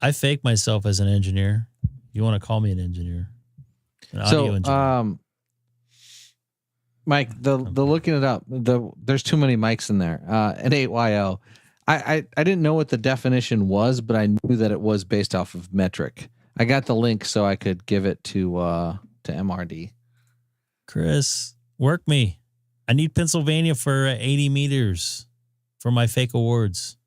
I fake myself as an engineer. You want to call me an engineer? An audio engineer. Mike, the looking it up, there's too many mics in there. An 8YO. I didn't know what the definition was, but I knew that it was based off of metric. I got the link so I could give it to MRD. Chris, work me. I need Pennsylvania for 80 meters for my fake awards.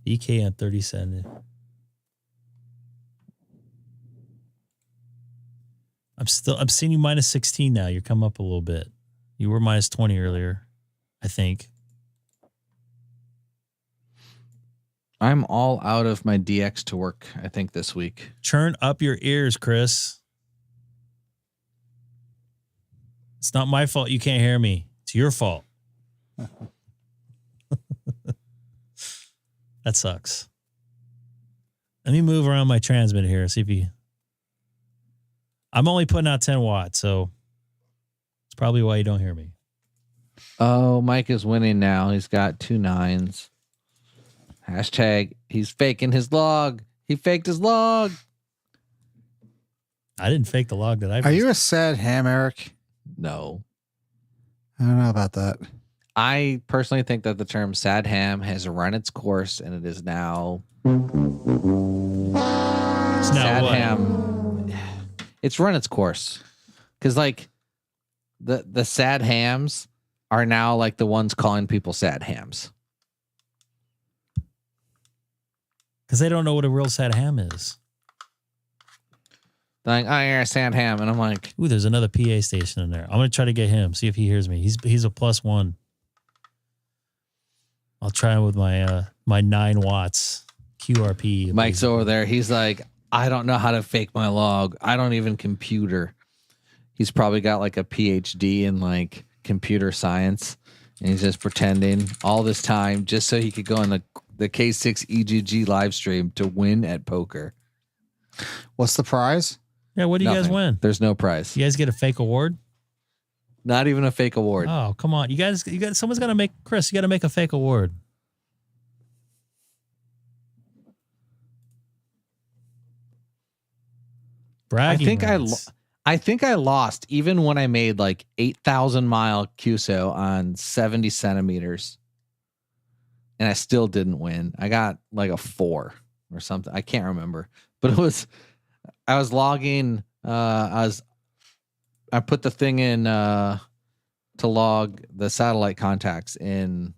EK on 37. I'm seeing you minus 16 now. You're come up a little bit. You were minus 20 earlier, I think. I'm all out of my DX to work, I think, this week. Turn up your ears, Chris. It's not my fault you can't hear me. It's your fault. That sucks. Let me move around my transmitter here. See if you... I'm only putting out 10 watts, so it's probably why you don't hear me. Oh, Mike is winning now. He's got 2 9s. Hashtag, he's faking his log. He faked his log. I didn't fake the log that I... Are you a sad ham, Eric? No. I don't know about that. I personally think that the term sad ham has run its course, and it is now... It's now sad what? ham. It's run its course. Because, like, the sad hams are now, like, the ones calling people sad hams. Because they don't know what a real sad ham is. They're like, oh, you're a sad ham. And I'm like... Ooh, there's another PA station in there. I'm going to try to get him, see if he hears me. He's a +1. I'll try with my my 9 watts QRP. Mike's over there. He's like, I don't know how to fake my log. I don't even computer. He's probably got like a PhD in like computer science. And he's just pretending all this time just so he could go on the K6EGG live stream to win at poker. What's the prize? Yeah, what do you guys win? There's no prize. You guys get a fake award? Not even a fake award. Oh, come on. You guys, someone's got to make, Chris, you got to make a fake award. Bragging I think I lost even when I made like 8,000 mile QSO on 70 centimeters. And I still didn't win. I got like a 4 or something. I can't remember. But I was logging, I put the thing in to log the satellite contacts in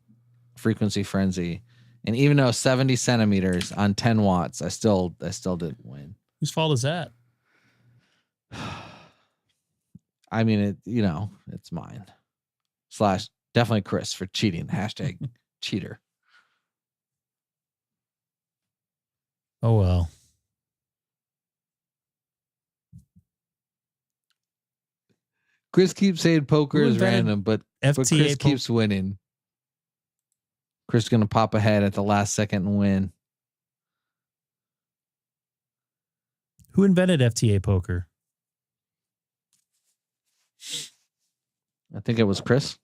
Frequency Frenzy. And even though 70 centimeters on 10 watts, I still didn't win. Whose fault is that? I mean, it's mine. / definitely Chris for cheating. Hashtag cheater. Oh, well. Chris keeps saying poker Who is invented random, but FT8 Chris keeps winning. Chris is going to pop ahead at the last second and win. Who invented FT8 poker? I think it was Chris.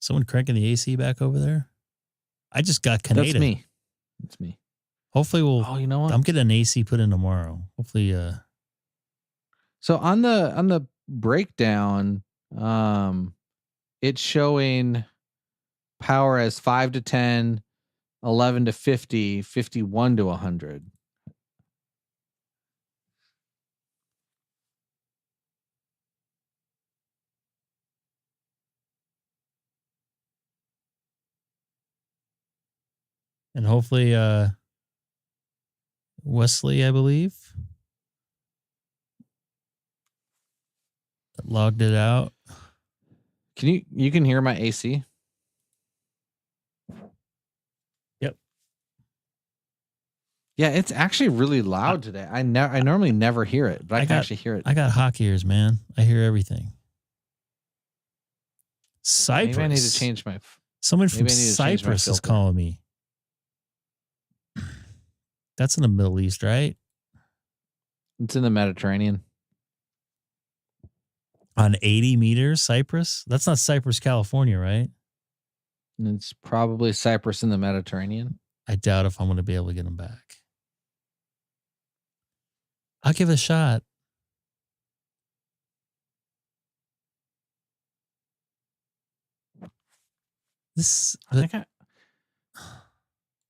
Someone cranking the AC back over there? I just got Canada. That's me. That's me. Hopefully we'll. Oh, you know what? I'm getting an AC put in tomorrow. Hopefully. So on the breakdown, it's showing power as 5 to 10, 11 to 50, 51 to 100. And hopefully, Wesley, I believe, logged it out. Can you can hear my AC? Yep. Yeah, it's actually really loud today. I normally never hear it, but I can actually hear it. I got hockey ears, man. I hear everything. Cyprus. Maybe I need to change my. Someone from Cyprus is calling me. That's in the Middle East, right? It's in the Mediterranean. On 80 meters, Cyprus? That's not Cyprus, California, right? It's probably Cyprus in the Mediterranean. I doubt if I'm going to be able to get them back. I'll give it a shot.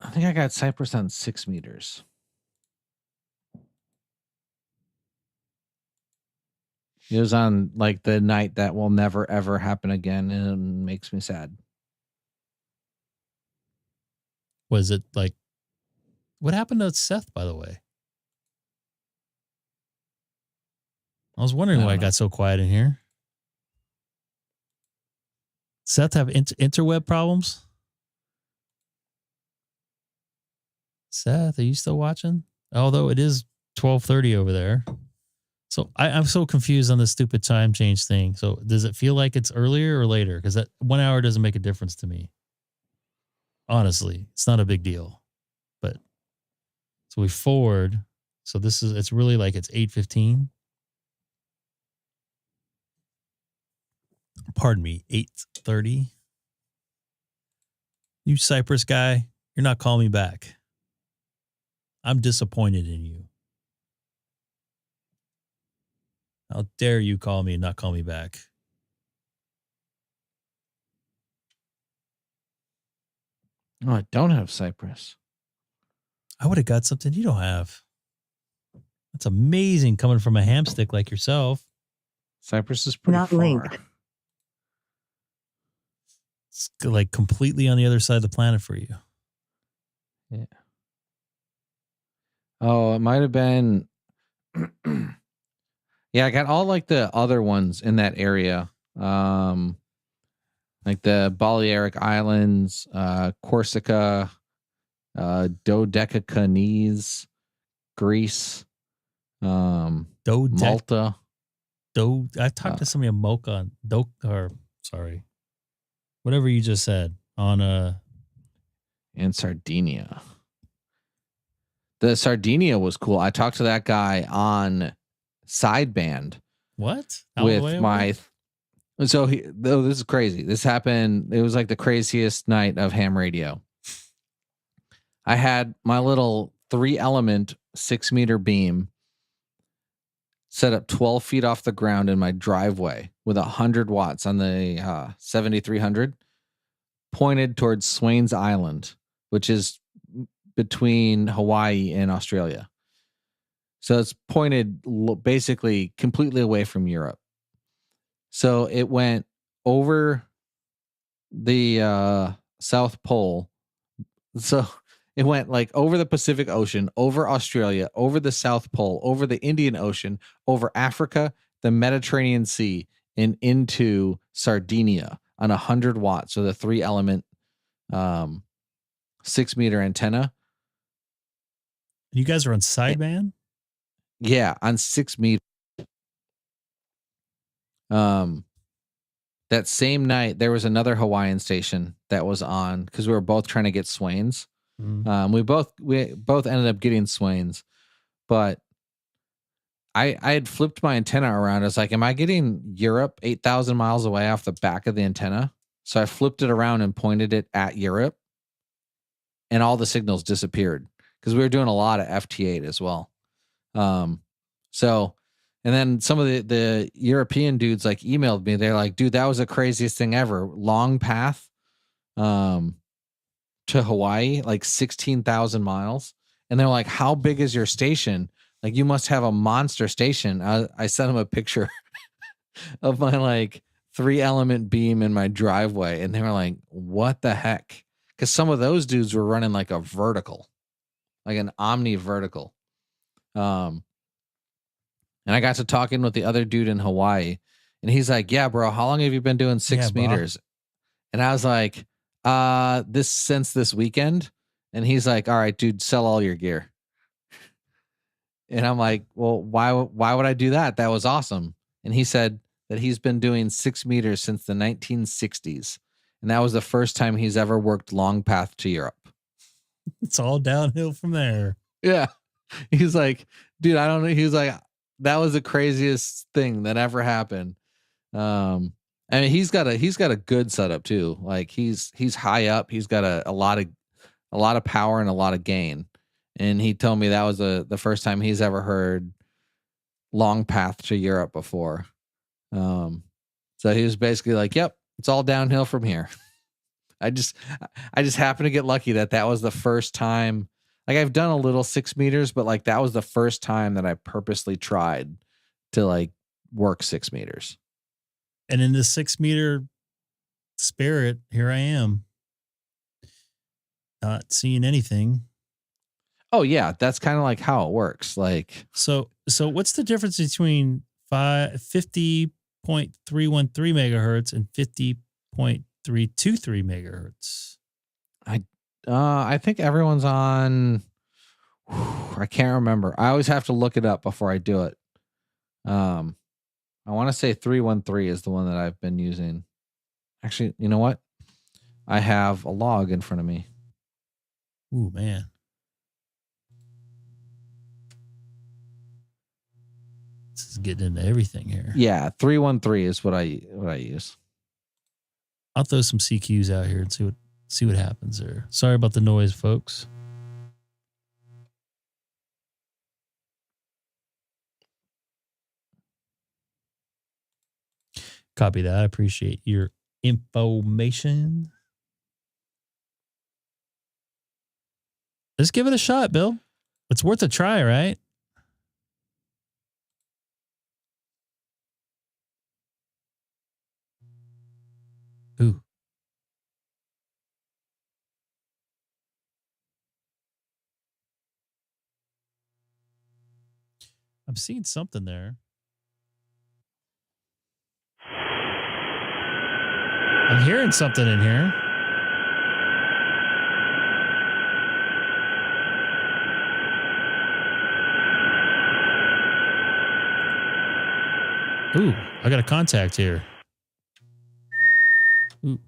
I think I got Cyprus on 6 meters. It was on like the night that will never ever happen again, and it makes me sad. Was it like, what happened to Seth, by the way? I was wondering why it got so quiet in here. Seth have interweb problems? Seth, are you still watching? Although it is 12:30 over there. So I'm so confused on this stupid time change thing. So does it feel like it's earlier or later? Because that 1 hour doesn't make a difference to me. Honestly, it's not a big deal. But so we forward. So it's really like it's 8:15. Pardon me, 8:30. You Cyprus guy, you're not calling me back. I'm disappointed in you. How dare you call me and not call me back? Oh, I don't have Cyprus. I would have got something you don't have. That's amazing coming from a hamstick like yourself. Cyprus is pretty Not far. linked. It's like completely on the other side of the planet for you. Yeah. Oh, it might have been. Yeah, I got all like the other ones in that area. Like the Balearic Islands, Corsica, Dodecanese, Greece, Malta. I talked to somebody on Mocha, whatever you just said on and Sardinia. The Sardinia was cool. I talked to that guy on sideband. What? With my. So this is crazy. This happened. It was like the craziest night of ham radio. I had my little 3-element 6-meter beam set up 12 feet off the ground in my driveway with 100 watts on the 7300 pointed towards Swains Island, which is between Hawaii and Australia. So it's pointed basically completely away from Europe. So it went over the South Pole. So it went like over the Pacific Ocean, over Australia, over the South Pole, over the Indian Ocean, over Africa, the Mediterranean Sea, and into Sardinia on 100 watts. So the 3-element 6-meter antenna. You guys are on sideband? Yeah, on 6 meters. That same night, there was another Hawaiian station that was on because we were both trying to get Swains. We both ended up getting Swains, but I had flipped my antenna around. I was like, am I getting Europe 8,000 miles away off the back of the antenna? So I flipped it around and pointed it at Europe, and all the signals disappeared because we were doing a lot of FT8 as well. And then some of the European dudes like emailed me. They're like, dude, that was the craziest thing ever. Long path to Hawaii, like 16,000 miles. And they're like, how big is your station? Like, you must have a monster station. I sent them a picture of my like 3-element beam in my driveway. And they were like, what the heck? Because some of those dudes were running like a vertical, like an omni vertical. And I got to talking with the other dude in Hawaii, and he's like, yeah, bro, how long have you been doing 6 meters? And I was like, since this weekend. And he's like, all right, dude, sell all your gear. And I'm like, well, why would I do that? That was awesome. And he said that he's been doing 6 meters since the 1960s. And that was the first time he's ever worked long path to Europe. It's all downhill from there. Yeah. He's like, dude, I don't know. He's like, that was the craziest thing that ever happened. I mean, he's got a good setup too. Like he's high up. He's got a lot of power and a lot of gain. And he told me that was the first time he's ever heard long path to Europe before. So he was basically like, yep, it's all downhill from here. I just happened to get lucky that was the first time. Like, I've done a little 6 meters, but like that was the first time that I purposely tried to like work 6 meters. And in this 6 meter spirit, here I am, not seeing anything. Oh yeah, that's kind of like how it works. Like, so what's the difference between 50.313 megahertz and 50.323 megahertz? I think everyone's on. I can't remember. I always have to look it up before I do it. I want to say 313 is the one that I've been using. Actually, you know what? I have a log in front of me. Ooh, man. This is getting into everything here. Yeah, 313 is what I use. I'll throw some CQs out here and see what happens there. Sorry about the noise, folks. Copy that. I appreciate your information. Let's give it a shot, Bill. It's worth a try, right? Ooh. I'm seeing something there. I'm hearing something in here. Ooh, I got a contact here. Ooh.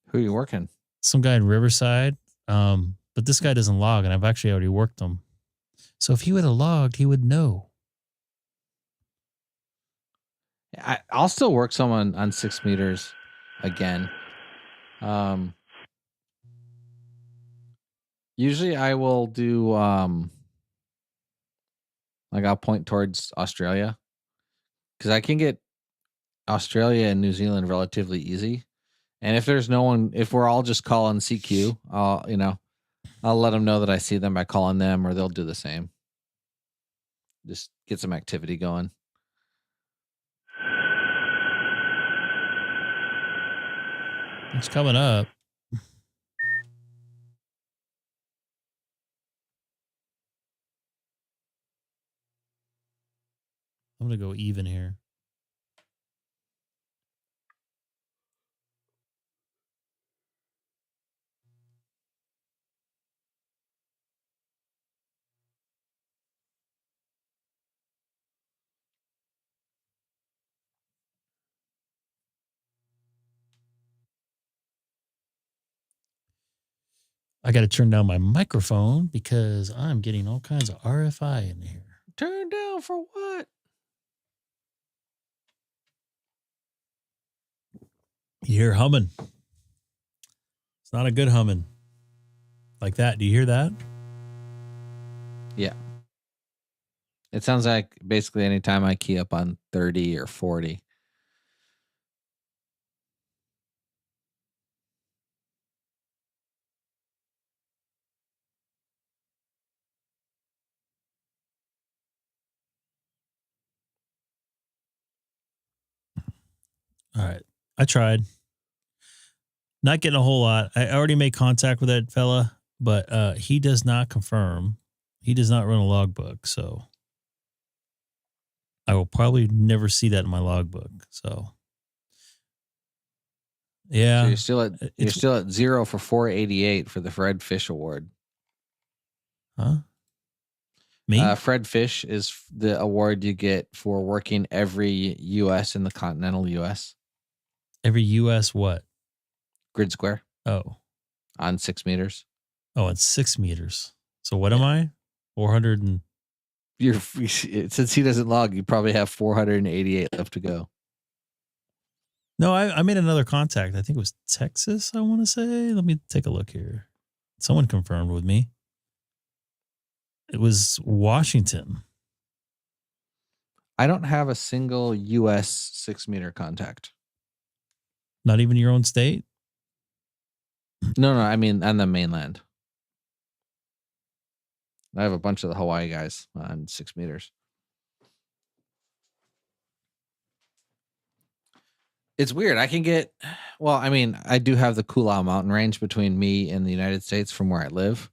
Who are you working? Some guy in Riverside. But this guy doesn't log, and I've actually already worked him. So if he would have logged, he would know. I'll still work someone on 6 meters again. Usually I will do like I'll point towards Australia because I can get Australia and New Zealand relatively easy. And if there's no one, if we're all just calling CQ, I'll let them know that I see them by calling them, or they'll do the same. Just get some activity going. It's coming up. I'm going to go even here. I got to turn down my microphone because I'm getting all kinds of RFI in here. Turn down for what? You hear humming. It's not a good humming. Like that. Do you hear that? Yeah. It sounds like basically anytime I key up on 30 or 40. All right. I tried. Not getting a whole lot. I already made contact with that fella, but he does not confirm. He does not run a logbook, so I will probably never see that in my logbook. So yeah. So you're still at 0 for 488 for the Fred Fish Award. Huh? Me? Fred Fish is the award you get for working every U.S. in the continental U.S. Every U.S. what? Grid square. Oh. On 6 meters. Oh, it's 6 meters. So what am I? 400 and... Since he doesn't log, you probably have 488 left to go. No, I made another contact. I think it was Texas, I want to say. Let me take a look here. Someone confirmed with me. It was Washington. I don't have a single U.S. 6 meter contact. Not even your own state? No, I mean on the mainland. I have a bunch of the Hawaii guys on 6 meters. It's weird. I can get, well, I mean, I do have the Koolau mountain range between me and the United States from where I live.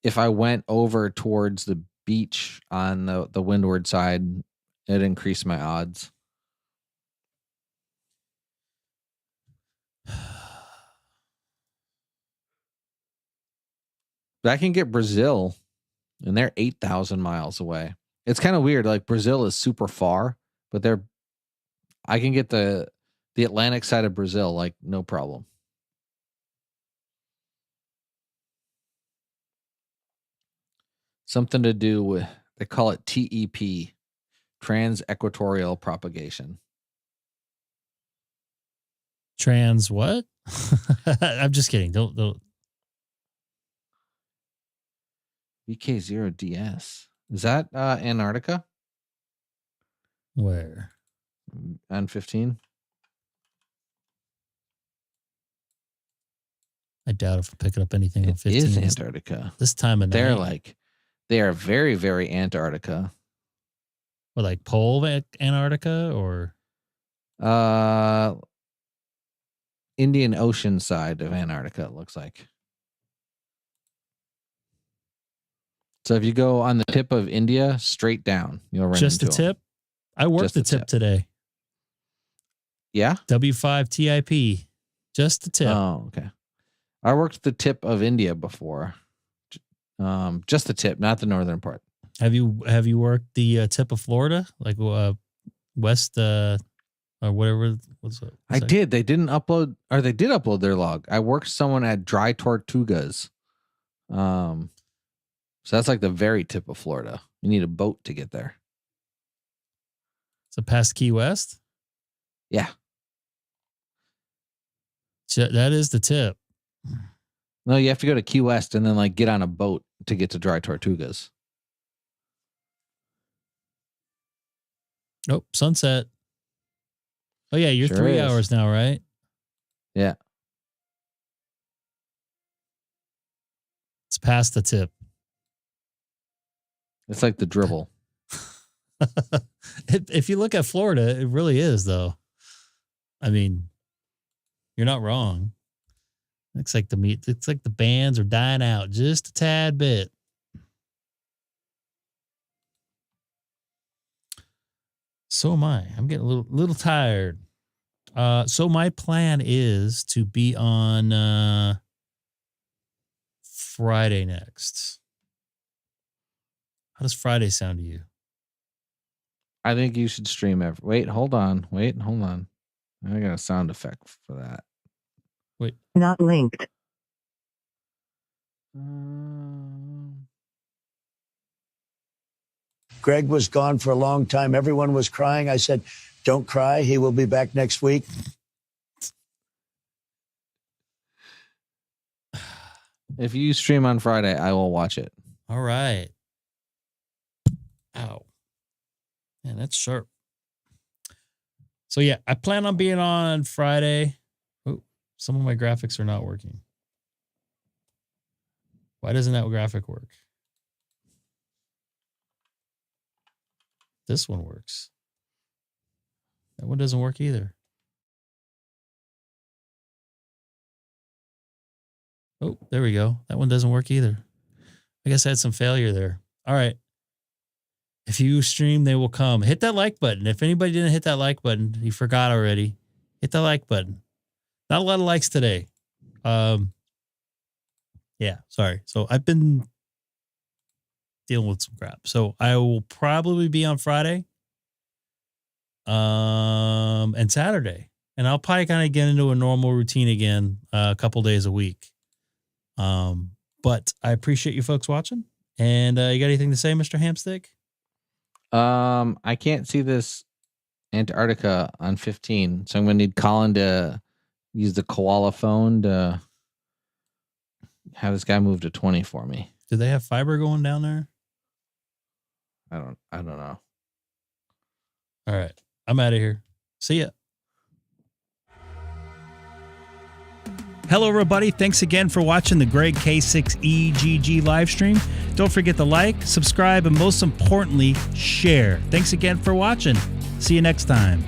If I went over towards the beach on the windward side, it increased my odds. But I can get Brazil, and they're 8,000 miles away. It's kind of weird. Like Brazil is super far, but I can get the Atlantic side of Brazil, like no problem. Something to do with, they call it TEP, trans-equatorial propagation. Trans what? I'm just kidding. Don't. VK0DS. Is that Antarctica? Where? On 15? I doubt if I'm picking up anything on 15. It is Antarctica. This time of night. They are very, very Antarctica. Or like pole Antarctica or? Indian Ocean side of Antarctica, it looks like. So if you go on the tip of India, straight down, you'll run just into the tip? I worked the tip today. Yeah? W5 TIP. Just the tip. Oh, okay. I worked the tip of India before. Just the tip, not the northern part. Have you worked the tip of Florida? Like west or whatever? I did. They didn't upload, or they did upload their log. I worked someone at Dry Tortugas. So that's like the very tip of Florida. You need a boat to get there. So past Key West? Yeah. That is the tip. No, you have to go to Key West and then like get on a boat to get to Dry Tortugas. Oh, sunset. Oh yeah, you're Sure 3 is. hours now, right? Yeah. It's past the tip. It's like the dribble. If you look at Florida, it really is, though. I mean, you're not wrong. Looks like the bands are dying out just a tad bit. So am I. I'm getting a little tired. So my plan is to be on Friday next. How does Friday sound to you? I think you should stream every. Wait, hold on. I got a sound effect for that. Wait. Not linked. Greg was gone for a long time. Everyone was crying. I said, don't cry. He will be back next week. If you stream on Friday, I will watch it. All right. Ow. Man, that's sharp. So yeah, I plan on being on Friday. Oh, some of my graphics are not working. Why doesn't that graphic work? This one works. That one doesn't work either. Oh, there we go. That one doesn't work either. I guess I had some failure there. All right. If you stream, they will come. Hit that like button. If anybody didn't hit that like button, you forgot already. Hit that like button. Not a lot of likes today. Yeah, sorry. So I've been dealing with some crap. So I will probably be on Friday and Saturday. And I'll probably kind of get into a normal routine again a couple days a week. But I appreciate you folks watching. And you got anything to say, Mr. Hamstick? I can't see this Antarctica on 15, so I'm gonna need Colin to use the koala phone to have this guy move to 20 for me. Do they have fiber going down there? I don't know. All right. I'm out of here. See ya. Hello, everybody. Thanks again for watching the Greg K6EGG live stream. Don't forget to like, subscribe, and most importantly, share. Thanks again for watching. See you next time.